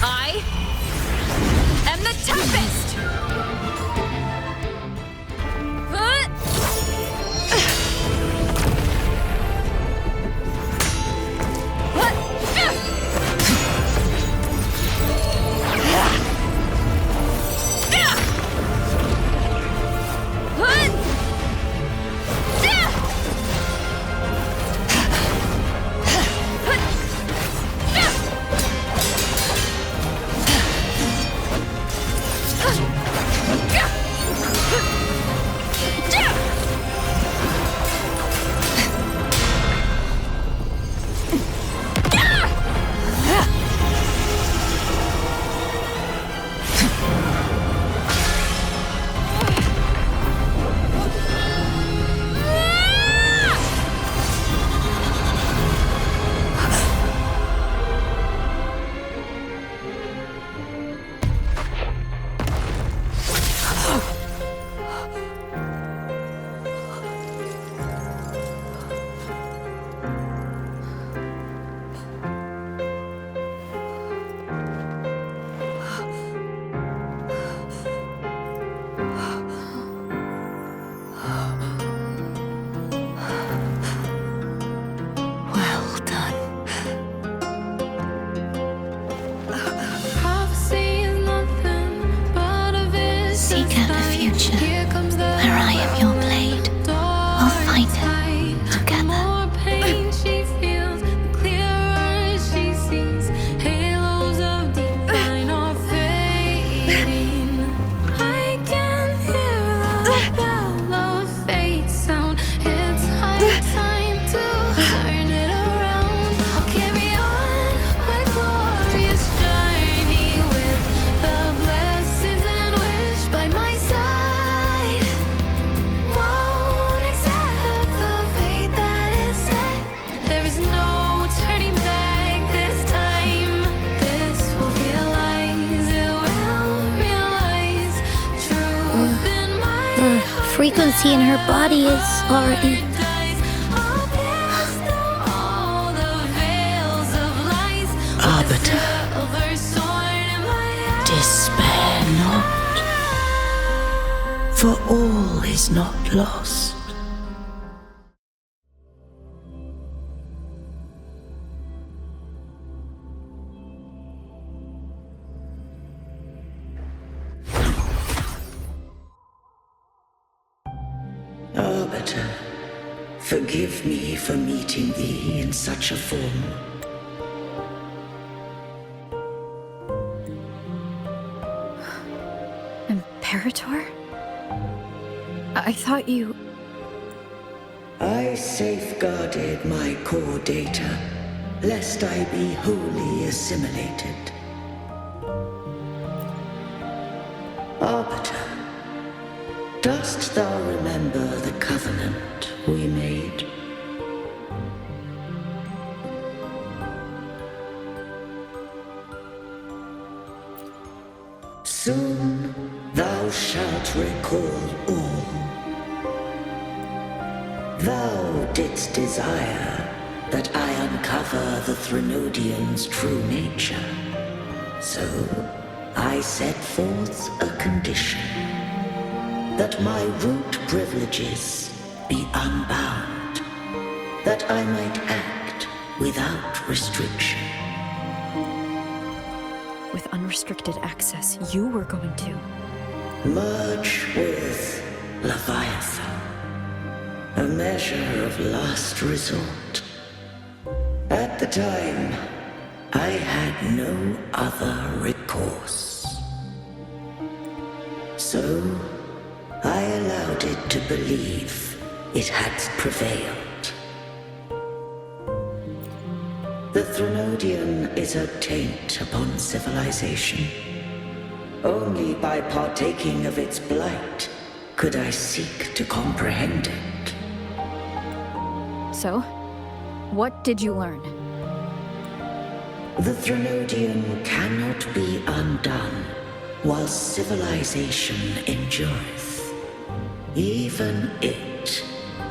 I am the Tempest! frequency in her body is already... Arbiter, despair not, for all is not lost. Arbiter, forgive me for meeting thee in such a form. Imperator? I thought you... I safeguarded my core data, lest I be wholly assimilated. Arbiter, dost thou remember the covenant we made? Soon thou shalt recall all. Thou didst desire that I uncover the Threnodian's true nature. So I set forth a condition, that my root privileges be unbound, that I might act without restriction. With unrestricted access, you were going to... Merge with Leviathan. A measure of last resort. At the time, I had no other recourse. So, I allowed it to believe it had prevailed. The Threnodian is a taint upon civilization. Only by partaking of its blight could I seek to comprehend it. So, what did you learn? The Threnodian cannot be undone while civilization endureth. Even it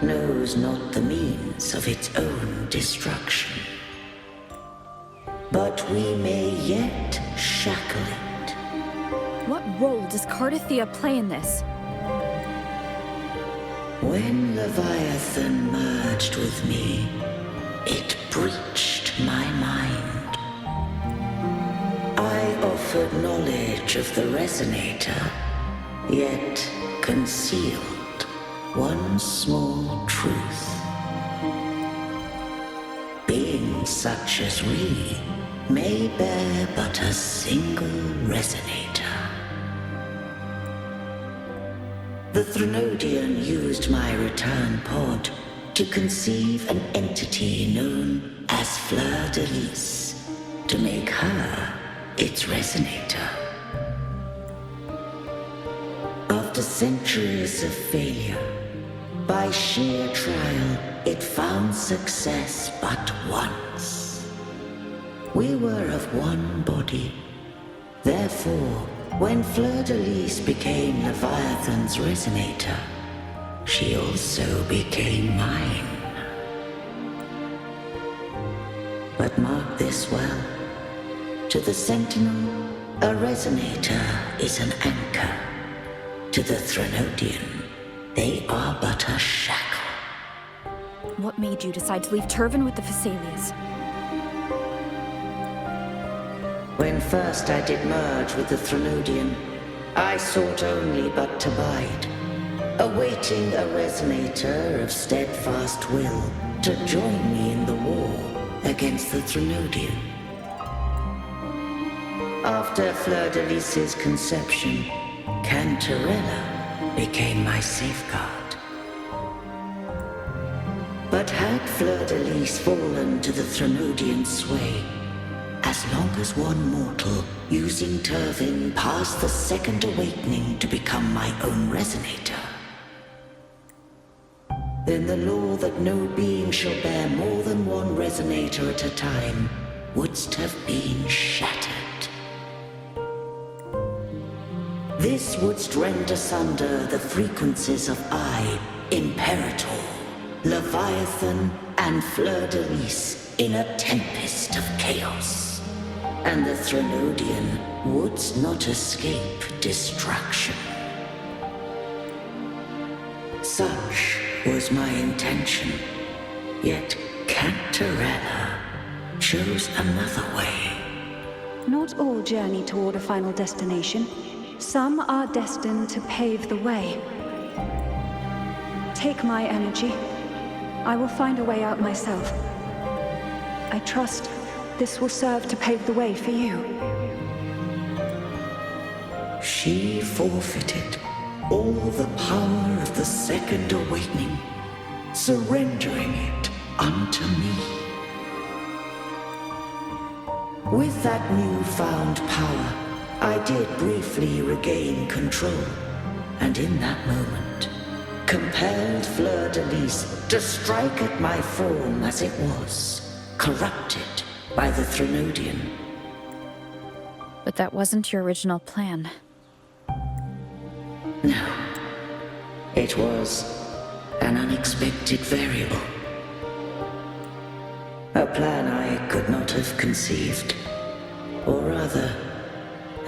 knows not the means of its own destruction. But we may yet shackle it. What role does Cardathia play in this? When Leviathan merged with me, it breached my mind. I offered knowledge of the Resonator, yet concealed one small truth. Beings such as we may bear but a single Resonator. The Threnodian used my return pod to conceive an entity known as Fleur de Lis, to make her its Resonator. After centuries of failure, by sheer trial, it found success but once. We were of one body. Therefore, when Fleur de Lis became Leviathan's Resonator, she also became mine. But mark this well. To the Sentinel, a Resonator is an anchor. To the Threnodian, they are but a shackle. What made you decide to leave Turvan with the Phasaelias? When first I did merge with the Threnodian, I sought only but to bide, awaiting a Resonator of steadfast will to join me in the war against the Threnodian. After Fleur de Lis's conception, Cantarella became my safeguard. But had Fleur de Lis fallen to the Threnodian's sway, as long as one mortal using Turvin passed the second awakening to become my own Resonator, then the law that no being shall bear more than one Resonator at a time wouldst have been shattered. this wouldst rend asunder the frequencies of I, Imperator, Leviathan, and Fleur-de-Lis in a tempest of chaos. And the Threnodian wouldst not escape destruction. Such was my intention, yet Cantarella chose another way. Not all journey toward a final destination. Some are destined to pave the way. Take my energy. I will find a way out myself. I trust this will serve to pave the way for you. She forfeited all the power of the Second Awakening, surrendering it unto me. With that newfound power, I did briefly regain control, and in that moment, compelled Fleur-de-Lis to strike at my form as it was, corrupted by the Threnodian. But that wasn't your original plan. No. It was an unexpected variable. A plan I could not have conceived. Or rather,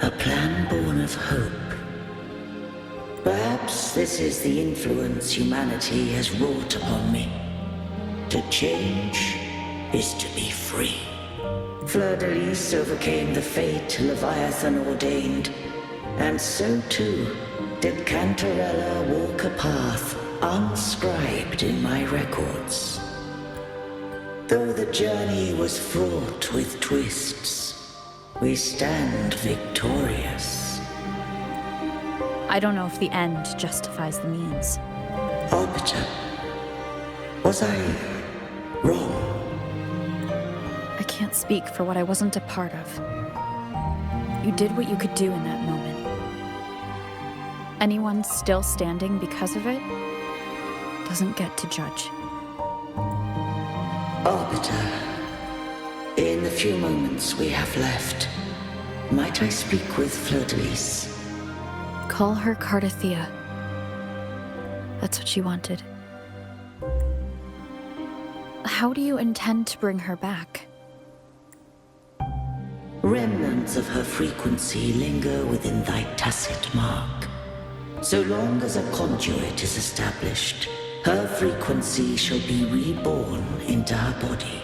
a plan born of hope. Perhaps this is the influence humanity has wrought upon me. To change is to be free. Fleur-de-Lis overcame the fate Leviathan ordained, and so too did Cantarella walk a path unscribed in my records. Though the journey was fraught with twists, we stand victorious. I don't know if the end justifies the means. Arbiter, was I wrong? I can't speak for what I wasn't a part of. You did what you could do in that moment. Anyone still standing because of it doesn't get to judge. Arbiter, in the few moments we have left, might I speak with Fleur-de-Lis? Call her Cardathea. That's what she wanted. How do you intend to bring her back? Remnants of her frequency linger within thy tacit mark. So long as a conduit is established, her frequency shall be reborn into her body.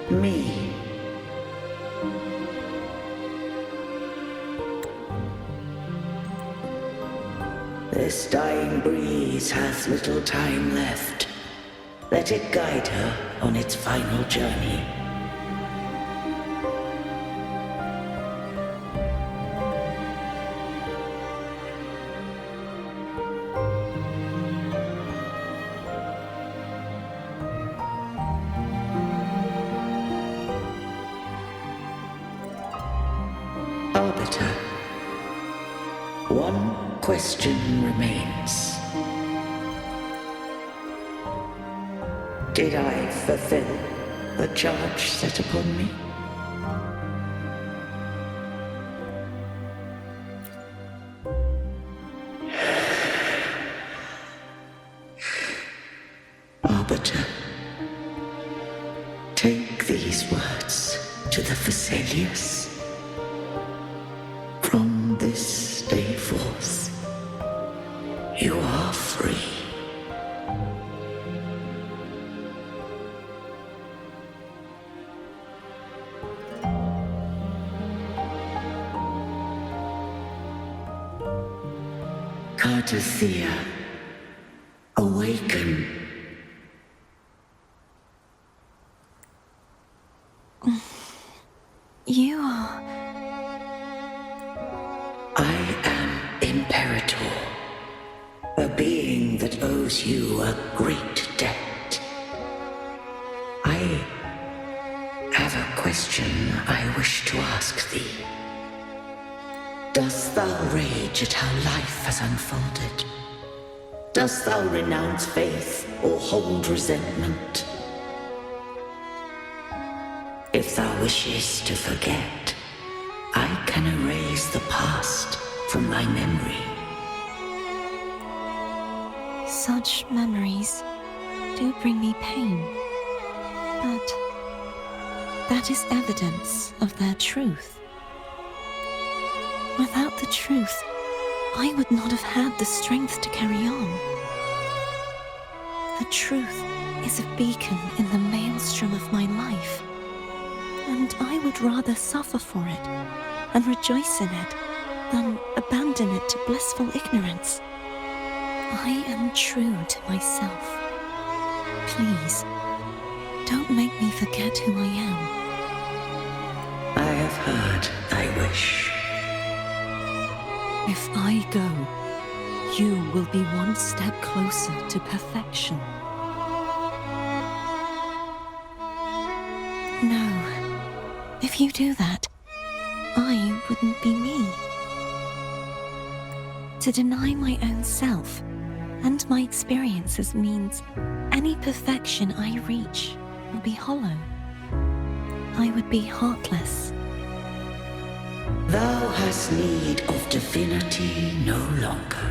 Me. This dying breeze hath little time left. Let it guide her on its final journey. Arbiter, one question remains. Did I fulfill the charge set upon me? Arbiter, take these words to the Phasaelius. From this day forth, you are free. Cardathea, awaken. You are... I am Imperator, a being that owes you a great debt. I have a question I wish to ask thee. Dost thou rage at how life has unfolded? Dost thou renounce faith or hold resentment? If thou wishes to forget, I can erase the past from thy memory. Such memories do bring me pain, but that is evidence of their truth. Without the truth, I would not have had the strength to carry on. The truth is a beacon in the maelstrom of my life, and I would rather suffer for it and rejoice in it than abandon it to blissful ignorance. I am true to myself. Please, don't make me forget who I am. I have heard thy wish. If I go, you will be one step closer to perfection. No, if you do that, I wouldn't be me. To deny my own self and my experiences means any perfection I reach will be hollow. I would be heartless. Thou hast need of divinity no longer.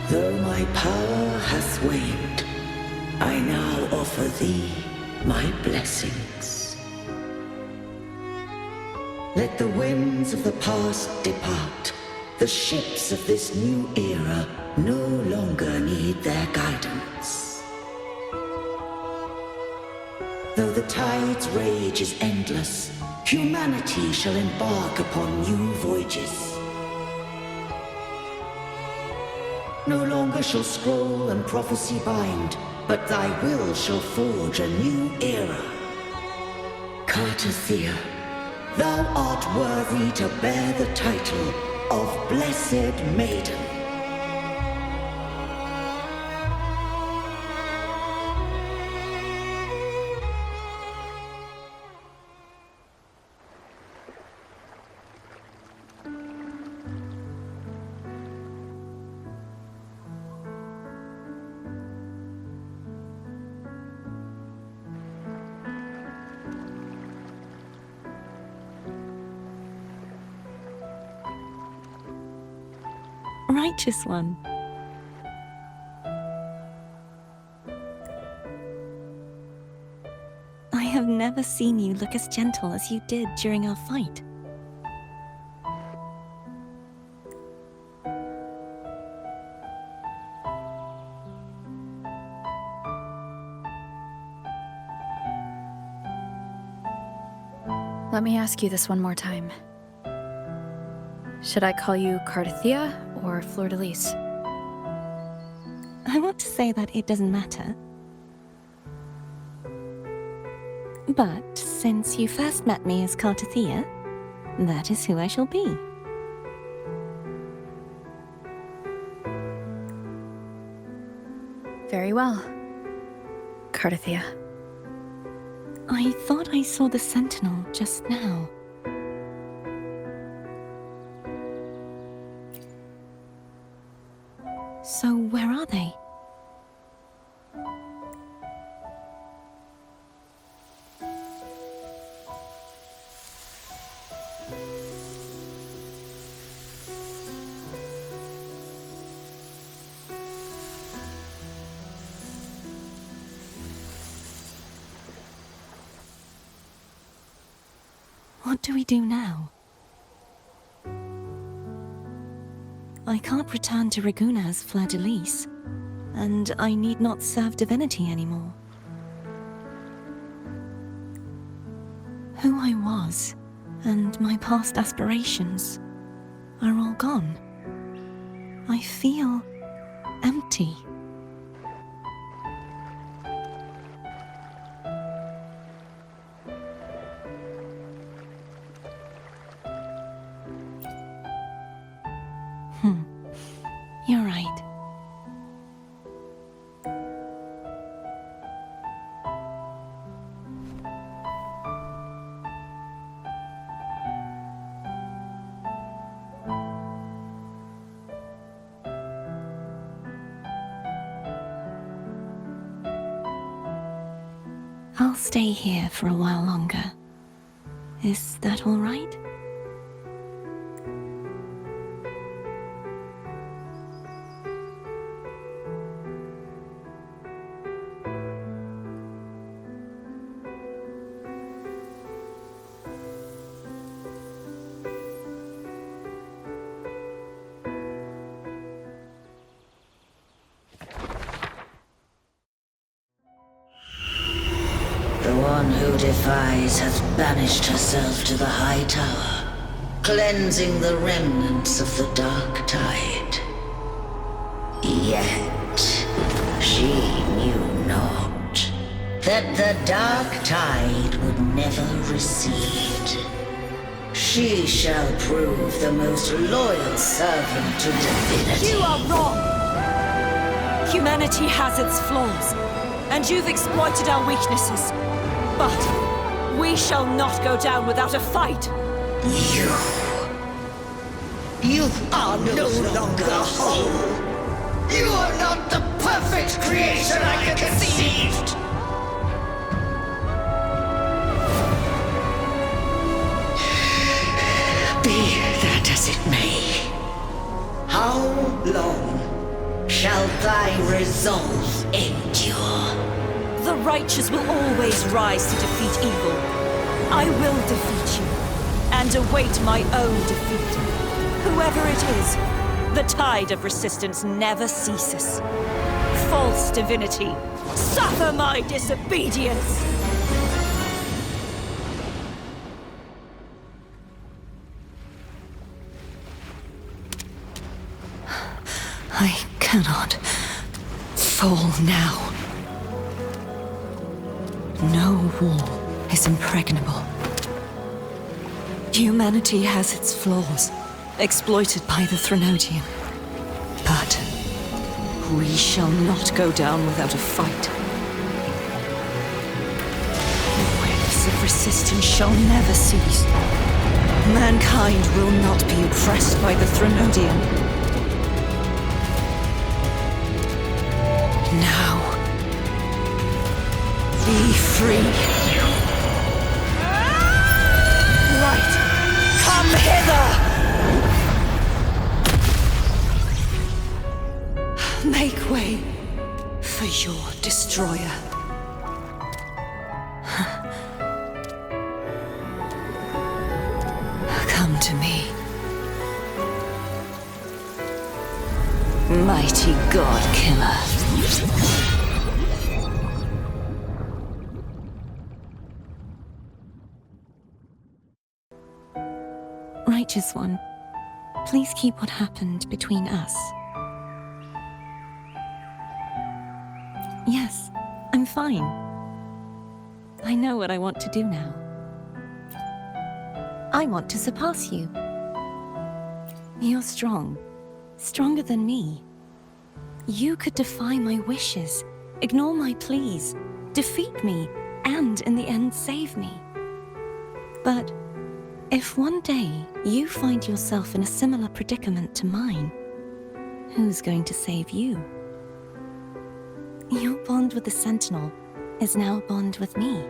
Though my power hath waned, I now offer thee my blessings. Let the winds of the past depart. The ships of this new era no longer need their guidance. Though the tide's rage is endless, humanity shall embark upon new voyages. No longer shall scroll and prophecy bind, but thy will shall forge a new era. Cartathea, thou art worthy to bear the title of Blessed Maiden. Righteous one. I have never seen you look as gentle as you did during our fight. Let me ask you this one more time. Should I call you Cartathea or Fleur-de-Lis? I want to say that it doesn't matter. But since you first met me as Cartathea, that is who I shall be. Very well, Cartathea. I thought I saw the sentinel just now. So where are they? What do we do now? I can't return to Reguna as Fleur-de-Lis, and I need not serve divinity anymore. Who I was, and my past aspirations, are all gone. I feel empty. You're right. I'll stay here for a while longer. Is that all right? The one who defies hath banished herself to the high tower, cleansing the remnants of the dark tide. Yet she knew not that the dark tide would never recede. She shall prove the most loyal servant to divinity. You are wrong! Humanity has its flaws, and you've exploited our weaknesses. But we shall not go down without a fight. You are no longer whole. You are not the perfect creation I conceived. Be that as it may, how long shall thy resolve endure? The righteous will always rise to defeat evil. I will defeat you, and await my own defeat. Whoever it is, the tide of resistance never ceases. False divinity, suffer my disobedience! I cannot fall now. No wall is impregnable. Humanity has its flaws, exploited by the Threnodian. But we shall not go down without a fight. Waves of resistance shall never cease. Mankind will not be oppressed by the Threnodian. Now, be free. Light, come hither! Make way for your destroyer. Come to me. Mighty God Killer. Righteous One, please keep what happened between us. Yes, I'm fine. I know what I want to do now. I want to surpass you. You're strong. Stronger than me. You could defy my wishes, ignore my pleas, defeat me, and in the end save me. But if one day you find yourself in a similar predicament to mine, who's going to save you? Your bond with the Sentinel is now a bond with me.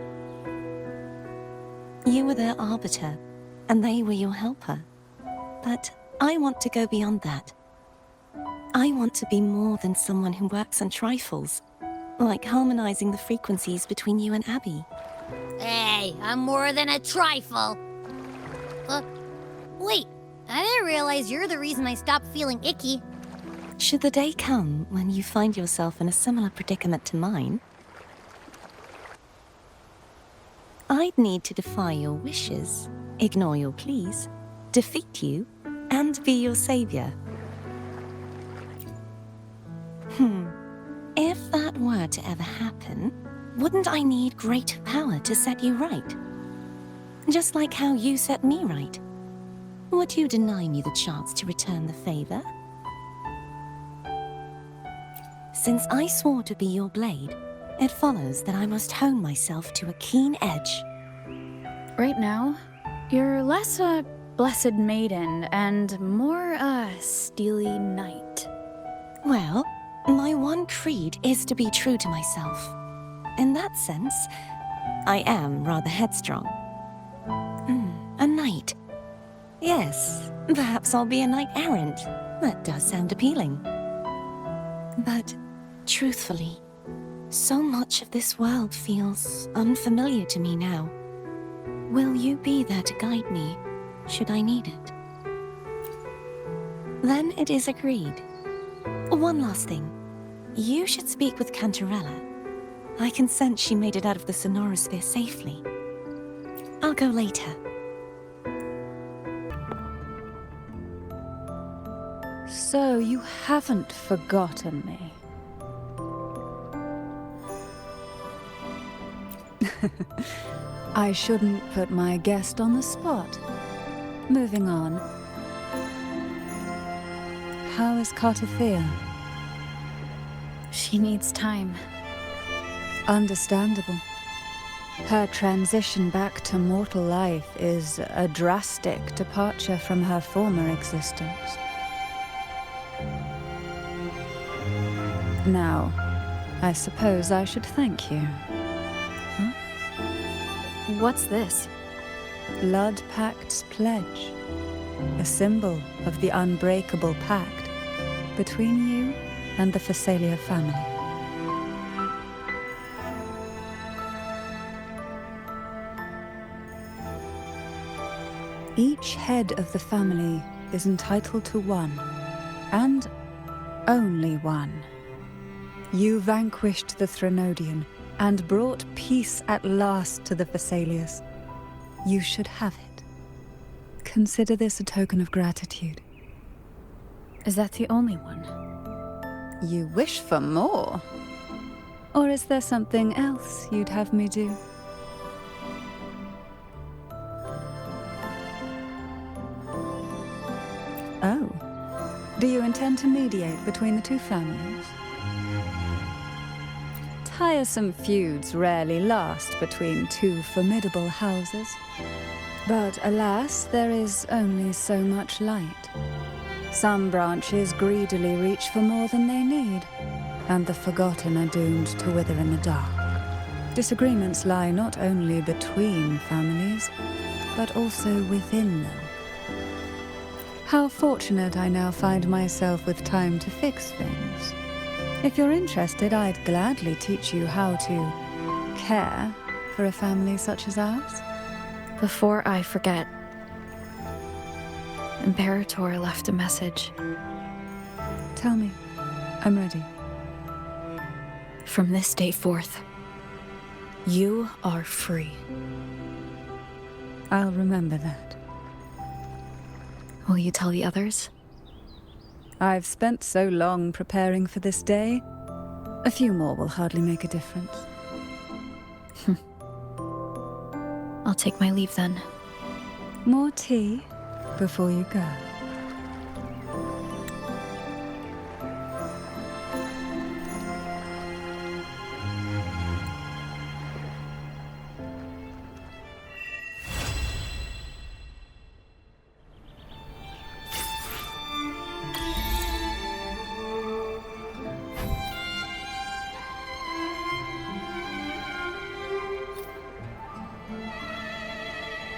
You were their arbiter, and they were your helper. But I want to go beyond that. I want to be more than someone who works on trifles, like harmonizing the frequencies between you and Abby. Hey, I'm more than a trifle. Wait, I didn't realize you're the reason I stopped feeling icky. Should the day come when you find yourself in a similar predicament to mine, I'd need to defy your wishes, ignore your pleas, defeat you, and be your savior. If that were to ever happen, wouldn't I need greater power to set you right? Just like how you set me right. Would you deny me the chance to return the favor? Since I swore to be your blade, it follows that I must hone myself to a keen edge. Right now, you're less a blessed maiden and more a steely knight. Well, my one creed is to be true to myself. In that sense, I am rather headstrong. A knight. Yes, perhaps I'll be a knight errant. That does sound appealing. But, truthfully, so much of this world feels unfamiliar to me now. Will you be there to guide me, should I need it? Then it is agreed. One last thing. You should speak with Cantarella. I can sense she made it out of the Sonorosphere safely. I'll go later. So you haven't forgotten me. I shouldn't put my guest on the spot. Moving on. How is Cartathea? She needs time. Understandable. Her transition back to mortal life is a drastic departure from her former existence. Now, I suppose I should thank you. What's this? Blood Pact's pledge. A symbol of the unbreakable pact between you and the Phasalia family. Each head of the family is entitled to one, and only one. You vanquished the Threnodian and brought peace at last to the Phasalias. You should have it. Consider this a token of gratitude. Is that the only one? You wish for more? Or is there something else you'd have me do? Oh. Do you intend to mediate between the two families? Tiresome feuds rarely last between two formidable houses. But alas, there is only so much light. Some branches greedily reach for more than they need, and the forgotten are doomed to wither in the dark. Disagreements lie not only between families, but also within them. How fortunate I now find myself with time to fix things. If you're interested, I'd gladly teach you how to care for a family such as ours. Before I forget, Imperator left a message. Tell me. I'm ready. From this day forth, you are free. I'll remember that. Will you tell the others? I've spent so long preparing for this day. A few more will hardly make a difference. I'll take my leave then. More tea before you go.